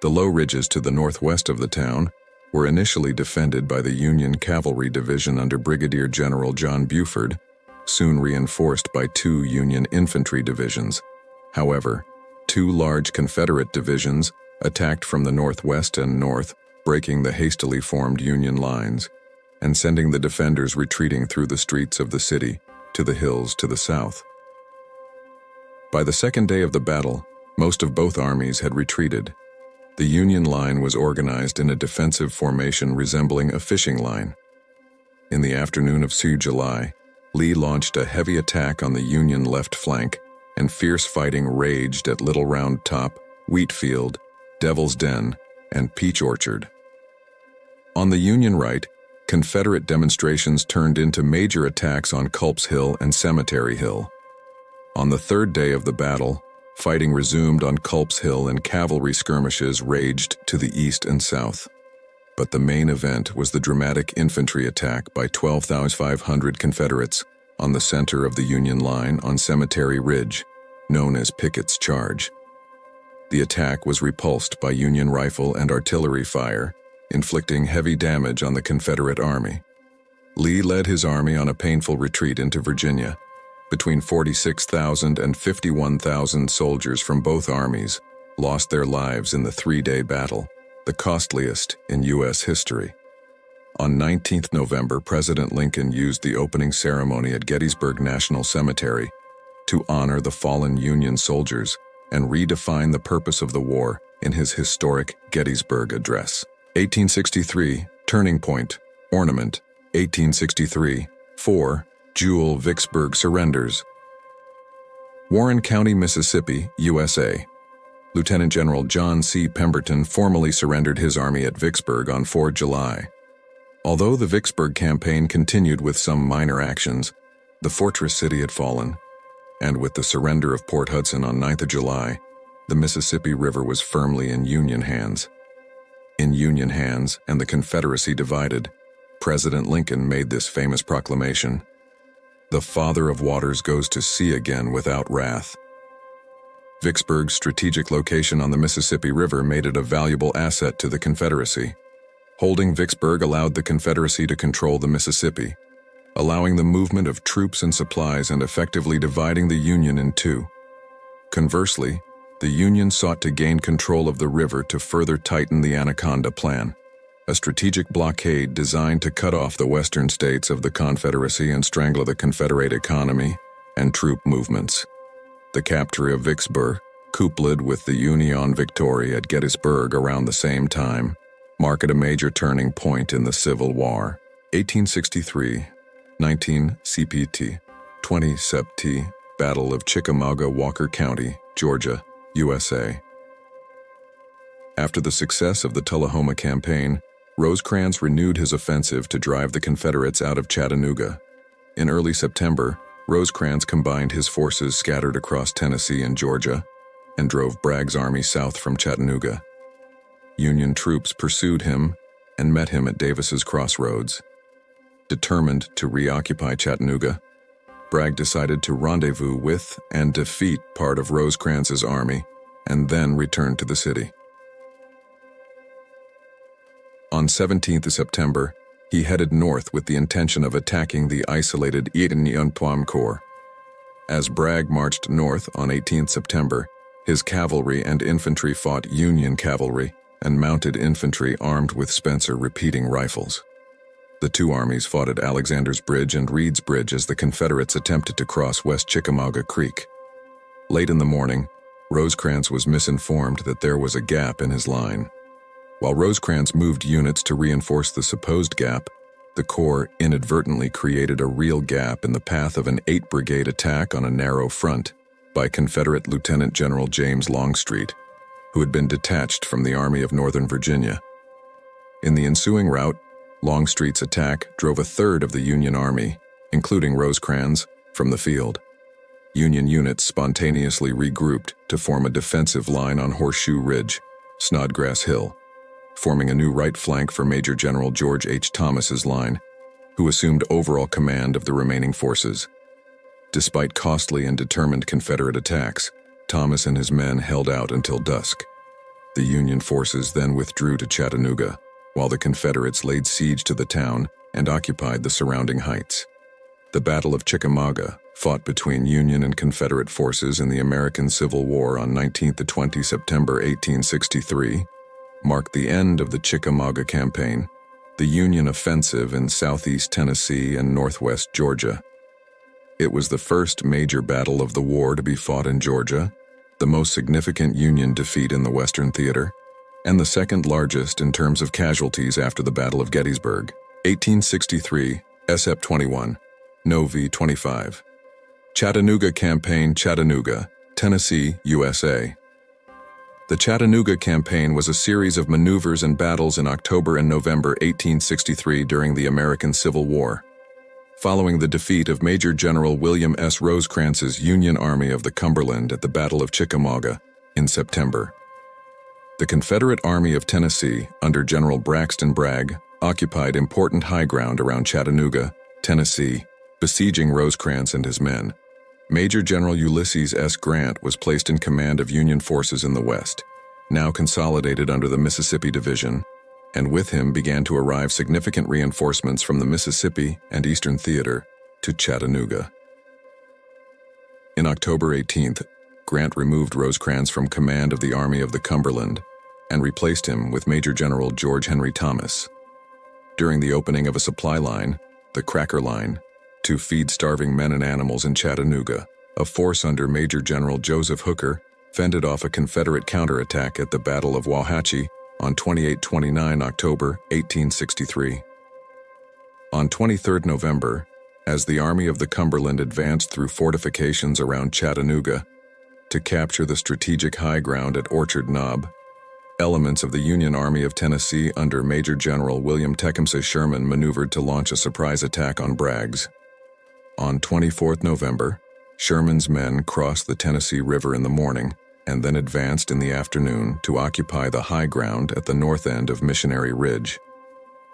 The low ridges to the northwest of the town were initially defended by the Union Cavalry Division under Brigadier General John Buford, soon reinforced by 2 Union infantry divisions. However, 2 large Confederate divisions attacked from the northwest and north, breaking the hastily formed Union lines and sending the defenders retreating through the streets of the city to the hills to the south. By the second day of the battle, most of both armies had retreated. The Union line was organized in a defensive formation resembling a fishing line. In the afternoon of 2 July, Lee launched a heavy attack on the Union left flank, and fierce fighting raged at Little Round Top, Wheatfield, Devil's Den, and Peach Orchard. On the Union right, Confederate demonstrations turned into major attacks on Culp's Hill and Cemetery Hill. On the third day of the battle, fighting resumed on Culp's Hill and cavalry skirmishes raged to the east and south. But the main event was the dramatic infantry attack by 12,500 Confederates on the center of the Union line on Cemetery Ridge, known as Pickett's Charge. The attack was repulsed by Union rifle and artillery fire, inflicting heavy damage on the Confederate army. Lee led his army on a painful retreat into Virginia. Between 46,000 and 51,000 soldiers from both armies lost their lives in the 3-day battle, the costliest in U.S. history. On 19th November, President Lincoln used the opening ceremony at Gettysburg National Cemetery to honor the fallen Union soldiers and redefine the purpose of the war in his historic Gettysburg Address. 1863, Turning Point, Ornament, 1863, 4, Jewel Vicksburg surrenders. Warren County, Mississippi, USA. Lieutenant General John C. Pemberton formally surrendered his army at Vicksburg on 4 July. Although the Vicksburg campaign continued with some minor actions, the fortress city had fallen, and with the surrender of Port Hudson on 9th of July, the Mississippi River was firmly in Union hands. In Union hands and the Confederacy divided, President Lincoln made this famous proclamation: "The Father of Waters goes to sea again without wrath." Vicksburg's strategic location on the Mississippi River made it a valuable asset to the Confederacy. Holding Vicksburg allowed the Confederacy to control the Mississippi, allowing the movement of troops and supplies and effectively dividing the Union in two. Conversely, The Union sought to gain control of the river to further tighten the Anaconda Plan, a strategic blockade designed to cut off the western states of the Confederacy and strangle the Confederate economy and troop movements. The capture of Vicksburg, coupled with the Union victory at Gettysburg around the same time, marked a major turning point in the Civil War. 1863, 19 CPT, 20 Sept. Battle of Chickamauga, Walker County, Georgia, USA. After the success of the Tullahoma Campaign, Rosecrans renewed his offensive to drive the Confederates out of Chattanooga. In early September, Rosecrans combined his forces scattered across Tennessee and Georgia and drove Bragg's army south from Chattanooga. Union troops pursued him and met him at Davis's Crossroads. Determined to reoccupy Chattanooga, Bragg decided to rendezvous with and defeat part of Rosecrans's army and then return to the city. On 17th September, he headed north with the intention of attacking the isolated Union Corps. As Bragg marched north on 18th September, his cavalry and infantry fought Union cavalry and mounted infantry armed with Spencer repeating rifles. The two armies fought at Alexander's Bridge and Reed's Bridge as the Confederates attempted to cross West Chickamauga Creek. Late in the morning, Rosecrans was misinformed that there was a gap in his line. While Rosecrans moved units to reinforce the supposed gap, the Corps inadvertently created a real gap in the path of an 8th Brigade attack on a narrow front by Confederate Lieutenant General James Longstreet, who had been detached from the Army of Northern Virginia. In the ensuing rout, Longstreet's attack drove a third of the Union Army, including Rosecrans, from the field. Union units spontaneously regrouped to form a defensive line on Horseshoe Ridge, Snodgrass Hill, forming a new right flank for Major General George H. Thomas's line, who assumed overall command of the remaining forces. Despite costly and determined Confederate attacks, Thomas and his men held out until dusk. The Union forces then withdrew to Chattanooga, while the Confederates laid siege to the town and occupied the surrounding heights. The Battle of Chickamauga, fought between Union and Confederate forces in the American Civil War on 19 to 20 September 1863, marked the end of the Chickamauga Campaign, the Union offensive in southeast Tennessee and northwest Georgia. It was the first major battle of the war to be fought in Georgia, the most significant Union defeat in the Western Theater, and the second largest in terms of casualties after the Battle of Gettysburg. 1863, SF 21, Novi 25. Chattanooga Campaign, Chattanooga, Tennessee, USA. The Chattanooga Campaign was a series of maneuvers and battles in October and November 1863 during the American Civil War. Following the defeat of Major General William S. Rosecrans's Union Army of the Cumberland at the Battle of Chickamauga in September, the Confederate Army of Tennessee, under General Braxton Bragg, occupied important high ground around Chattanooga, Tennessee, besieging Rosecrans and his men. Major General Ulysses S. Grant was placed in command of Union forces in the West, now consolidated under the Mississippi Division, and with him began to arrive significant reinforcements from the Mississippi and Eastern Theater to Chattanooga. In October 18th, Grant removed Rosecrans from command of the Army of the Cumberland and replaced him with Major General George Henry Thomas. During the opening of a supply line, the Cracker Line, to feed starving men and animals in Chattanooga, a force under Major General Joseph Hooker fended off a Confederate counterattack at the Battle of Wauhatchie on 28-29 October 1863. On 23 November, as the Army of the Cumberland advanced through fortifications around Chattanooga to capture the strategic high ground at Orchard Knob, elements of the Union Army of Tennessee under Major General William Tecumseh Sherman maneuvered to launch a surprise attack on Bragg's. On 24 November, Sherman's men crossed the Tennessee River in the morning and then advanced in the afternoon to occupy the high ground at the north end of Missionary Ridge.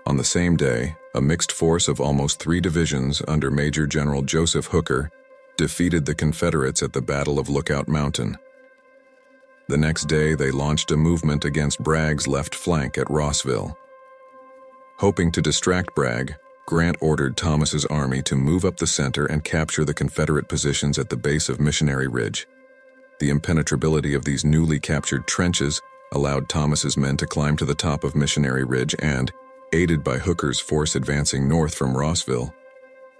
On the same day, a mixed force of almost 3 divisions under Major General Joseph Hooker defeated the Confederates at the Battle of Lookout Mountain. The next day, they launched a movement against Bragg's left flank at Rossville. Hoping to distract Bragg, Grant ordered Thomas's army to move up the center and capture the Confederate positions at the base of Missionary Ridge. The impenetrability of these newly captured trenches allowed Thomas's men to climb to the top of Missionary Ridge and, aided by Hooker's force advancing north from Rossville,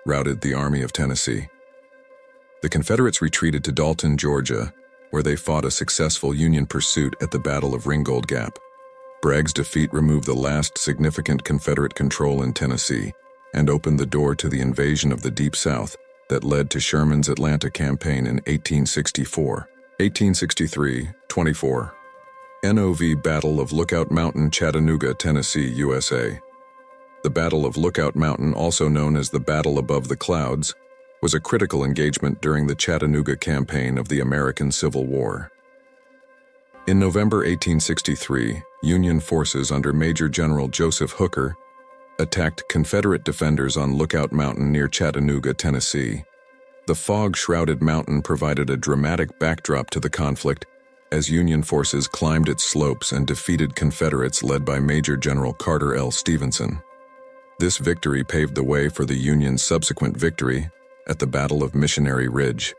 routed the Army of Tennessee. The Confederates retreated to Dalton, Georgia, where they fought a successful Union pursuit at the Battle of Ringgold Gap. Bragg's defeat removed the last significant Confederate control in Tennessee and opened the door to the invasion of the Deep South that led to Sherman's Atlanta campaign in 1864. 1863-24. NOV Battle of Lookout Mountain, Chattanooga, Tennessee, USA. The Battle of Lookout Mountain, also known as the Battle Above the Clouds, was a critical engagement during the Chattanooga campaign of the American Civil War. In November 1863, Union forces under Major General Joseph Hooker attacked Confederate defenders on Lookout Mountain near Chattanooga, Tennessee. The fog-shrouded mountain provided a dramatic backdrop to the conflict as Union forces climbed its slopes and defeated Confederates led by Major General Carter L. Stevenson. This victory paved the way for the Union's subsequent victory at the Battle of Missionary Ridge.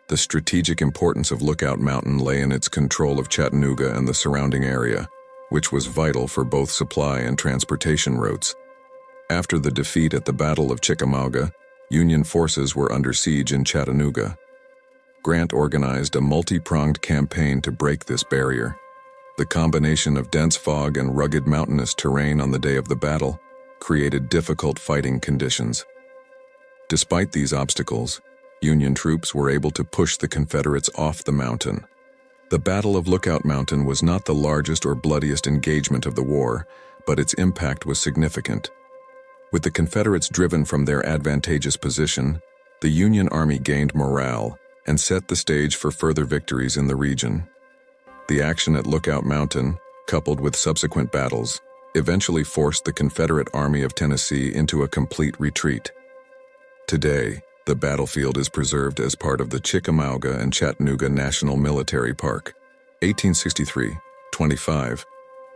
The strategic importance of Lookout Mountain lay in its control of Chattanooga and the surrounding area, which was vital for both supply and transportation routes. After the defeat at the Battle of Chickamauga, Union forces were under siege in Chattanooga. Grant organized a multi-pronged campaign to break this barrier. The combination of dense fog and rugged mountainous terrain on the day of the battle created difficult fighting conditions. Despite these obstacles, Union troops were able to push the Confederates off the mountain. The Battle of Lookout Mountain was not the largest or bloodiest engagement of the war, but its impact was significant. With the Confederates driven from their advantageous position, the Union Army gained morale and set the stage for further victories in the region. The action at Lookout Mountain, coupled with subsequent battles, eventually forced the Confederate Army of Tennessee into a complete retreat. Today, the battlefield is preserved as part of the Chickamauga and Chattanooga National Military Park. 1863-25,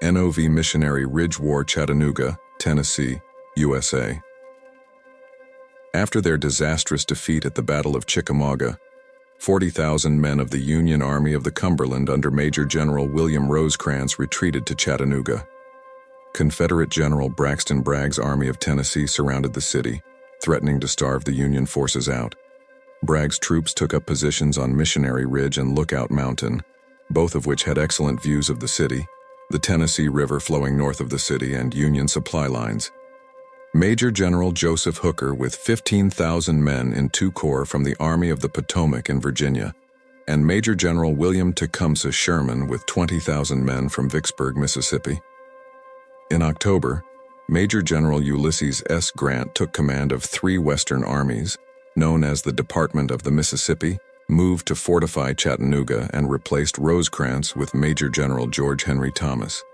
NOV Missionary Ridge War, Chattanooga, Tennessee, USA. After their disastrous defeat at the Battle of Chickamauga, 40,000 men of the Union Army of the Cumberland under Major General William Rosecrans retreated to Chattanooga. Confederate General Braxton Bragg's Army of Tennessee surrounded the city, threatening to starve the Union forces out. Bragg's troops took up positions on Missionary Ridge and Lookout Mountain, both of which had excellent views of the city, the Tennessee River flowing north of the city, and Union supply lines. Major General Joseph Hooker, with 15,000 men in 2 corps from the Army of the Potomac in Virginia, and Major General William Tecumseh Sherman with 20,000 men from Vicksburg, Mississippi. In October, Major General Ulysses S. Grant took command of 3 Western armies, known as the Department of the Mississippi, moved to fortify Chattanooga and replaced Rosecrans with Major General George Henry Thomas.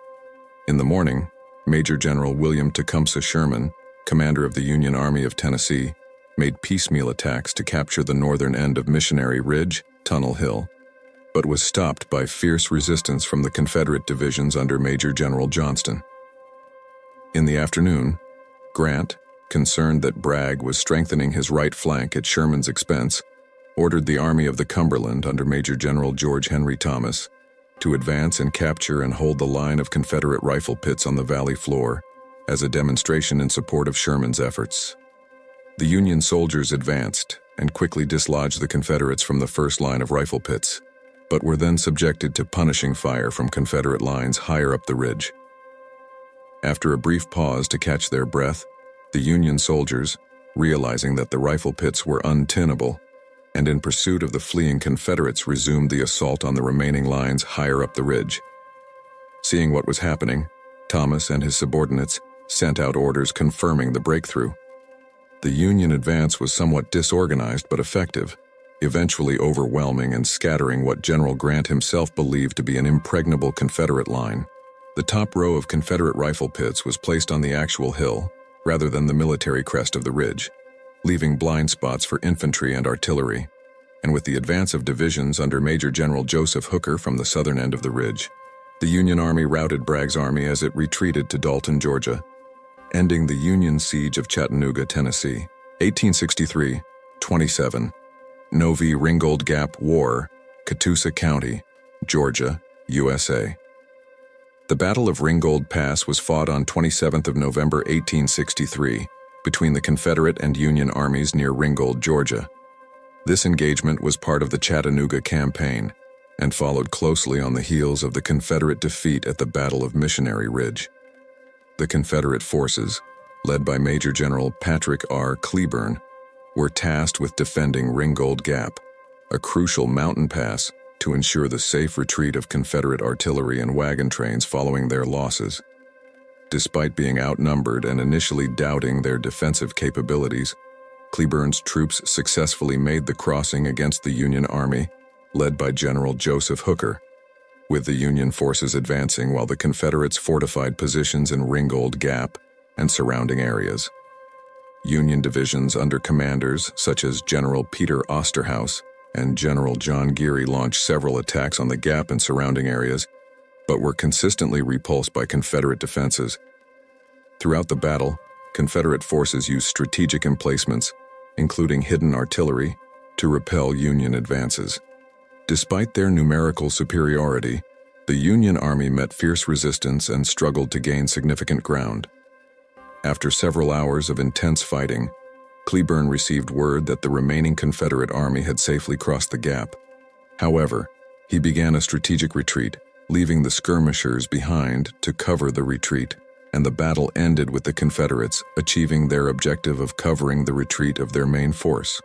In the morning, Major General William Tecumseh Sherman, commander of the Union Army of Tennessee, made piecemeal attacks to capture the northern end of Missionary Ridge, Tunnel Hill, but was stopped by fierce resistance from the Confederate divisions under Major General Johnston. In the afternoon, Grant, concerned that Bragg was strengthening his right flank at Sherman's expense, ordered the Army of the Cumberland under Major General George Henry Thomas to advance and capture and hold the line of Confederate rifle pits on the valley floor as a demonstration in support of Sherman's efforts. The Union soldiers advanced and quickly dislodged the Confederates from the first line of rifle pits, but were then subjected to punishing fire from Confederate lines higher up the ridge. After a brief pause to catch their breath, the Union soldiers, realizing that the rifle pits were untenable, and in pursuit of the fleeing Confederates, resumed the assault on the remaining lines higher up the ridge. Seeing what was happening, Thomas and his subordinates sent out orders confirming the breakthrough. The Union advance was somewhat disorganized but effective, eventually overwhelming and scattering what General Grant himself believed to be an impregnable Confederate line. The top row of Confederate rifle pits was placed on the actual hill, rather than the military crest of the ridge, leaving blind spots for infantry and artillery, and with the advance of divisions under Major General Joseph Hooker from the southern end of the ridge, the Union Army routed Bragg's army as it retreated to Dalton, Georgia, ending the Union siege of Chattanooga, Tennessee. 1863-27, Novi Ringgold Gap War, Catoosa County, Georgia, USA. The Battle of Ringgold Pass was fought on 27th of November 1863 between the Confederate and Union armies near Ringgold, Georgia. This engagement was part of the Chattanooga Campaign and followed closely on the heels of the Confederate defeat at the Battle of Missionary Ridge. The Confederate forces, led by Major General Patrick R. Cleburne, were tasked with defending Ringgold Gap, a crucial mountain pass to ensure the safe retreat of Confederate artillery and wagon trains following their losses. Despite being outnumbered and initially doubting their defensive capabilities, Cleburne's troops successfully made the crossing against the Union Army, led by General Joseph Hooker, with the Union forces advancing while the Confederates fortified positions in Ringgold Gap and surrounding areas. Union divisions under commanders such as General Peter Osterhaus and General John Geary launched several attacks on the Gap and surrounding areas, but were consistently repulsed by Confederate defenses. Throughout the battle, Confederate forces used strategic emplacements, including hidden artillery, to repel Union advances. Despite their numerical superiority, the Union Army met fierce resistance and struggled to gain significant ground. After several hours of intense fighting, Cleburne received word that the remaining Confederate army had safely crossed the Gap. However, he began a strategic retreat, leaving the skirmishers behind to cover the retreat, and the battle ended with the Confederates achieving their objective of covering the retreat of their main force.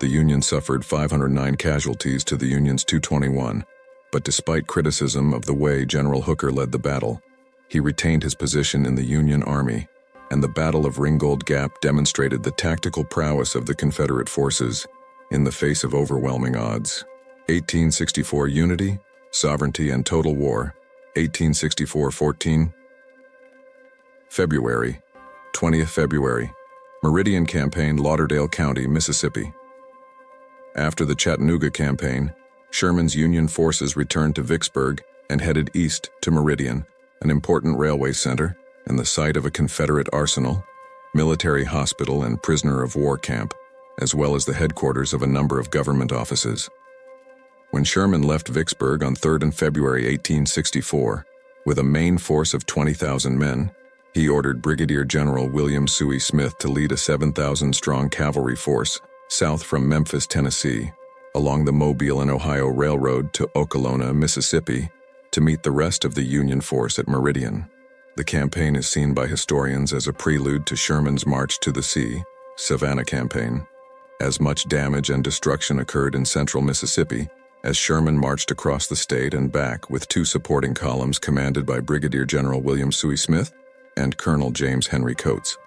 The Union suffered 509 casualties to the Union's 221, but despite criticism of the way General Hooker led the battle, he retained his position in the Union Army, and the Battle of Ringgold Gap demonstrated the tactical prowess of the Confederate forces in the face of overwhelming odds. 1864 Unity, Sovereignty and Total War, 1864-14. February, 20th February, Meridian Campaign, Lauderdale County, Mississippi. After the Chattanooga Campaign, Sherman's Union forces returned to Vicksburg and headed east to Meridian, an important railway center and the site of a Confederate arsenal, military hospital, and prisoner of war camp, as well as the headquarters of a number of government offices. When Sherman left Vicksburg on 3rd and February 1864, with a main force of 20,000 men, he ordered Brigadier General William Sooy Smith to lead a 7,000-strong cavalry force south from Memphis, Tennessee, along the Mobile and Ohio Railroad to Okolona, Mississippi, to meet the rest of the Union force at Meridian. The campaign is seen by historians as a prelude to Sherman's March to the Sea, Savannah Campaign, as much damage and destruction occurred in central Mississippi as Sherman marched across the state and back with two supporting columns commanded by Brigadier General William Sooy Smith and Colonel James Henry Coates.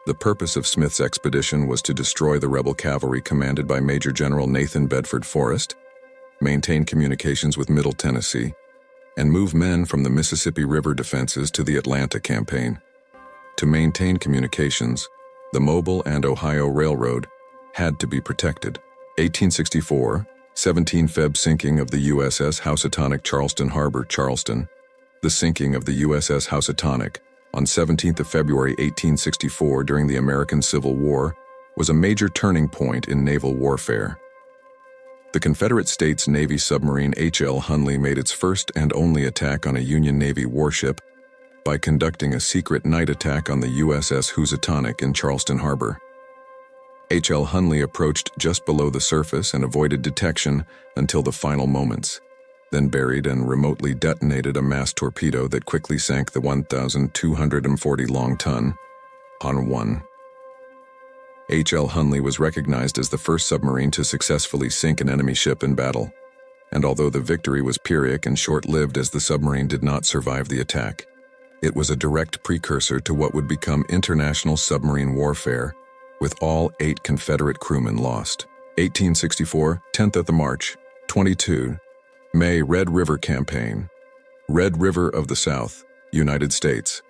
The purpose of Smith's expedition was to destroy the rebel cavalry commanded by Major General Nathan Bedford Forrest, maintain communications with Middle Tennessee, and move men from the Mississippi River defenses to the Atlanta campaign. To maintain communications, the Mobile and Ohio Railroad had to be protected. 1864, 17 Feb sinking of the USS Housatonic, Charleston Harbor, Charleston. The sinking of the USS Housatonic on 17th of February 1864 during the American Civil War was a major turning point in naval warfare. The Confederate States Navy submarine H.L. Hunley made its first and only attack on a Union Navy warship by conducting a secret night attack on the USS Housatonic in Charleston Harbor. H.L. Hunley approached just below the surface and avoided detection until the final moments, then buried and remotely detonated a mass torpedo that quickly sank the 1,240 long ton on 1. H.L. Hunley was recognized as the first submarine to successfully sink an enemy ship in battle, and although the victory was Pyrrhic and short-lived as the submarine did not survive the attack, it was a direct precursor to what would become international submarine warfare, with all 8 Confederate crewmen lost. 1864, 10th of March, 22 May Red River Campaign, Red River of the South, United States.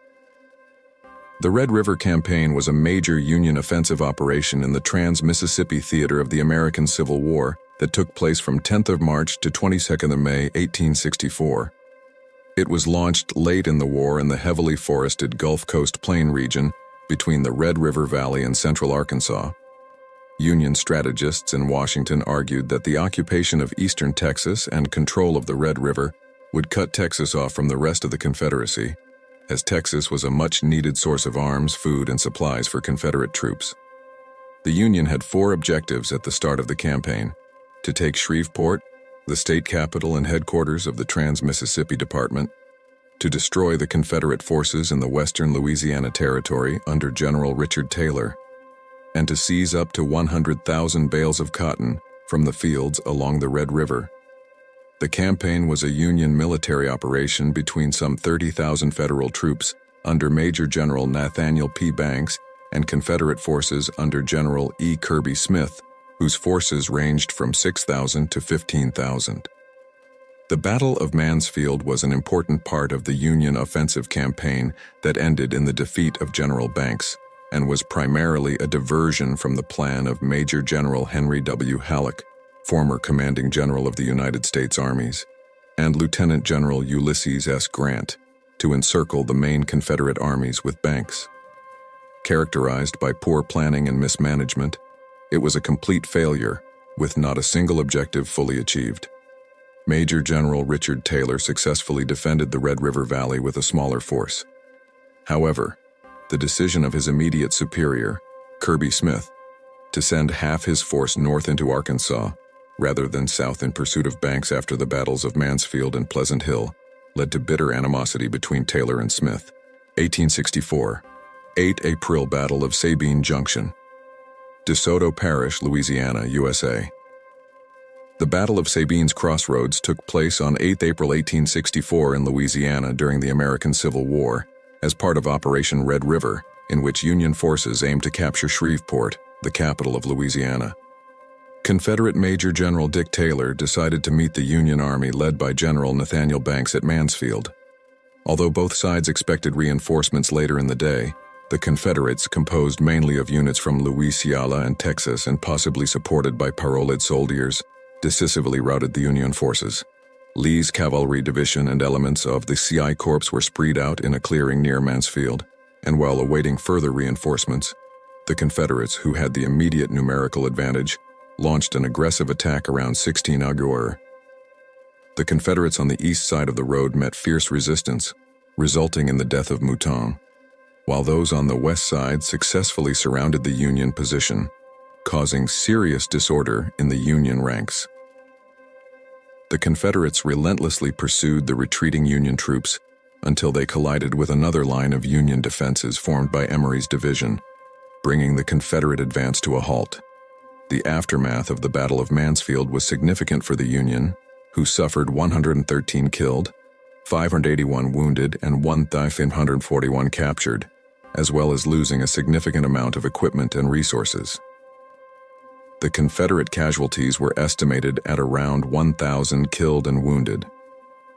The Red River Campaign was a major Union offensive operation in the Trans-Mississippi theater of the American Civil War that took place from 10th of March to 22nd of May, 1864. It was launched late in the war in the heavily forested Gulf Coast Plain region between the Red River Valley and central Arkansas. Union strategists in Washington argued that the occupation of eastern Texas and control of the Red River would cut Texas off from the rest of the Confederacy, as Texas was a much-needed source of arms, food, and supplies for Confederate troops. The Union had 4 objectives at the start of the campaign: to take Shreveport, the state capital and headquarters of the Trans-Mississippi Department, to destroy the Confederate forces in the western Louisiana Territory under General Richard Taylor, and to seize up to 100,000 bales of cotton from the fields along the Red River. The campaign was a Union military operation between some 30,000 Federal troops under Major General Nathaniel P. Banks and Confederate forces under General E. Kirby Smith, whose forces ranged from 6,000 to 15,000. The Battle of Mansfield was an important part of the Union offensive campaign that ended in the defeat of General Banks, and was primarily a diversion from the plan of Major General Henry W. Halleck, former commanding general of the United States Armies, and Lieutenant General Ulysses S. Grant, to encircle the main Confederate armies with Banks. Characterized by poor planning and mismanagement, it was a complete failure, with not a single objective fully achieved. Major General Richard Taylor successfully defended the Red River Valley with a smaller force. However, the decision of his immediate superior, Kirby Smith, to send half his force north into Arkansas, rather than south in pursuit of Banks after the battles of Mansfield and Pleasant Hill, led to bitter animosity between Taylor and Smith. 1864, 8 April Battle of Sabine Junction, DeSoto Parish, Louisiana, USA. The Battle of Sabine's Crossroads took place on 8 April 1864 in Louisiana during the American Civil War, as part of Operation Red River, in which Union forces aimed to capture Shreveport, the capital of Louisiana. Confederate Major General Dick Taylor decided to meet the Union Army led by General Nathaniel Banks at Mansfield. Although both sides expected reinforcements later in the day, the Confederates, composed mainly of units from Louisiana and Texas and possibly supported by paroled soldiers, decisively routed the Union forces. Lee's cavalry division and elements of the CI Corps were spread out in a clearing near Mansfield, and while awaiting further reinforcements, the Confederates, who had the immediate numerical advantage, launched an aggressive attack around 16 Augur. The Confederates on the east side of the road met fierce resistance, resulting in the death of Mouton, while those on the west side successfully surrounded the Union position, causing serious disorder in the Union ranks. The Confederates relentlessly pursued the retreating Union troops until they collided with another line of Union defenses formed by Emory's division, bringing the Confederate advance to a halt. The aftermath of the Battle of Mansfield was significant for the Union, who suffered 113 killed, 581 wounded, and 1,541 captured, as well as losing a significant amount of equipment and resources. The Confederate casualties were estimated at around 1,000 killed and wounded.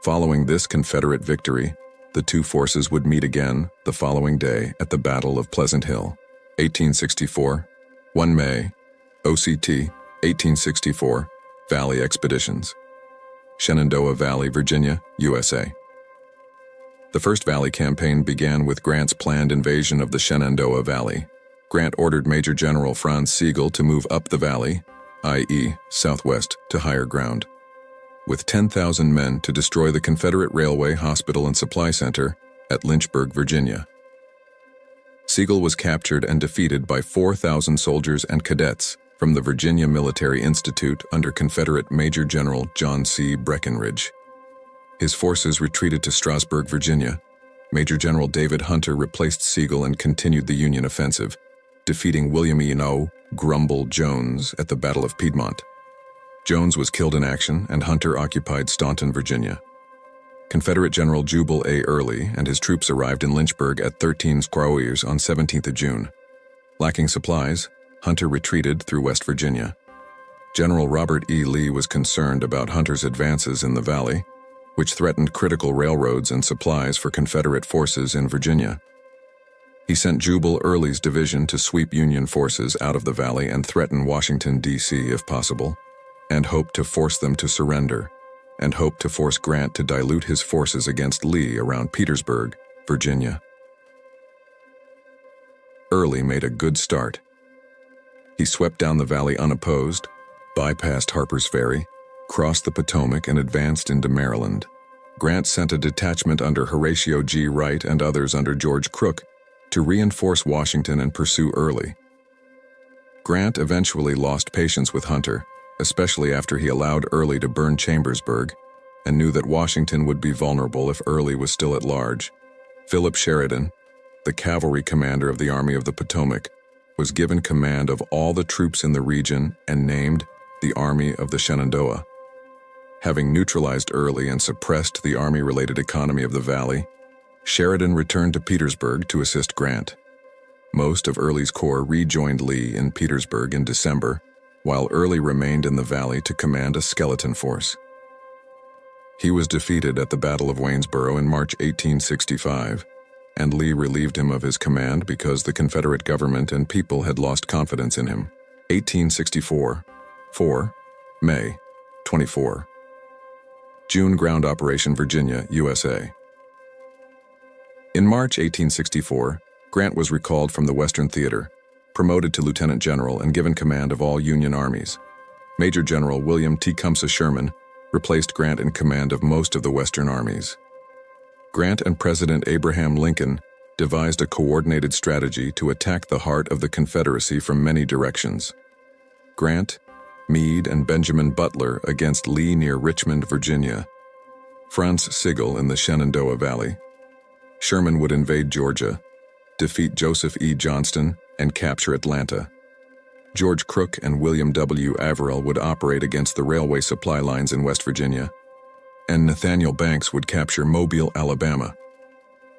Following this Confederate victory, the two forces would meet again the following day at the Battle of Pleasant Hill, 1864, 1 May, OCT, 1864, Valley Expeditions. Shenandoah Valley, Virginia, USA. The First Valley Campaign began with Grant's planned invasion of the Shenandoah Valley. Grant ordered Major General Franz Sigel to move up the valley, i.e., southwest, to higher ground, with 10,000 men to destroy the Confederate Railway, Hospital, and Supply Center at Lynchburg, Virginia. Sigel was captured and defeated by 4,000 soldiers and cadets from the Virginia Military Institute under Confederate Major General John C. Breckinridge. His forces retreated to Strasburg, Virginia. Major General David Hunter replaced Sigel and continued the Union offensive, defeating William E. Grumble Jones at the Battle of Piedmont. Jones was killed in action, and Hunter occupied Staunton, Virginia. Confederate General Jubal A. Early and his troops arrived in Lynchburg at 13 Squaws on 17th of June. Lacking supplies, Hunter retreated through West Virginia. General Robert E. Lee was concerned about Hunter's advances in the valley, which threatened critical railroads and supplies for Confederate forces in Virginia. He sent Jubal Early's division to sweep Union forces out of the valley and threaten Washington, D.C. if possible, and hoped to force them to surrender, and hoped to force Grant to dilute his forces against Lee around Petersburg, Virginia. Early made a good start. He swept down the valley unopposed, bypassed Harper's Ferry, crossed the Potomac, and advanced into Maryland. Grant sent a detachment under Horatio G. Wright and others under George Crook to reinforce Washington and pursue Early. Grant eventually lost patience with Hunter, especially after he allowed Early to burn Chambersburg, and knew that Washington would be vulnerable if Early was still at large. Philip Sheridan, the cavalry commander of the Army of the Potomac, was given command of all the troops in the region and named the Army of the Shenandoah. Having neutralized Early and suppressed the army-related economy of the valley, Sheridan returned to Petersburg to assist Grant. Most of Early's corps rejoined Lee in Petersburg in December, while Early remained in the valley to command a skeleton force. He was defeated at the Battle of Waynesboro in March 1865, and Lee relieved him of his command because the Confederate government and people had lost confidence in him. 1864. 4. May. 24. June Ground Operation Virginia, USA. In March 1864, Grant was recalled from the Western Theater, promoted to lieutenant general, and given command of all Union armies. Major General William Tecumseh Sherman replaced Grant in command of most of the Western armies. Grant and President Abraham Lincoln devised a coordinated strategy to attack the heart of the Confederacy from many directions. Grant, Meade, and Benjamin Butler against Lee near Richmond, Virginia. Franz Sigel in the Shenandoah Valley. Sherman would invade Georgia, defeat Joseph E. Johnston, and capture Atlanta. George Crook and William W. Averell would operate against the railway supply lines in West Virginia, and Nathaniel Banks would capture Mobile, Alabama.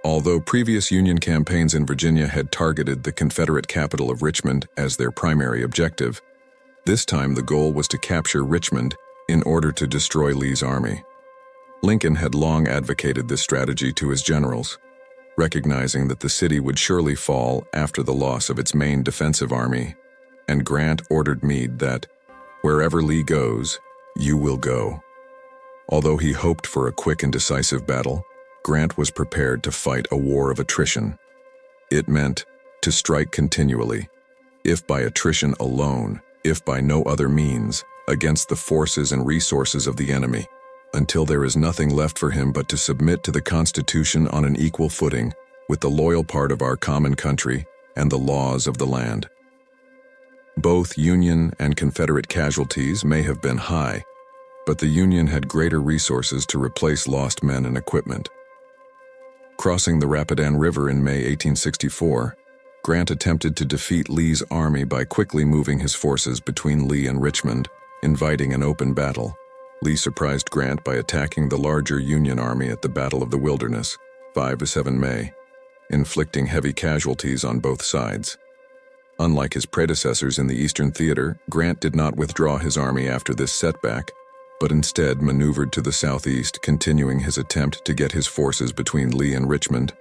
Although previous Union campaigns in Virginia had targeted the Confederate capital of Richmond as their primary objective, this time the goal was to capture Richmond in order to destroy Lee's army. Lincoln had long advocated this strategy to his generals, recognizing that the city would surely fall after the loss of its main defensive army, and Grant ordered Meade that, "Wherever Lee goes, you will go." Although he hoped for a quick and decisive battle, Grant was prepared to fight a war of attrition. It meant to strike continually, if by attrition alone, if by no other means, against the forces and resources of the enemy, until there is nothing left for him but to submit to the Constitution on an equal footing with the loyal part of our common country and the laws of the land. Both Union and Confederate casualties may have been high, but the Union had greater resources to replace lost men and equipment. Crossing the Rapidan River in May 1864, Grant attempted to defeat Lee's army by quickly moving his forces between Lee and Richmond, inviting an open battle. Lee surprised Grant by attacking the larger Union army at the Battle of the Wilderness, 5–7 May, inflicting heavy casualties on both sides. Unlike his predecessors in the Eastern Theater, Grant did not withdraw his army after this setback, but instead maneuvered to the southeast, continuing his attempt to get his forces between Lee and Richmond.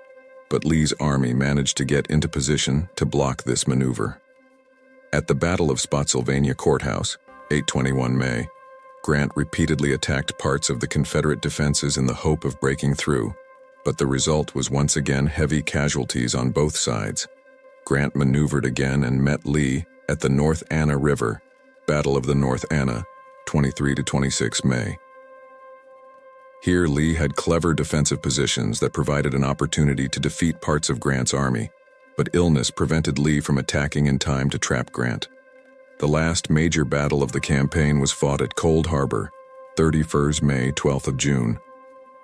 But Lee's army managed to get into position to block this maneuver. At the Battle of Spotsylvania Courthouse, 8/21 May, Grant repeatedly attacked parts of the Confederate defenses in the hope of breaking through, but the result was once again heavy casualties on both sides. Grant maneuvered again and met Lee at the North Anna River, Battle of the North Anna, 23–26 May. Here, Lee had clever defensive positions that provided an opportunity to defeat parts of Grant's army, but illness prevented Lee from attacking in time to trap Grant. The last major battle of the campaign was fought at Cold Harbor, 31st May, 12th of June,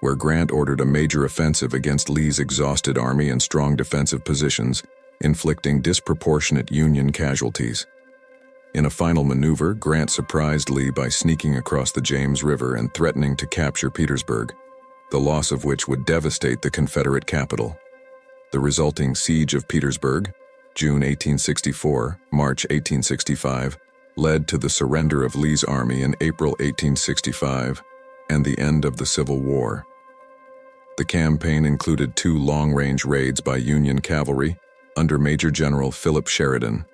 where Grant ordered a major offensive against Lee's exhausted army and strong defensive positions, inflicting disproportionate Union casualties. In a final maneuver, Grant surprised Lee by sneaking across the James River and threatening to capture Petersburg, the loss of which would devastate the Confederate capital. The resulting siege of Petersburg, June 1864, March 1865, led to the surrender of Lee's army in April 1865 and the end of the Civil War. The campaign included 2 long-range raids by Union cavalry under Major General Philip Sheridan.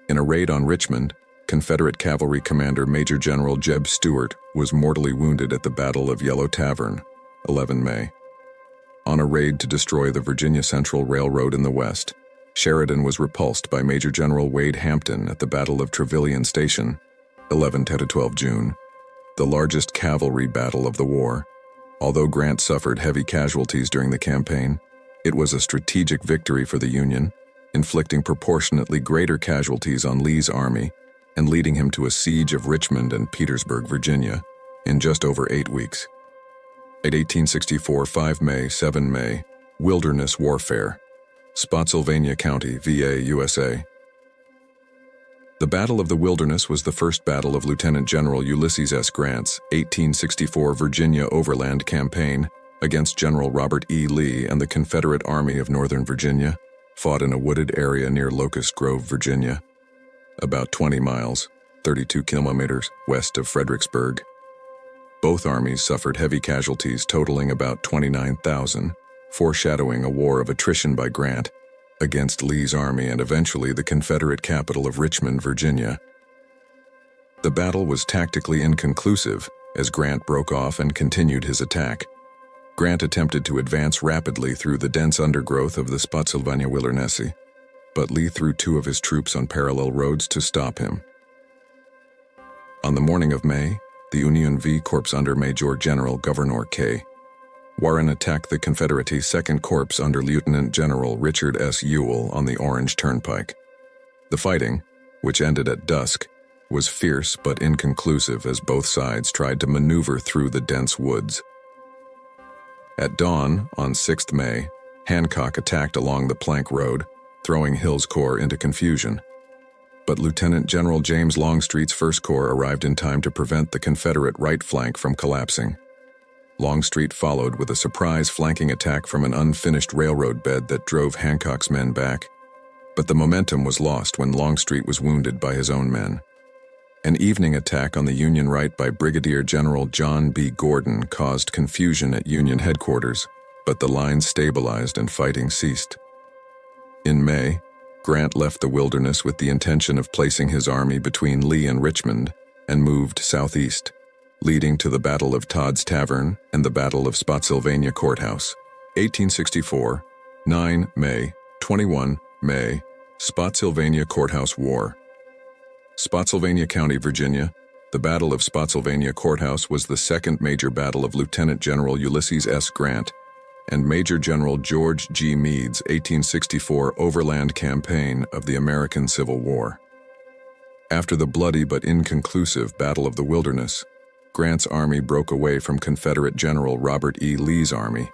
In a raid on Richmond, Confederate cavalry commander Major General Jeb Stuart was mortally wounded at the Battle of Yellow Tavern, 11 May. On a raid to destroy the Virginia Central Railroad in the west, Sheridan was repulsed by Major General Wade Hampton at the Battle of Trevilian Station, 11–12 June, the largest cavalry battle of the war. Although Grant suffered heavy casualties during the campaign, it was a strategic victory for the Union, inflicting proportionately greater casualties on Lee's army and leading him to a siege of Richmond and Petersburg, Virginia, in just over 8 weeks. At 1864, 5 May, 7 May, Wilderness Warfare, Spotsylvania County, VA, USA. The Battle of the Wilderness was the first battle of Lieutenant General Ulysses S. Grant's 1864 Virginia Overland Campaign against General Robert E. Lee and the Confederate Army of Northern Virginia, fought in a wooded area near Locust Grove, Virginia, about 20 miles, 32 kilometers west of Fredericksburg. Both armies suffered heavy casualties totaling about 29,000, foreshadowing a war of attrition by Grant against Lee's army and eventually the Confederate capital of Richmond, Virginia. The battle was tactically inconclusive as Grant broke off and continued his attack. Grant attempted to advance rapidly through the dense undergrowth of the Spotsylvania Wilderness, but Lee threw 2 of his troops on parallel roads to stop him. On the morning of May, the Union V Corps under Major General Governor K. Warren attacked the Confederate 2nd Corps under Lieutenant General Richard S. Ewell on the Orange Turnpike. The fighting, which ended at dusk, was fierce but inconclusive as both sides tried to maneuver through the dense woods. At dawn, on 6th May, Hancock attacked along the Plank Road, throwing Hill's Corps into confusion. But Lieutenant General James Longstreet's 1st Corps arrived in time to prevent the Confederate right flank from collapsing. Longstreet followed with a surprise flanking attack from an unfinished railroad bed that drove Hancock's men back, but the momentum was lost when Longstreet was wounded by his own men. An evening attack on the Union right by Brigadier General John B. Gordon caused confusion at Union headquarters, but the lines stabilized and fighting ceased. In May, Grant left the Wilderness with the intention of placing his army between Lee and Richmond and moved southeast, leading to the Battle of Todd's Tavern and the Battle of Spotsylvania Courthouse. 1864, 9 May, 21 May, Spotsylvania Courthouse War. Spotsylvania County, Virginia. The Battle of Spotsylvania Courthouse was the second major battle of Lieutenant General Ulysses S. Grant and Major General George G. Meade's 1864 overland campaign of the American Civil War. After the bloody but inconclusive Battle of the Wilderness, Grant's army broke away from Confederate General Robert E. Lee's army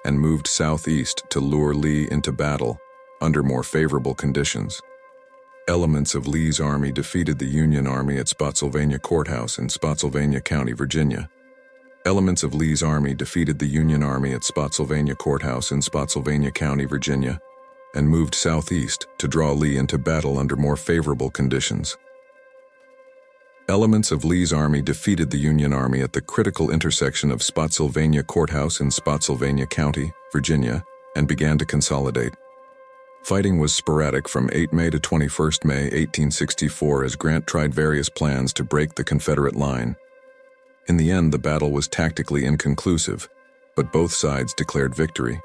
and moved southeast to lure Lee into battle under more favorable conditions. Elements of Lee's army defeated the Union Army at Spotsylvania Courthouse in Spotsylvania County, Virginia. Elements of Lee's army defeated the Union Army at Spotsylvania Courthouse in Spotsylvania County, Virginia, and moved southeast to draw Lee into battle under more favorable conditions. Elements of Lee's army defeated the Union Army at the critical intersection of Spotsylvania Courthouse in Spotsylvania County, Virginia, and began to consolidate. Fighting was sporadic from 8 May to 21 May 1864 as Grant tried various plans to break the Confederate line. In the end, the battle was tactically inconclusive, but both sides declared victory.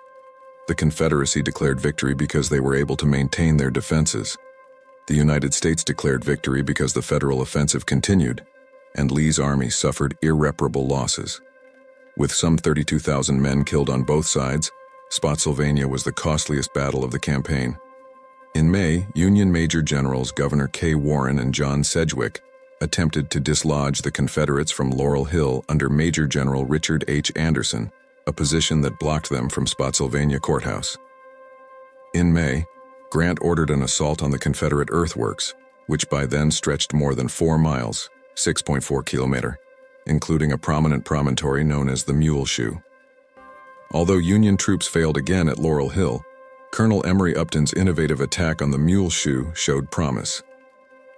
The Confederacy declared victory because they were able to maintain their defenses. The United States declared victory because the Federal offensive continued, and Lee's army suffered irreparable losses. With some 32,000 men killed on both sides, Spotsylvania was the costliest battle of the campaign. In May, Union Major Generals Governor K. Warren and John Sedgwick attempted to dislodge the Confederates from Laurel Hill under Major General Richard H. Anderson, a position that blocked them from Spotsylvania Courthouse. In May, Grant ordered an assault on the Confederate earthworks, which by then stretched more than 4 miles, 6.4 kilometers, including a prominent promontory known as the Mule Shoe. Although Union troops failed again at Laurel Hill, Colonel Emory Upton's innovative attack on the Mule Shoe showed promise.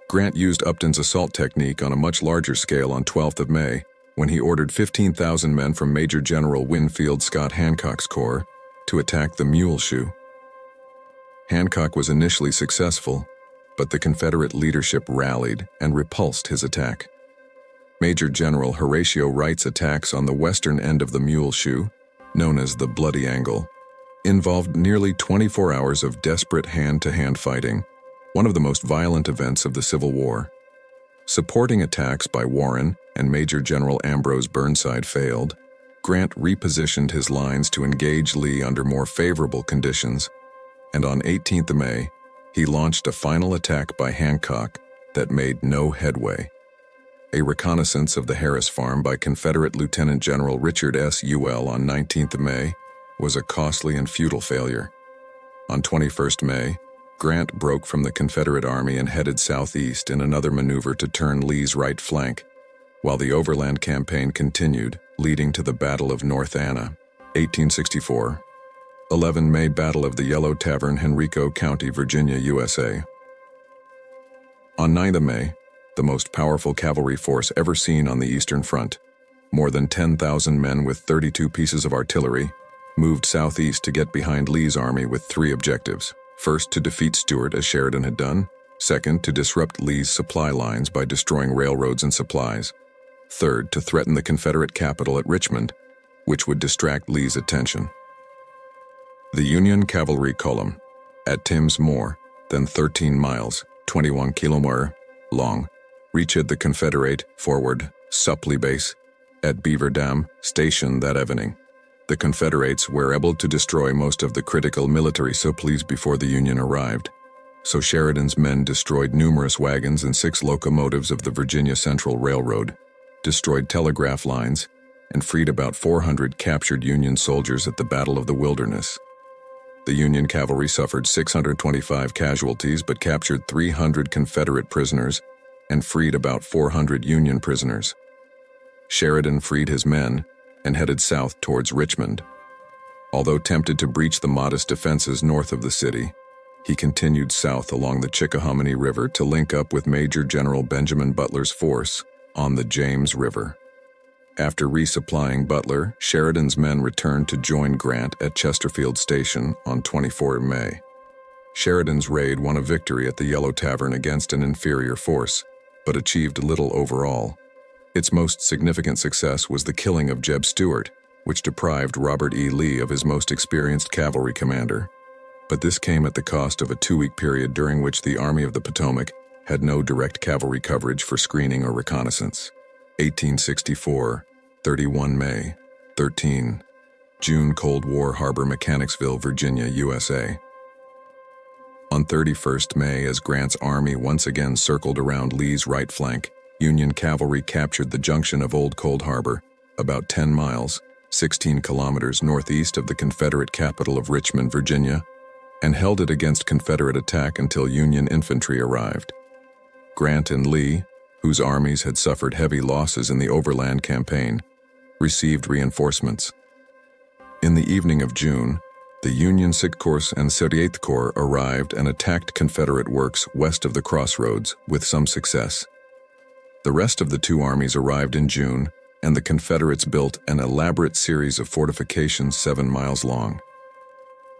Grant used Upton's assault technique on a much larger scale on 12th of May, when he ordered 15,000 men from Major General Winfield Scott Hancock's corps to attack the Mule Shoe. Hancock was initially successful, but the Confederate leadership rallied and repulsed his attack. Major General Horatio Wright's attacks on the western end of the Mule Shoe, known as the Bloody Angle, involved nearly 24 hours of desperate hand-to-hand fighting, one of the most violent events of the Civil War. Supporting attacks by Warren and Major General Ambrose Burnside failed, Grant repositioned his lines to engage Lee under more favorable conditions, and on 18th May, he launched a final attack by Hancock that made no headway. A reconnaissance of the Harris Farm by Confederate Lieutenant General Richard S. Ewell on 19th May was a costly and futile failure. On 21st May, Grant broke from the Confederate Army and headed southeast in another maneuver to turn Lee's right flank, while the overland campaign continued, leading to the Battle of North Anna, 1864. 11 May Battle of the Yellow Tavern, Henrico County, Virginia, USA. On 9th May, the most powerful cavalry force ever seen on the Eastern Front, more than 10,000 men with 32 pieces of artillery, moved southeast to get behind Lee's army with three objectives. First, to defeat Stuart as Sheridan had done. Second, to disrupt Lee's supply lines by destroying railroads and supplies. Third, to threaten the Confederate capital at Richmond, which would distract Lee's attention. The Union cavalry column, at Tim's more than 13 miles, 21 kilometers long, reached the Confederate forward supply base at Beaver Dam Station that evening. The Confederates were able to destroy most of the critical military supplies before the Union arrived, so Sheridan's men destroyed numerous wagons and 6 locomotives of the Virginia Central Railroad, destroyed telegraph lines, and freed about 400 captured Union soldiers at the Battle of the Wilderness. The Union cavalry suffered 625 casualties but captured 300 Confederate prisoners and freed about 400 Union prisoners. Sheridan freed his men and headed south towards Richmond. Although tempted to breach the modest defenses north of the city, he continued south along the Chickahominy River to link up with Major General Benjamin Butler's force on the James River. After resupplying Butler, Sheridan's men returned to join Grant at Chesterfield Station on 24 May. Sheridan's raid won a victory at the Yellow Tavern against an inferior force, but achieved little overall. Its most significant success was the killing of Jeb Stuart, which deprived Robert E. Lee of his most experienced cavalry commander. But this came at the cost of a 2-week period during which the Army of the Potomac had no direct cavalry coverage for screening or reconnaissance. 1864, 31 May, 13 June, Cold War Harbor, Mechanicsville, Virginia, USA. On 31st May, as Grant's army once again circled around Lee's right flank, Union cavalry captured the junction of Old Cold Harbor, about 10 miles, 16 kilometers northeast of the Confederate capital of Richmond, Virginia, and held it against Confederate attack until Union infantry arrived. Grant and Lee, whose armies had suffered heavy losses in the overland campaign, received reinforcements. In the evening of June, the Union 6th Corps and 38th Corps arrived and attacked Confederate works west of the crossroads with some success. The rest of the two armies arrived in June, and the Confederates built an elaborate series of fortifications 7 miles long.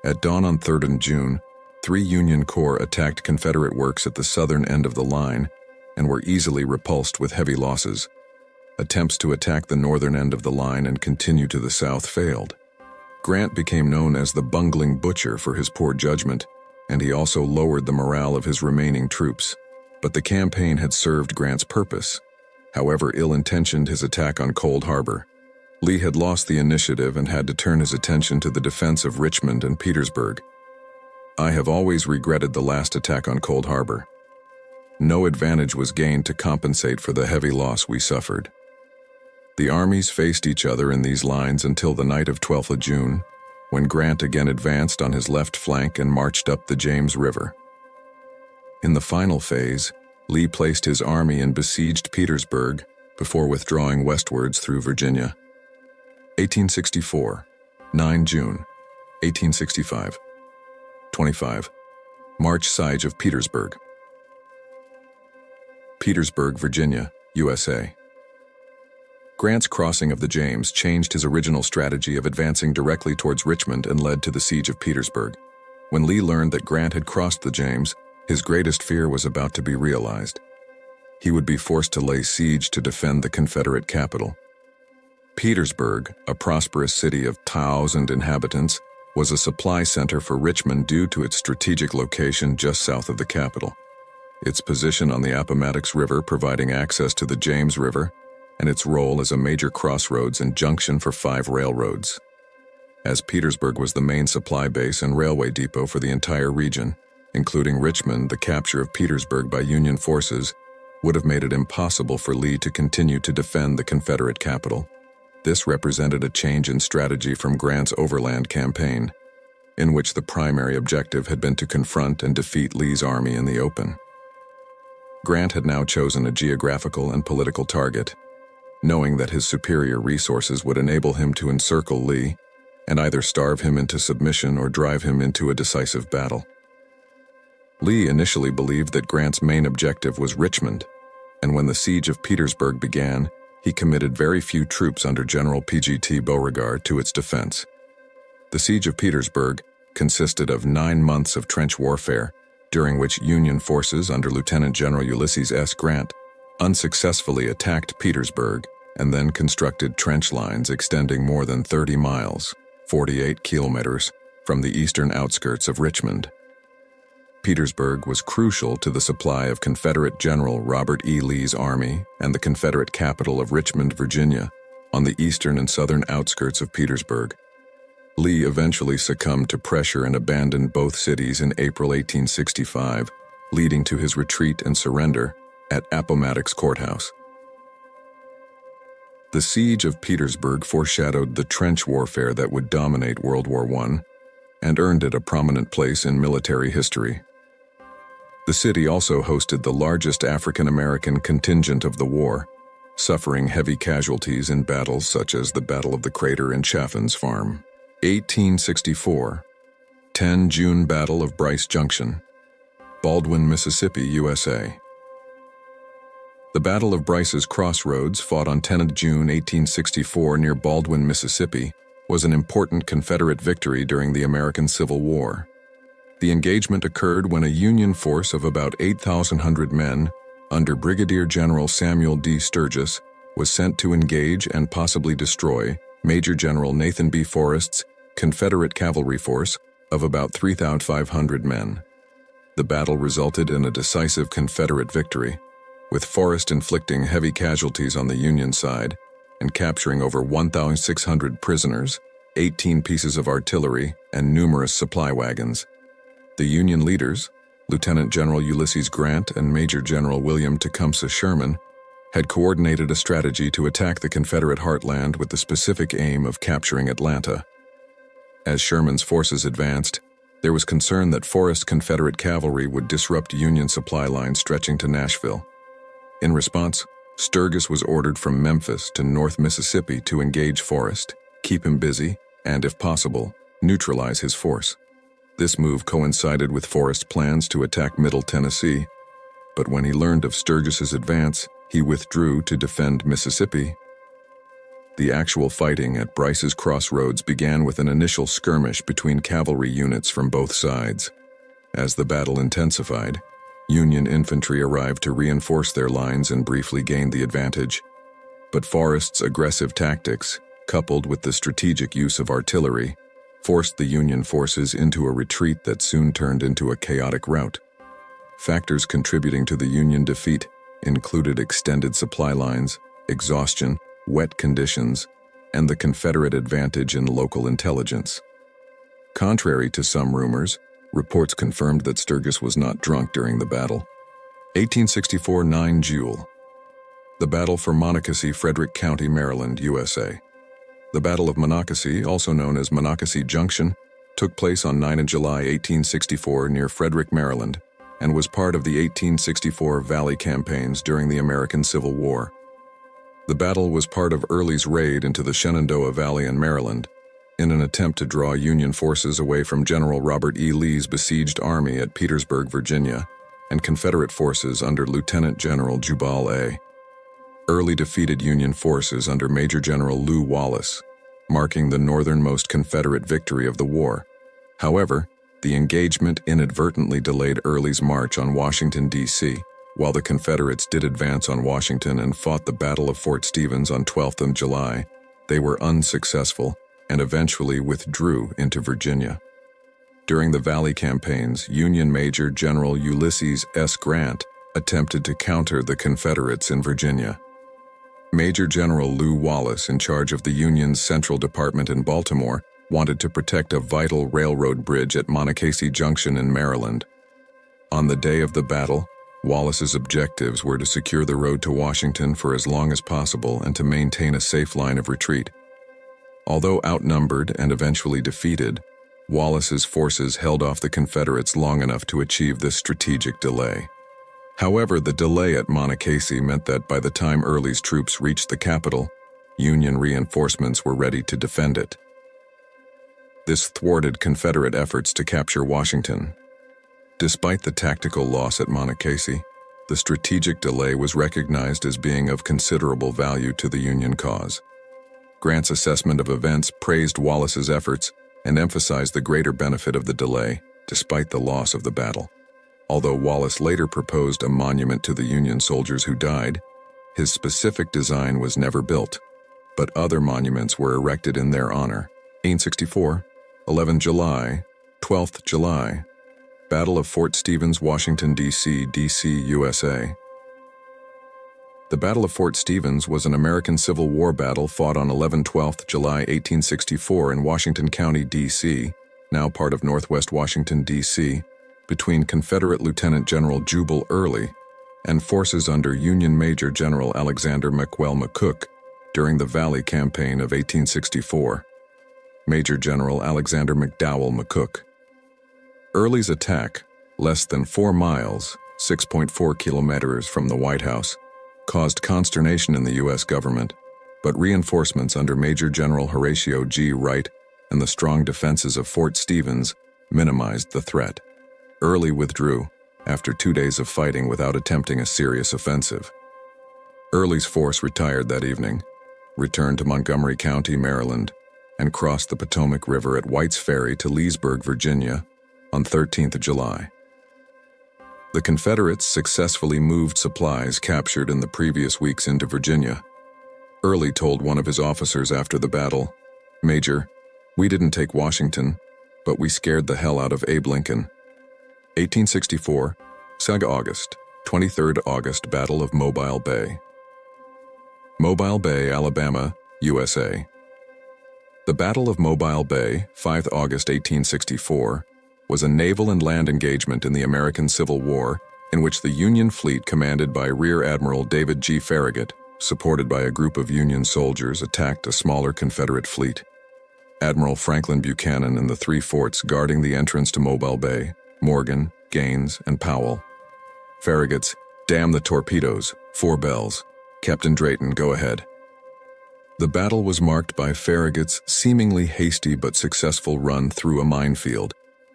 At dawn on 3rd June, 3 Union Corps attacked Confederate works at the southern end of the line and were easily repulsed with heavy losses. Attempts to attack the northern end of the line and continue to the south failed. Grant became known as the Bungling Butcher for his poor judgment, and he also lowered the morale of his remaining troops. But the campaign had served Grant's purpose. However ill-intentioned his attack on Cold Harbor, Lee had lost the initiative and had to turn his attention to the defense of Richmond and Petersburg. I have always regretted the last attack on Cold Harbor. No advantage was gained to compensate for the heavy loss we suffered. The armies faced each other in these lines until the night of 12th June, when Grant again advanced on his left flank and marched up the James River. In the final phase, Lee placed his army and besieged Petersburg before withdrawing westwards through Virginia. 1864, 9 June, 1865. 25. March siege of Petersburg. Petersburg, Virginia, USA. Grant's crossing of the James changed his original strategy of advancing directly towards Richmond and led to the siege of Petersburg. When Lee learned that Grant had crossed the James, his greatest fear was about to be realized. He would be forced to lay siege to defend the Confederate capital. Petersburg, a prosperous city of 1,000 inhabitants, was a supply center for Richmond due to its strategic location just south of the capital. Its position on the Appomattox River providing access to the James River, and its role as a major crossroads and junction for 5 railroads. As Petersburg was the main supply base and railway depot for the entire region, including Richmond, the capture of Petersburg by Union forces would have made it impossible for Lee to continue to defend the Confederate capital. This represented a change in strategy from Grant's overland campaign, in which the primary objective had been to confront and defeat Lee's army in the open. Grant had now chosen a geographical and political target, knowing that his superior resources would enable him to encircle Lee and either starve him into submission or drive him into a decisive battle. Lee initially believed that Grant's main objective was Richmond, and when the siege of Petersburg began, he committed very few troops under General P.G.T. Beauregard to its defense. The siege of Petersburg consisted of 9 months of trench warfare, during which Union forces under Lieutenant General Ulysses S. Grant unsuccessfully attacked Petersburg and then constructed trench lines extending more than 30 miles, 48 kilometers, from the eastern outskirts of Richmond. Petersburg was crucial to the supply of Confederate General Robert E. Lee's army and the Confederate capital of Richmond, Virginia, on the eastern and southern outskirts of Petersburg. Lee eventually succumbed to pressure and abandoned both cities in April 1865, leading to his retreat and surrender at Appomattox Courthouse. The siege of Petersburg foreshadowed the trench warfare that would dominate World War I and earned it a prominent place in military history. The city also hosted the largest African-American contingent of the war, suffering heavy casualties in battles such as the Battle of the Crater and Chaffin's Farm. 1864, 10 June Battle of Bryce Junction, Baldwin, Mississippi, USA. The Battle of Bryce's Crossroads, fought on 10 June 1864 near Baldwin, Mississippi, was an important Confederate victory during the American Civil War. The engagement occurred when a Union force of about 8,000 men, under Brigadier General Samuel D. Sturgis, was sent to engage and possibly destroy Major General Nathan B. Forrest's Confederate cavalry force of about 3,500 men. The battle resulted in a decisive Confederate victory, with Forrest inflicting heavy casualties on the Union side and capturing over 1,600 prisoners, 18 pieces of artillery, and numerous supply wagons. The Union leaders, Lieutenant General Ulysses Grant and Major General William Tecumseh Sherman, had coordinated a strategy to attack the Confederate heartland with the specific aim of capturing Atlanta. As Sherman's forces advanced, there was concern that Forrest's Confederate cavalry would disrupt Union supply lines stretching to Nashville. In response, Sturgis was ordered from Memphis to North Mississippi to engage Forrest, keep him busy, and, if possible, neutralize his force. This move coincided with Forrest's plans to attack Middle Tennessee, but when he learned of Sturgis's advance, he withdrew to defend Mississippi. The actual fighting at Bryce's Crossroads began with an initial skirmish between cavalry units from both sides. As the battle intensified, Union infantry arrived to reinforce their lines and briefly gained the advantage. But Forrest's aggressive tactics, coupled with the strategic use of artillery, forced the Union forces into a retreat that soon turned into a chaotic rout. Factors contributing to the Union defeat included extended supply lines, exhaustion, wet conditions, and the Confederate advantage in local intelligence. Contrary to some rumors, reports confirmed that Sturgis was not drunk during the battle. 1864 9 June. The Battle for Monocacy, Frederick County, Maryland, USA. The Battle of Monocacy, also known as Monocacy Junction, took place on 9 July 1864 near Frederick, Maryland, and was part of the 1864 Valley campaigns during the American Civil War. The battle was part of Early's raid into the Shenandoah Valley in Maryland, in an attempt to draw Union forces away from General Robert E. Lee's besieged army at Petersburg, Virginia, and Confederate forces under Lieutenant General Jubal A. Early defeated Union forces under Major General Lew Wallace, marking the northernmost Confederate victory of the war. However, the engagement inadvertently delayed Early's march on Washington, D.C., while the Confederates did advance on Washington and fought the Battle of Fort Stevens on 12th of July. They were unsuccessful, and eventually withdrew into Virginia. During the Valley campaigns, Union Major General Ulysses S. Grant attempted to counter the Confederates in Virginia. Major General Lew Wallace, in charge of the Union's Central Department in Baltimore, wanted to protect a vital railroad bridge at Monocacy Junction in Maryland. On the day of the battle, Wallace's objectives were to secure the road to Washington for as long as possible and to maintain a safe line of retreat. Although outnumbered and eventually defeated, Wallace's forces held off the Confederates long enough to achieve this strategic delay. However, the delay at Monocacy meant that by the time Early's troops reached the capital, Union reinforcements were ready to defend it. This thwarted Confederate efforts to capture Washington. Despite the tactical loss at Monocacy, the strategic delay was recognized as being of considerable value to the Union cause. Grant's assessment of events praised Wallace's efforts and emphasized the greater benefit of the delay, despite the loss of the battle. Although Wallace later proposed a monument to the Union soldiers who died, his specific design was never built, but other monuments were erected in their honor. 1864, 11 July, 12th July, Battle of Fort Stevens, Washington, D.C., USA. The Battle of Fort Stevens was an American Civil War battle fought on 11-12 July 1864 in Washington County, D.C., now part of Northwest Washington, D.C., between Confederate Lieutenant General Jubal Early and forces under Union Major General Alexander McCook during the Valley Campaign of 1864. Major General Alexander McDowell McCook. Early's attack, less than 4 miles, 6.4 kilometers from the White House, caused consternation in the U.S. government, but reinforcements under Major General Horatio G. Wright and the strong defenses of Fort Stevens minimized the threat. Early withdrew after 2 days of fighting without attempting a serious offensive. Early's force retired that evening, returned to Montgomery County, Maryland, and crossed the Potomac River at White's Ferry to Leesburg, Virginia, on 13th July. The Confederates successfully moved supplies captured in the previous weeks into Virginia. Early told one of his officers after the battle, "Major, we didn't take Washington, but we scared the hell out of Abe Lincoln." 1864, Saga August, 23rd August, Battle of Mobile Bay. Mobile Bay, Alabama, USA. The Battle of Mobile Bay, 5th August 1864, was a naval and land engagement in the American Civil War in which the Union fleet commanded by Rear Admiral David G. Farragut, supported by a group of Union soldiers, attacked a smaller Confederate fleet. Admiral Franklin Buchanan and the 3 forts guarding the entrance to Mobile Bay, Morgan, Gaines, and Powell. Farragut's "Damn the torpedoes, 4 bells. Captain Drayton, go ahead." The battle was marked by Farragut's seemingly hasty but successful run through a minefield,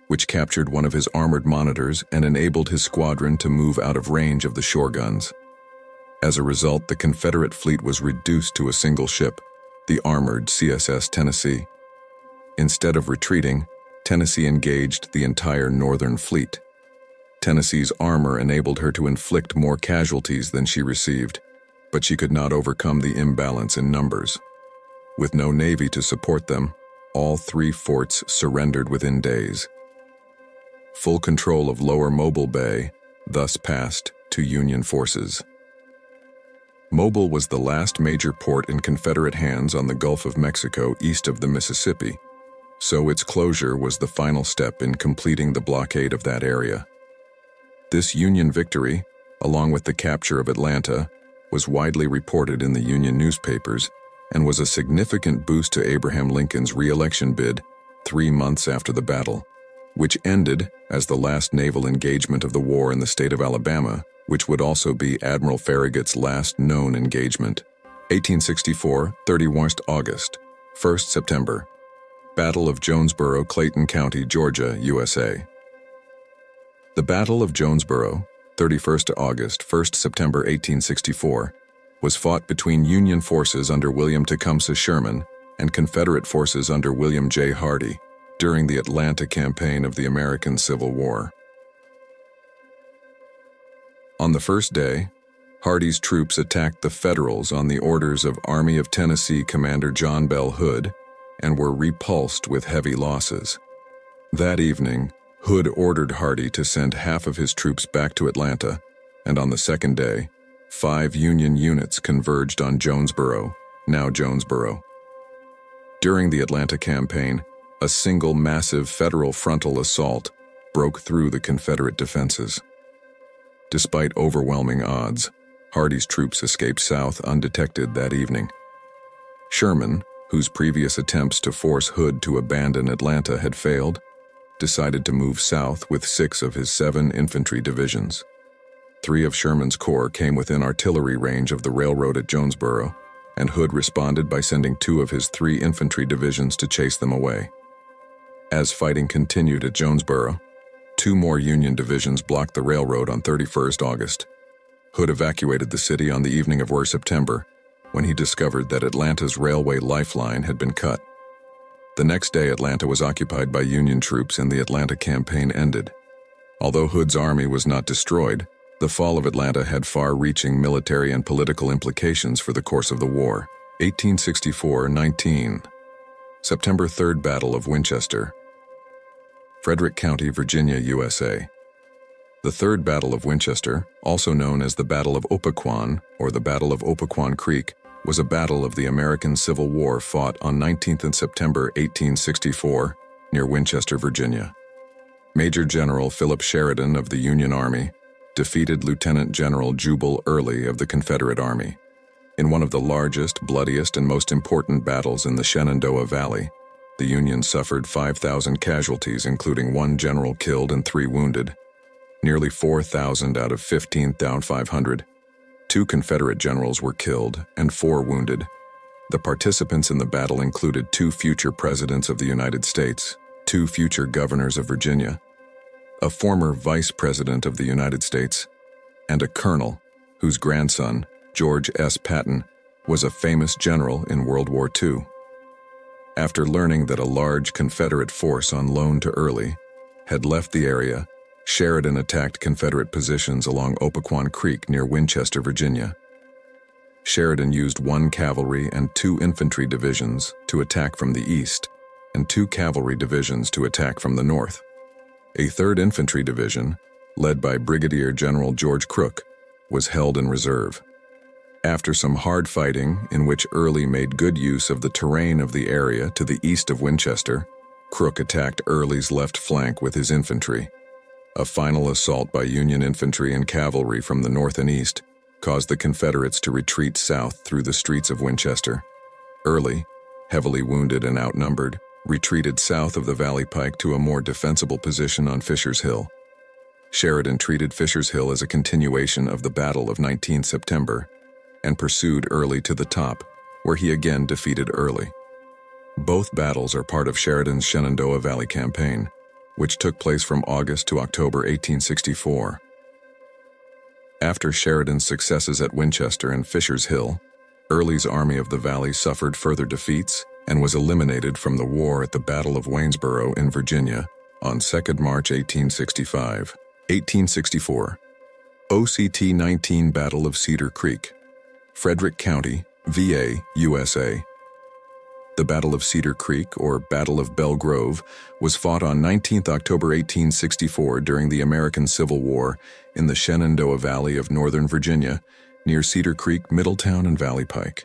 which captured one of his armored monitors and enabled his squadron to move out of range of the shore guns. As a result, the Confederate fleet was reduced to a single ship, the armored CSS Tennessee. Instead of retreating, Tennessee engaged the entire Northern fleet. Tennessee's armor enabled her to inflict more casualties than she received, but she could not overcome the imbalance in numbers. With no navy to support them, all 3 forts surrendered within days. Full control of Lower Mobile Bay thus passed to Union forces. Mobile was the last major port in Confederate hands on the Gulf of Mexico east of the Mississippi, so its closure was the final step in completing the blockade of that area. This Union victory, along with the capture of Atlanta, was widely reported in the Union newspapers and was a significant boost to Abraham Lincoln's re-election bid 3 months after the battle, which ended as the last naval engagement of the war in the state of Alabama, which would also be Admiral Farragut's last known engagement. 1864, 31st August, 1st September. Battle of Jonesboro, Clayton County, Georgia, USA. The Battle of Jonesboro, 31st August, 1st September 1864, was fought between Union forces under William Tecumseh Sherman and Confederate forces under William J. Hardee during the Atlanta campaign of the American Civil War. On the first day, Hardee's troops attacked the Federals on the orders of Army of Tennessee Commander John Bell Hood and were repulsed with heavy losses. That evening, Hood ordered Hardee to send half of his troops back to Atlanta, and on the second day, 5 Union units converged on Jonesboro, now Jonesboro. During the Atlanta campaign, a single massive federal frontal assault broke through the Confederate defenses. Despite overwhelming odds, Hardee's troops escaped south undetected that evening. Sherman, whose previous attempts to force Hood to abandon Atlanta had failed, decided to move south with 6 of his 7 infantry divisions. 3 of Sherman's corps came within artillery range of the railroad at Jonesboro, and Hood responded by sending 2 of his 3 infantry divisions to chase them away. As fighting continued at Jonesboro, 2 more Union divisions blocked the railroad on 31st August. Hood evacuated the city on the evening of September, when he discovered that Atlanta's railway lifeline had been cut. The next day, Atlanta was occupied by Union troops and the Atlanta campaign ended. Although Hood's army was not destroyed, the fall of Atlanta had far-reaching military and political implications for the course of the war. 1864-19. September 3rd Battle of Winchester. Frederick County, Virginia, USA. The Third Battle of Winchester, also known as the Battle of Opequon or the Battle of Opequon Creek, was a battle of the American Civil War fought on 19th September 1864 near Winchester, Virginia. Major General Philip Sheridan of the Union Army defeated Lieutenant General Jubal Early of the Confederate Army. In one of the largest, bloodiest, and most important battles in the Shenandoah Valley, the Union suffered 5,000 casualties, including 1 general killed and 3 wounded. Nearly 4,000 out of 15,500. 2 Confederate generals were killed and 4 wounded. The participants in the battle included 2 future presidents of the United States, 2 future governors of Virginia, a former vice president of the United States, and a colonel whose grandson, George S. Patton, was a famous general in World War II. After learning that a large Confederate force on loan to Early had left the area, Sheridan attacked Confederate positions along Opequon Creek near Winchester, Virginia. Sheridan used 1 cavalry and 2 infantry divisions to attack from the east, and 2 cavalry divisions to attack from the north. A 3rd infantry division, led by Brigadier General George Crook, was held in reserve. After some hard fighting, in which Early made good use of the terrain of the area to the east of Winchester, Crook attacked Early's left flank with his infantry. A final assault by Union infantry and cavalry from the north and east caused the Confederates to retreat south through the streets of Winchester. Early, heavily wounded and outnumbered, retreated south of the Valley Pike to a more defensible position on Fisher's Hill. Sheridan treated Fisher's Hill as a continuation of the Battle of 19th September and pursued Early to the top, where he again defeated Early. Both battles are part of Sheridan's Shenandoah Valley campaign, which took place from August to October 1864. After Sheridan's successes at Winchester and Fisher's Hill, Early's Army of the Valley suffered further defeats and was eliminated from the war at the Battle of Waynesboro in Virginia on 2nd March 1865. 1864. OCT 19 Battle of Cedar Creek, Frederick County, VA, USA. The Battle of Cedar Creek, or Battle of Belle Grove, was fought on 19 October 1864 during the American Civil War in the Shenandoah Valley of northern Virginia, near Cedar Creek, Middletown, and Valley Pike.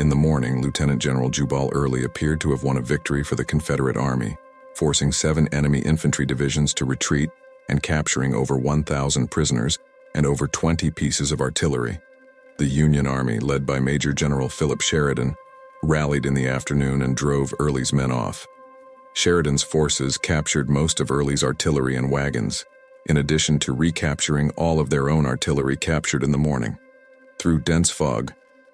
In the morning, Lieutenant General Jubal Early appeared to have won a victory for the Confederate Army, forcing 7 enemy infantry divisions to retreat and capturing over 1,000 prisoners and over 20 pieces of artillery. The Union Army, led by Major General Philip Sheridan, rallied in the afternoon and drove Early's men off. Sheridan's forces captured most of Early's artillery and wagons, in addition to recapturing all of their own artillery captured in the morning. Through dense fog,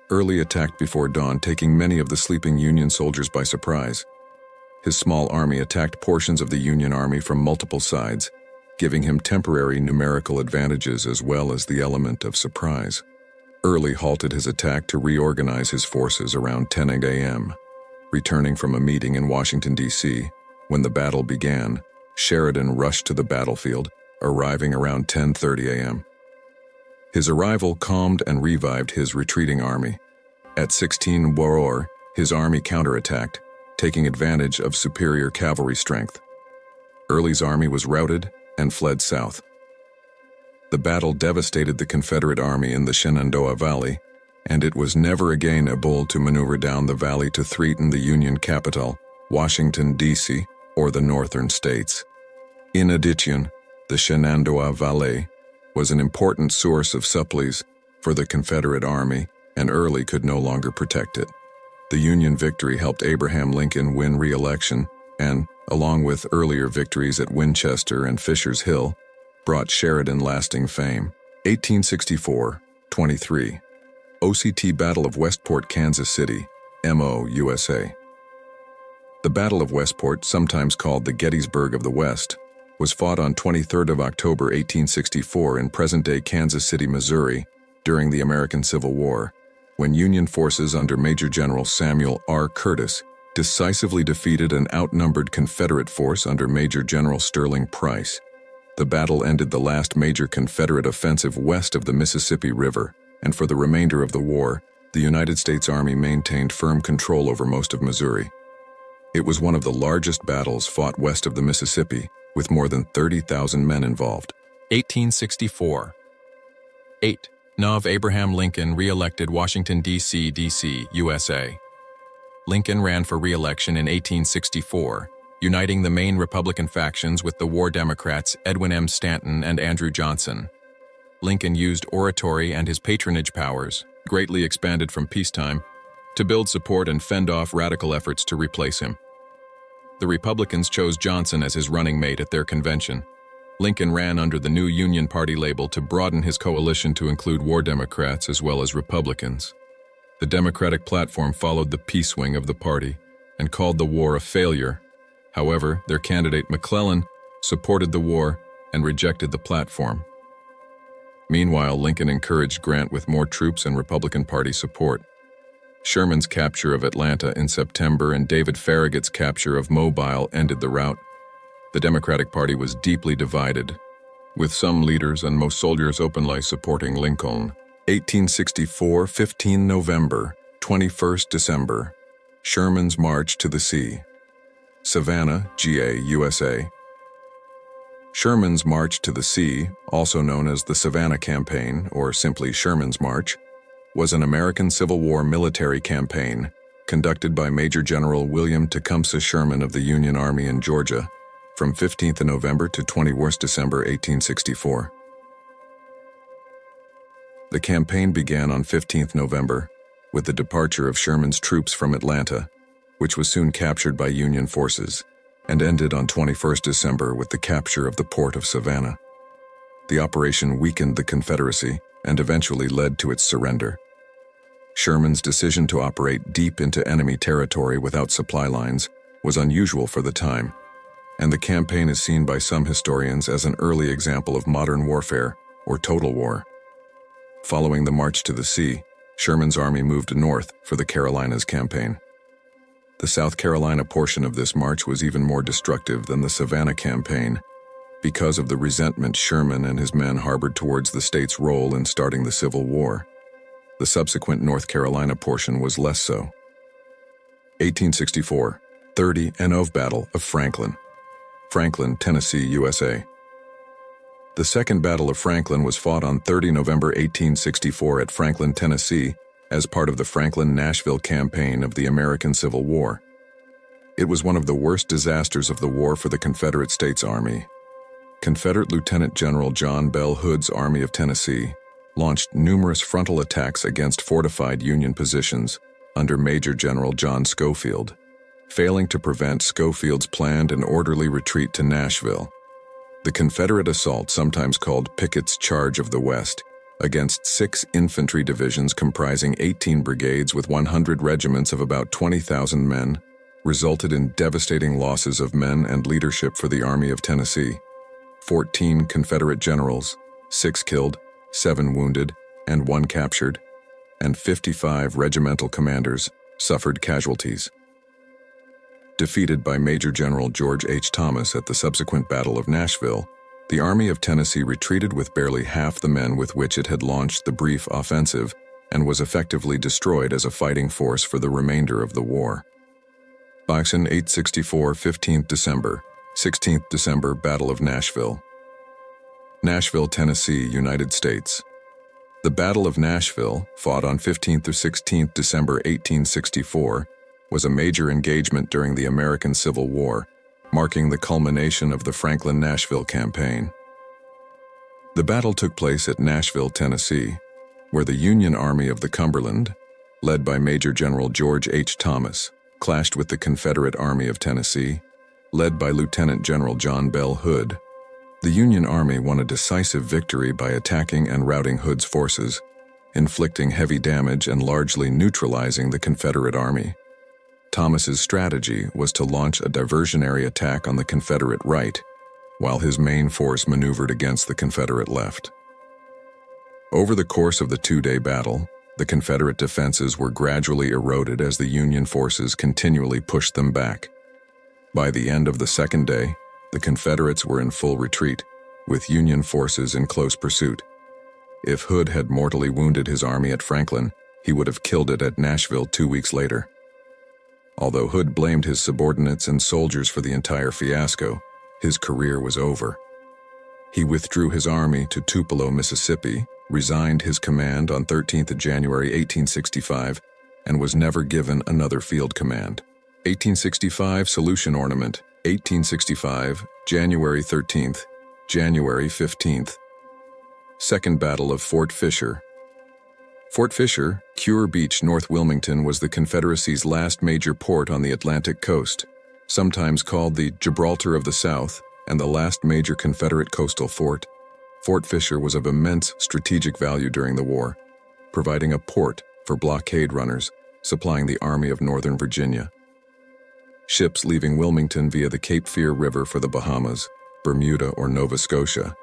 Early attacked before dawn, taking many of the sleeping Union soldiers by surprise. His small army attacked portions of the Union Army from multiple sides, giving him temporary numerical advantages as well as the element of surprise. Early halted his attack to reorganize his forces around 10 a.m. Returning from a meeting in Washington, D.C., when the battle began, Sheridan rushed to the battlefield, arriving around 10:30 a.m. His arrival calmed and revived his retreating army. At 16 Waror, his army counterattacked, taking advantage of superior cavalry strength. Early's army was routed and fled south. The battle devastated the Confederate army in the Shenandoah Valley, and it was never again able to maneuver down the valley to threaten the Union capital, Washington, D.C., or the northern states. In addition, the Shenandoah Valley was an important source of supplies for the Confederate army, and Early could no longer protect it. The Union victory helped Abraham Lincoln win re-election and, along with earlier victories at Winchester and Fisher's Hill, brought Sheridan lasting fame. 1864-23. OCT Battle of Westport, Kansas City, MO, USA. The Battle of Westport, sometimes called the Gettysburg of the West, was fought on 23 October 1864 in present-day Kansas City, Missouri, during the American Civil War, when Union forces under Major General Samuel R. Curtis decisively defeated an outnumbered Confederate force under Major General Sterling Price. The battle ended the last major Confederate offensive west of the Mississippi River, and for the remainder of the war, the United States Army maintained firm control over most of Missouri. It was one of the largest battles fought west of the Mississippi, with more than 30,000 men involved. 1864. 8. Nov. Abraham Lincoln re-elected Washington, D.C., USA. Lincoln ran for re-election in 1864, uniting the main Republican factions with the War Democrats Edwin M. Stanton and Andrew Johnson. Lincoln used oratory and his patronage powers, greatly expanded from peacetime, to build support and fend off radical efforts to replace him. The Republicans chose Johnson as his running mate at their convention. Lincoln ran under the new Union Party label to broaden his coalition to include War Democrats as well as Republicans. The Democratic platform followed the peace wing of the party and called the war a failure. However, their candidate McClellan supported the war and rejected the platform. Meanwhile, Lincoln encouraged Grant with more troops and Republican Party support. Sherman's capture of Atlanta in September and David Farragut's capture of Mobile ended the rout. The Democratic Party was deeply divided, with some leaders and most soldiers openly supporting Lincoln. 1864, 15 November, 21st December. Sherman's March to the Sea. Savannah, GA, USA. Sherman's March to the Sea, also known as the Savannah Campaign, or simply Sherman's March, was an American Civil War military campaign conducted by Major General William Tecumseh Sherman of the Union Army in Georgia from 15th November to 21st December 1864. The campaign began on 15th November with the departure of Sherman's troops from Atlanta, which was soon captured by Union forces, and ended on 21st December with the capture of the port of Savannah. The operation weakened the Confederacy and eventually led to its surrender. Sherman's decision to operate deep into enemy territory without supply lines was unusual for the time, and the campaign is seen by some historians as an early example of modern warfare, or total war. Following the march to the sea, Sherman's army moved north for the Carolinas campaign. The South Carolina portion of this march was even more destructive than the Savannah campaign, because of the resentment Sherman and his men harbored towards the state's role in starting the Civil War. The subsequent North Carolina portion was less so. 1864, 30 Nov. Battle of Franklin. Franklin, Tennessee, USA. The Second Battle of Franklin was fought on 30 November 1864 at Franklin, Tennessee, as part of the Franklin-Nashville campaign of the American Civil War. It was one of the worst disasters of the war for the Confederate States Army. Confederate Lieutenant General John Bell Hood's Army of Tennessee launched numerous frontal attacks against fortified Union positions under Major General John Schofield, failing to prevent Schofield's planned and orderly retreat to Nashville. The Confederate assault, sometimes called Pickett's Charge of the West, against 6 infantry divisions comprising 18 brigades with 100 regiments of about 20,000 men, resulted in devastating losses of men and leadership for the Army of Tennessee. 14 Confederate generals, 6 killed, 7 wounded, and 1 captured, and 55 regimental commanders suffered casualties. Defeated by Major General George H. Thomas at the subsequent Battle of Nashville, the Army of Tennessee retreated with barely half the men with which it had launched the brief offensive and was effectively destroyed as a fighting force for the remainder of the war. Boxing 864, 15th December, 16th December, Battle of Nashville. Nashville, Tennessee, United States. The Battle of Nashville, fought on 15th or 16th December 1864, was a major engagement during the American Civil War, marking the culmination of the Franklin-Nashville campaign. The battle took place at Nashville, Tennessee, where the Union Army of the Cumberland, led by Major General George H. Thomas, clashed with the Confederate Army of Tennessee, led by Lieutenant General John Bell Hood. The Union Army won a decisive victory by attacking and routing Hood's forces, inflicting heavy damage and largely neutralizing the Confederate Army. Thomas's strategy was to launch a diversionary attack on the Confederate right, while his main force maneuvered against the Confederate left. Over the course of the two-day battle, the Confederate defenses were gradually eroded as the Union forces continually pushed them back. By the end of the second day, the Confederates were in full retreat, with Union forces in close pursuit. If Hood had mortally wounded his army at Franklin, he would have killed it at Nashville 2 weeks later. Although Hood blamed his subordinates and soldiers for the entire fiasco, his career was over. He withdrew his army to Tupelo, Mississippi, resigned his command on 13th January 1865, and was never given another field command. 1865 Solution Ornament, 1865, January 13th, January 15th. Second Battle of Fort Fisher. Fort Fisher, Cure Beach, North Wilmington, was the Confederacy's last major port on the Atlantic coast, sometimes called the Gibraltar of the South, and the last major Confederate coastal fort. Fort Fisher was of immense strategic value during the war, providing a port for blockade runners, supplying the Army of Northern Virginia. Ships leaving Wilmington via the Cape Fear River for the Bahamas, Bermuda, or Nova Scotia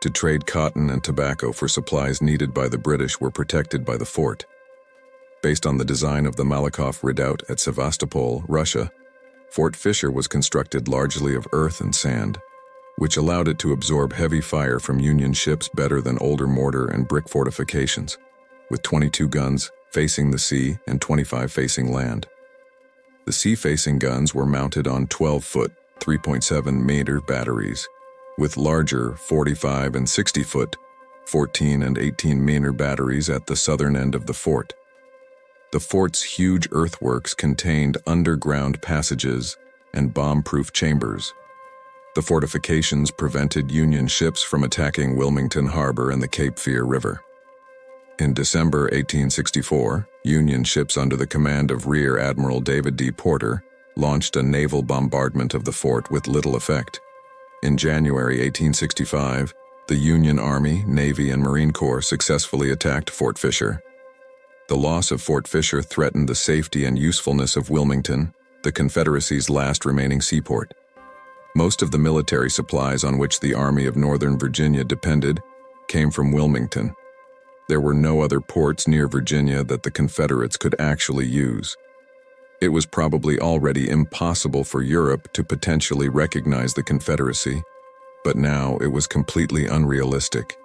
to trade cotton and tobacco for supplies needed by the British were protected by the fort. Based on the design of the Malakoff Redoubt at Sevastopol, Russia, Fort Fisher was constructed largely of earth and sand, which allowed it to absorb heavy fire from Union ships better than older mortar and brick fortifications, with 22 guns facing the sea and 25 facing land. The sea-facing guns were mounted on 12-foot, 3.7-meter batteries, with larger 45 and 60-foot, 14 and 18-meter batteries at the southern end of the fort. The fort's huge earthworks contained underground passages and bomb-proof chambers. The fortifications prevented Union ships from attacking Wilmington Harbor and the Cape Fear River. In December 1864, Union ships under the command of Rear Admiral David D. Porter launched a naval bombardment of the fort with little effect. In January 1865, the Union Army, Navy, and Marine Corps successfully attacked Fort Fisher. The loss of Fort Fisher threatened the safety and usefulness of Wilmington, the Confederacy's last remaining seaport. Most of the military supplies on which the Army of Northern Virginia depended came from Wilmington. There were no other ports near Virginia that the Confederates could actually use. It was probably already impossible for Europe to potentially recognize the Confederacy, but now it was completely unrealistic.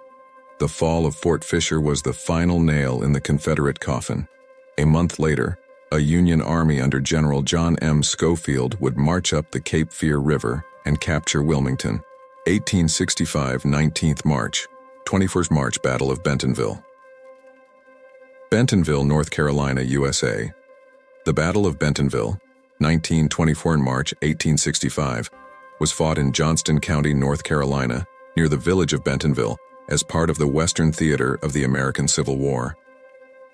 The fall of Fort Fisher was the final nail in the Confederate coffin. A month later, a Union army under General John M. Schofield would march up the Cape Fear River and capture Wilmington. 1865, 19th March, 21st March, Battle of Bentonville. Bentonville, North Carolina, USA. The Battle of Bentonville, 1924 March 1865, was fought in Johnston County, North Carolina, near the village of Bentonville, as part of the Western Theater of the American Civil War.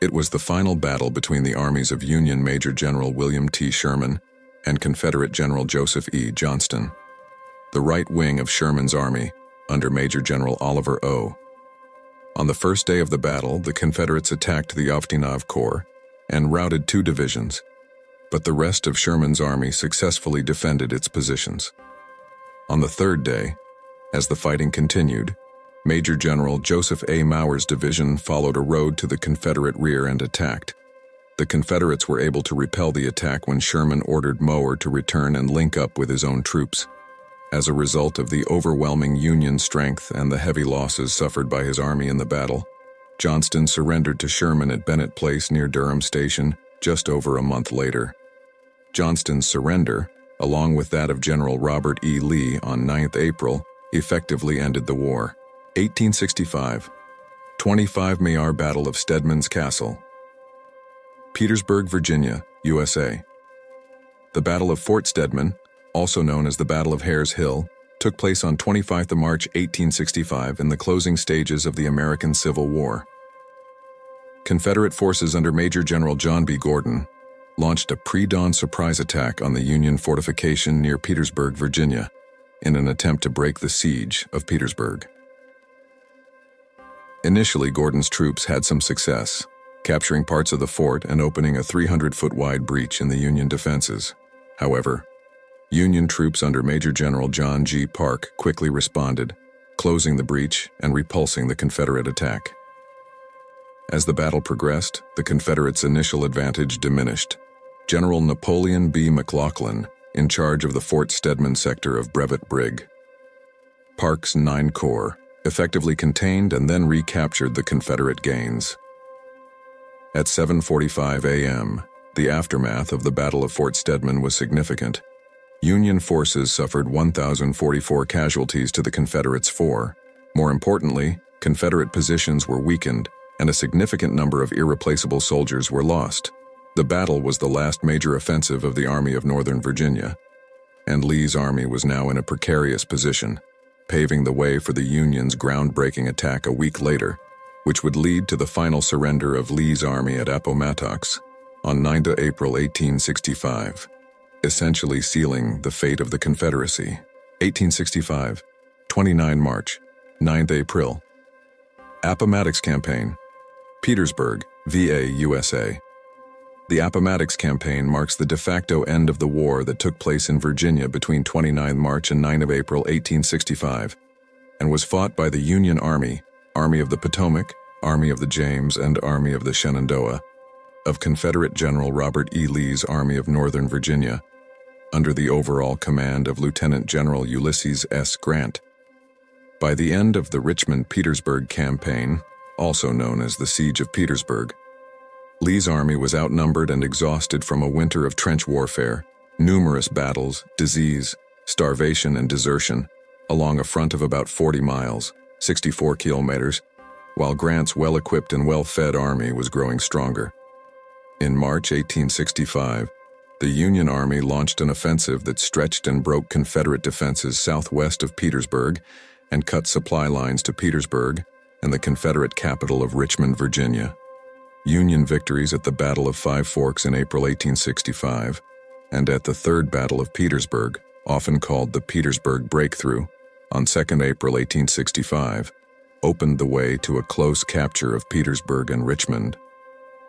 It was the final battle between the armies of Union Major General William T. Sherman and Confederate General Joseph E. Johnston. The right wing of Sherman's army, under Major General Oliver O. On the first day of the battle, the Confederates attacked the Ovtinov Corps and routed 2 divisions, but the rest of Sherman's army successfully defended its positions. On the third day, as the fighting continued, Major General Joseph A. Mower's division followed a road to the Confederate rear and attacked. The Confederates were able to repel the attack when Sherman ordered Mower to return and link up with his own troops. As a result of the overwhelming Union strength and the heavy losses suffered by his army in the battle, Johnston surrendered to Sherman at Bennett Place near Durham Station just over a month later. Johnston's surrender, along with that of General Robert E. Lee on 9 April, effectively ended the war. 1865. 25-Mayar Battle of Stedman's Castle. Petersburg, Virginia, USA. The Battle of Fort Stedman, also known as the Battle of Hares Hill, took place on 25 March 1865 in the closing stages of the American Civil War. Confederate forces under Major General John B. Gordon launched a pre-dawn surprise attack on the Union fortification near Petersburg, Virginia, in an attempt to break the siege of Petersburg. Initially, Gordon's troops had some success, capturing parts of the fort and opening a 300-foot-wide breach in the Union defenses. However, Union troops under Major General John G. Parke quickly responded, closing the breach and repulsing the Confederate attack. As the battle progressed, the Confederates' initial advantage diminished. General Napoleon B. McLaughlin, in charge of the Fort Stedman sector of Brevet Brig. Parke's 9 Corps effectively contained and then recaptured the Confederate gains. At 7:45 a.m., the aftermath of the Battle of Fort Stedman was significant. Union forces suffered 1,044 casualties to the Confederates' 4. More importantly, Confederate positions were weakened, and a significant number of irreplaceable soldiers were lost. The battle was the last major offensive of the Army of Northern Virginia, and Lee's army was now in a precarious position, paving the way for the Union's groundbreaking attack a week later, which would lead to the final surrender of Lee's army at Appomattox on 9 April 1865, essentially sealing the fate of the Confederacy. 1865, 29 March, 9 April. Appomattox Campaign. Petersburg, VA, USA. The Appomattox Campaign marks the de facto end of the war that took place in Virginia between 29 March and 9 April 1865, and was fought by the Union Army, Army of the Potomac, Army of the James, and Army of the Shenandoah, of Confederate General Robert E. Lee's Army of Northern Virginia, under the overall command of Lieutenant General Ulysses S. Grant. By the end of the Richmond-Petersburg Campaign, also known as the Siege of Petersburg, Lee's army was outnumbered and exhausted from a winter of trench warfare, numerous battles, disease, starvation, and desertion, along a front of about 40 miles, 64 kilometers, while Grant's well-equipped and well-fed army was growing stronger. In March 1865, the Union Army launched an offensive that stretched and broke Confederate defenses southwest of Petersburg and cut supply lines to Petersburg and the Confederate capital of Richmond, Virginia. Union victories at the Battle of Five Forks in April 1865 and at the Third Battle of Petersburg, often called the Petersburg Breakthrough, on 2 April 1865, opened the way to a close capture of Petersburg and Richmond.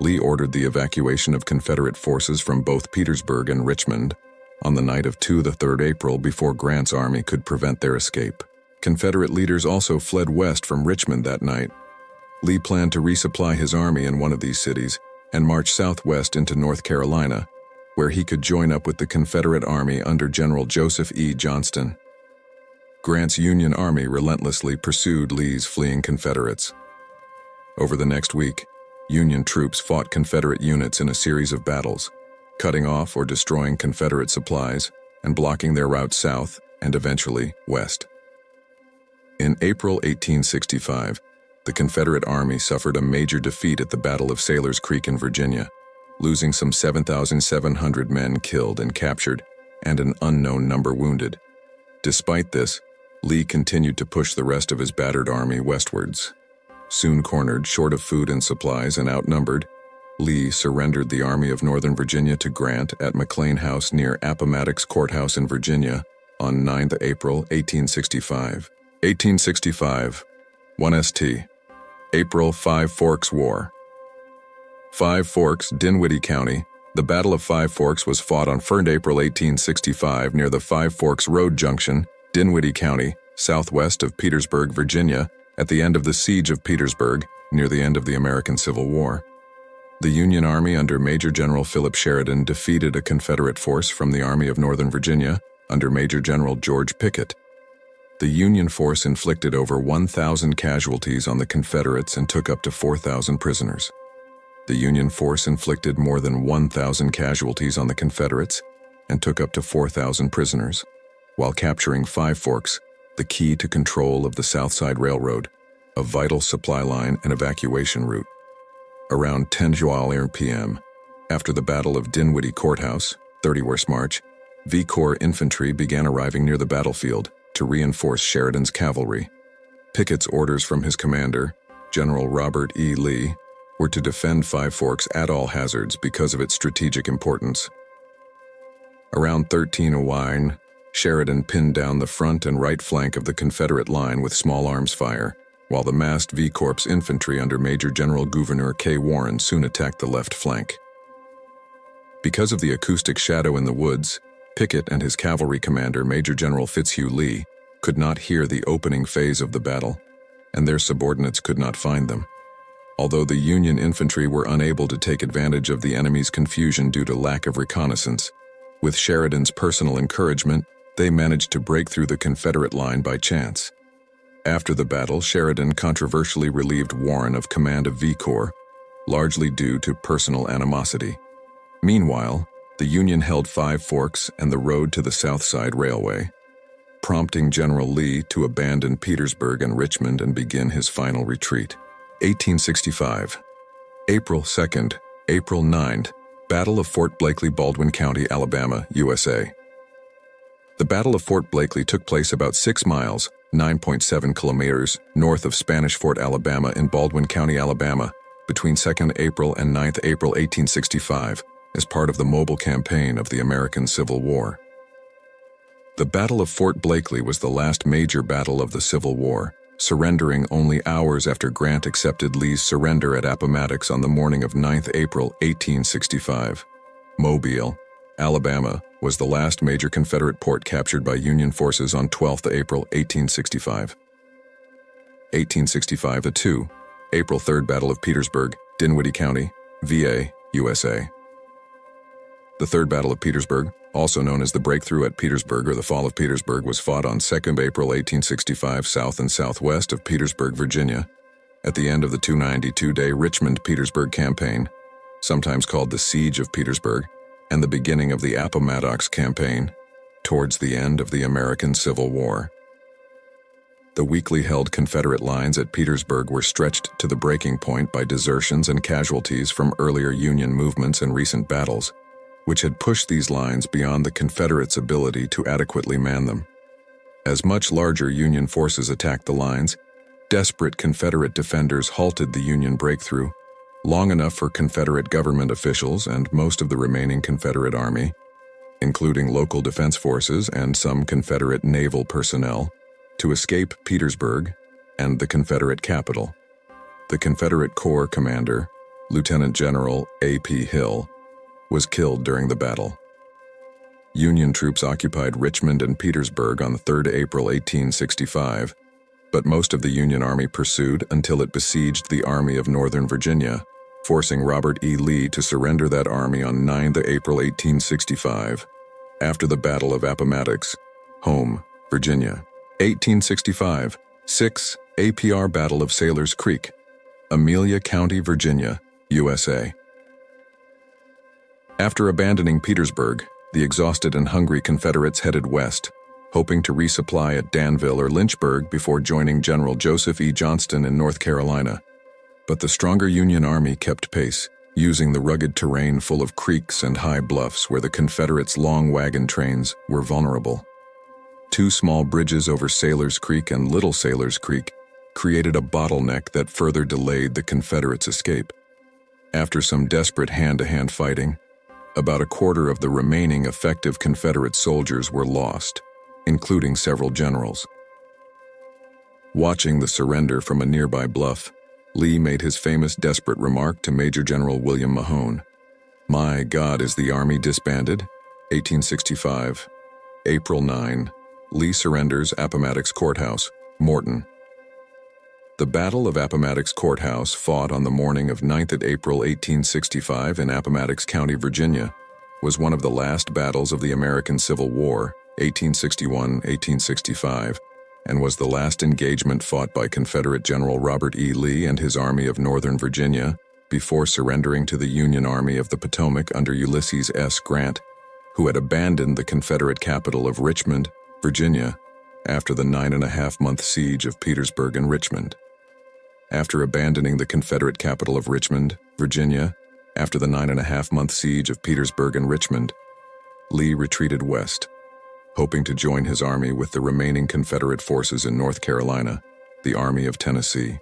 Lee ordered the evacuation of Confederate forces from both Petersburg and Richmond on the night of 2–3 April before Grant's army could prevent their escape. Confederate leaders also fled west from Richmond that night. Lee planned to resupply his army in one of these cities and march southwest into North Carolina, where he could join up with the Confederate Army under General Joseph E. Johnston. Grant's Union Army relentlessly pursued Lee's fleeing Confederates. Over the next week, Union troops fought Confederate units in a series of battles, cutting off or destroying Confederate supplies and blocking their route south and eventually west. In April 1865, the Confederate Army suffered a major defeat at the Battle of Sailor's Creek in Virginia, losing some 7,700 men killed and captured and an unknown number wounded. Despite this, Lee continued to push the rest of his battered army westwards. Soon cornered, short of food and supplies, and outnumbered, Lee surrendered the Army of Northern Virginia to Grant at McLean House near Appomattox Courthouse in Virginia on 9 April 1865. 1865, 1 St. April Five Forks War. Five Forks, Dinwiddie County. The Battle of Five Forks was fought on 1 April 1865 near the Five Forks Road Junction, Dinwiddie County, southwest of Petersburg, Virginia, at the end of the Siege of Petersburg, near the end of the American Civil War. The Union Army under Major General Philip Sheridan defeated a Confederate force from the Army of Northern Virginia under Major General George Pickett. The Union force inflicted over 1,000 casualties on the Confederates and took up to 4,000 prisoners. The Union force inflicted more than 1,000 casualties on the Confederates and took up to 4,000 prisoners, while capturing Five Forks, the key to control of the South Side Railroad, a vital supply line and evacuation route. Around 10:00 p.m., after the Battle of Dinwiddie Courthouse, 30 West March, V Corps infantry began arriving near the battlefield to reinforce Sheridan's cavalry. Pickett's orders from his commander, General Robert E. Lee, were to defend Five Forks at all hazards because of its strategic importance. Around 13:01, Sheridan pinned down the front and right flank of the Confederate line with small arms fire, while the massed V Corps infantry under Major General Gouverneur K. Warren soon attacked the left flank. Because of the acoustic shadow in the woods, Pickett and his cavalry commander, Major General Fitzhugh Lee, could not hear the opening phase of the battle, and their subordinates could not find them. Although the Union infantry were unable to take advantage of the enemy's confusion due to lack of reconnaissance, with Sheridan's personal encouragement, they managed to break through the Confederate line by chance. After the battle, Sheridan controversially relieved Warren of command of V Corps, largely due to personal animosity. Meanwhile, the Union held Five Forks and the road to the South Side Railway, prompting General Lee to abandon Petersburg and Richmond and begin his final retreat. 1865. April 2nd, April 9th, Battle of Fort Blakely, Baldwin County, Alabama, USA. The Battle of Fort Blakely took place about 6 miles, 9.7 kilometers, north of Spanish Fort Alabama in Baldwin County, Alabama, between 2nd April and 9th April 1865, as part of the Mobile Campaign of the American Civil War. The Battle of Fort Blakely was the last major battle of the Civil War, surrendering only hours after Grant accepted Lee's surrender at Appomattox on the morning of 9th April 1865. Mobile, Alabama, was the last major Confederate port captured by Union forces on 12th April 1865. 1865-2, April 3rd Battle of Petersburg, Dinwiddie County, VA, USA. The Third Battle of Petersburg, also known as the Breakthrough at Petersburg or the Fall of Petersburg, was fought on 2nd April 1865 south and southwest of Petersburg, Virginia, at the end of the 292-day Richmond-Petersburg campaign, sometimes called the Siege of Petersburg, and the beginning of the Appomattox campaign, towards the end of the American Civil War. The weakly held Confederate lines at Petersburg were stretched to the breaking point by desertions and casualties from earlier Union movements and recent battles, which had pushed these lines beyond the Confederates' ability to adequately man them. As much larger Union forces attacked the lines, desperate Confederate defenders halted the Union breakthrough, long enough for Confederate government officials and most of the remaining Confederate Army, including local defense forces and some Confederate naval personnel, to escape Petersburg and the Confederate capital. The Confederate Corps commander, Lieutenant General A.P. Hill, was killed during the battle. Union troops occupied Richmond and Petersburg on 3rd April 1865, but most of the Union Army pursued until it besieged the Army of Northern Virginia, forcing Robert E. Lee to surrender that army on 9th April 1865, after the Battle of Appomattox, Home, Virginia. 1865, 6. APR Battle of Sailors Creek, Amelia County, Virginia, USA. After abandoning Petersburg, the exhausted and hungry Confederates headed west, hoping to resupply at Danville or Lynchburg before joining General Joseph E. Johnston in North Carolina. But the stronger Union Army kept pace, using the rugged terrain full of creeks and high bluffs where the Confederates' long wagon trains were vulnerable. 2 small bridges over Sailors Creek and Little Sailors Creek created a bottleneck that further delayed the Confederates' escape. After some desperate hand-to-hand fighting, about a quarter of the remaining effective Confederate soldiers were lost, including several generals. Watching the surrender from a nearby bluff, Lee made his famous desperate remark to Major General William Mahone, "My God, is the Army disbanded?" 1865. April 9. Lee surrenders Appomattox Courthouse, Morton. The Battle of Appomattox Courthouse, fought on the morning of 9th April 1865 in Appomattox County, Virginia, was one of the last battles of the American Civil War, 1861-1865, and was the last engagement fought by Confederate General Robert E. Lee and his Army of Northern Virginia before surrendering to the Union Army of the Potomac under Ulysses S. Grant, who had abandoned the Confederate capital of Richmond, Virginia, after the 9.5-month siege of Petersburg and Richmond. After abandoning the Confederate capital of Richmond, Virginia, after the 9.5-month siege of Petersburg and Richmond, Lee retreated west, hoping to join his army with the remaining Confederate forces in North Carolina, the Army of Tennessee.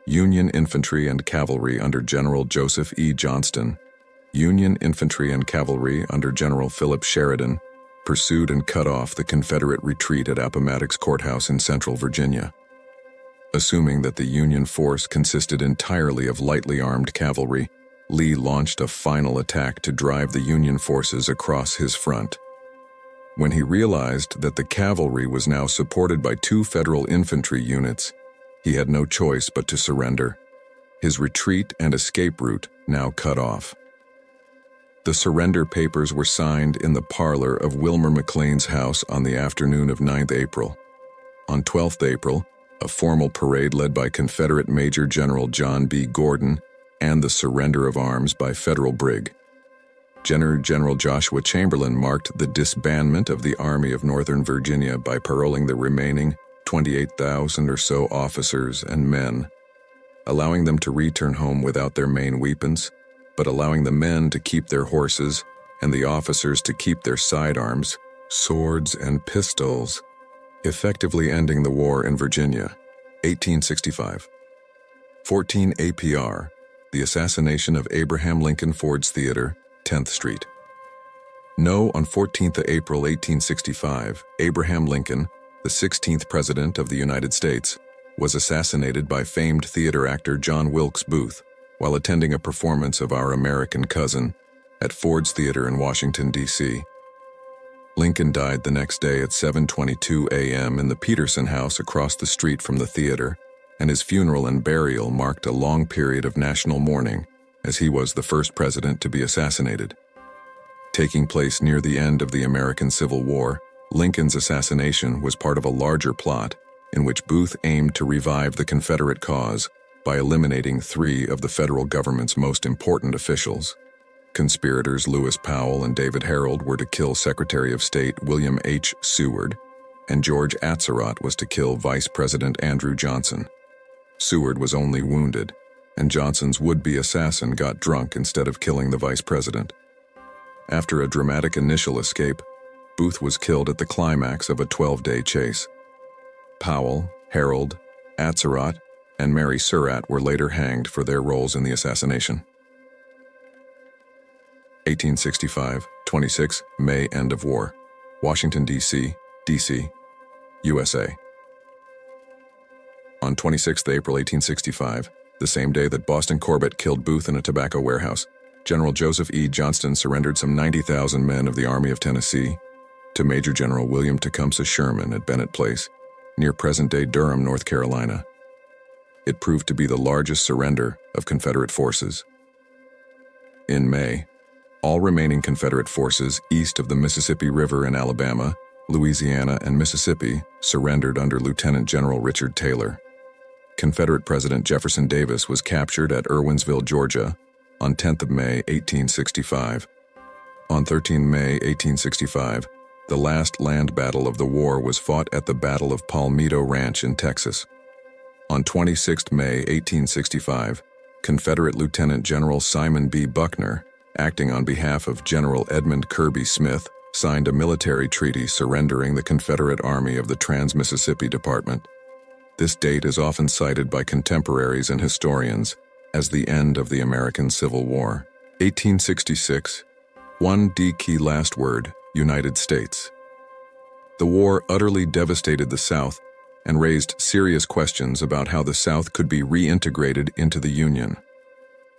Union infantry and cavalry under General Joseph E. Johnston, Union infantry and cavalry under General Philip Sheridan, pursued and cut off the Confederate retreat at Appomattox Courthouse in central Virginia. Assuming that the Union force consisted entirely of lightly armed cavalry, Lee launched a final attack to drive the Union forces across his front. When he realized that the cavalry was now supported by 2 Federal infantry units, he had no choice but to surrender, his retreat and escape route now cut off. The surrender papers were signed in the parlor of Wilmer McLean's house on the afternoon of 9th April. On 12th April, a formal parade led by Confederate Major General John B. Gordon and the surrender of arms by Federal brig. General Joshua Chamberlain marked the disbandment of the Army of Northern Virginia by paroling the remaining 28,000 or so officers and men, allowing them to return home without their main weapons, but allowing the men to keep their horses and the officers to keep their sidearms, swords and pistols, effectively ending the war in Virginia. 1865. 14 APR, the assassination of Abraham Lincoln Ford's Theater, 10th Street. No, on 14th April 1865, Abraham Lincoln, the 16th President of the United States, was assassinated by famed theater actor John Wilkes Booth while attending a performance of Our American Cousin at Ford's Theater in Washington, D.C. Lincoln died the next day at 7:22 a.m. in the Peterson House across the street from the theater, and his funeral and burial marked a long period of national mourning, as he was the first president to be assassinated. Taking place near the end of the American Civil War, Lincoln's assassination was part of a larger plot in which Booth aimed to revive the Confederate cause by eliminating 3 of the federal government's most important officials. Conspirators Lewis Powell and David Harold were to kill Secretary of State William H. Seward, and George Atzerodt was to kill Vice President Andrew Johnson. Seward was only wounded, and Johnson's would-be assassin got drunk instead of killing the vice president. After a dramatic initial escape, Booth was killed at the climax of a 12-day chase. Powell, Harold, Atzerodt, and Mary Surratt were later hanged for their roles in the assassination. 1865, 26 May, end of war. Washington, D.C., USA. On 26 April 1865, the same day that Boston Corbett killed Booth in a tobacco warehouse, General Joseph E. Johnston surrendered some 90,000 men of the Army of Tennessee to Major General William Tecumseh Sherman at Bennett Place, near present-day Durham, North Carolina. It proved to be the largest surrender of Confederate forces. In May, all remaining Confederate forces east of the Mississippi River in Alabama, Louisiana, and Mississippi surrendered under Lieutenant General Richard Taylor. Confederate President Jefferson Davis was captured at Irwinsville, Georgia, on 10th of May, 1865. On 13 May, 1865, the last land battle of the war was fought at the Battle of Palmito Ranch in Texas. On 26 May, 1865, Confederate Lieutenant General Simon B. Buckner, acting on behalf of General Edmund Kirby Smith, signed a military treaty surrendering the Confederate Army of the Trans-Mississippi Department. This date is often cited by contemporaries and historians as the end of the American Civil War. 1866, 1D key last word, United States. The war utterly devastated the South and raised serious questions about how the South could be reintegrated into the Union.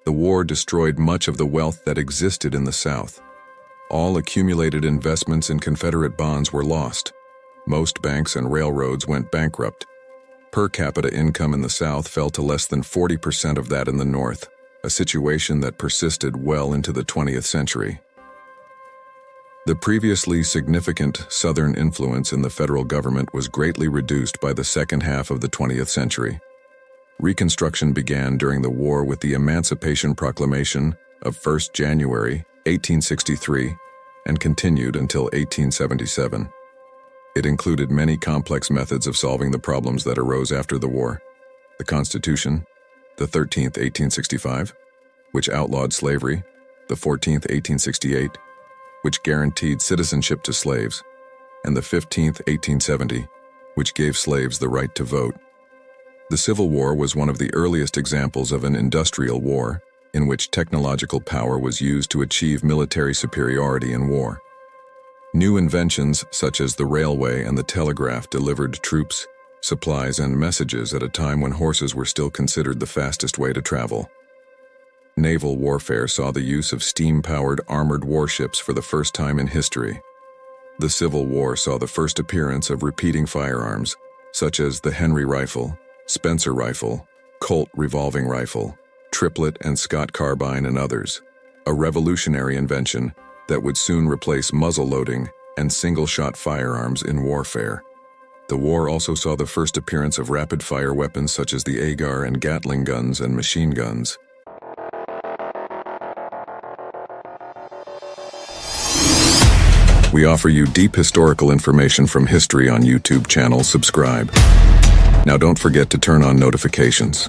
The war destroyed much of the wealth that existed in the South. All accumulated investments in Confederate bonds were lost. Most banks and railroads went bankrupt. Per capita income in the South fell to less than 40% of that in the North, a situation that persisted well into the 20th century. The previously significant Southern influence in the federal government was greatly reduced by the second half of the 20th century. Reconstruction began during the war with the Emancipation Proclamation of 1 January 1863 and continued until 1877. It included many complex methods of solving the problems that arose after the war. The Constitution, the 13th, 1865, which outlawed slavery, the 14th, 1868, which guaranteed citizenship to slaves, and the 15th, 1870, which gave slaves the right to vote. The Civil War was one of the earliest examples of an industrial war, in which technological power was used to achieve military superiority in war. New inventions such as the railway and the telegraph delivered troops, supplies, and messages at a time when horses were still considered the fastest way to travel. Naval warfare saw the use of steam-powered armored warships for the first time in history. The Civil War saw the first appearance of repeating firearms, such as the Henry rifle, Spencer rifle, Colt revolving rifle, triplet and Scott carbine, and others, a revolutionary invention that would soon replace muzzle-loading and single-shot firearms in warfare. The war also saw the first appearance of rapid-fire weapons such as the Agar and Gatling guns and machine guns. We offer you deep historical information from history on YouTube channel. Subscribe. Now don't forget to turn on notifications.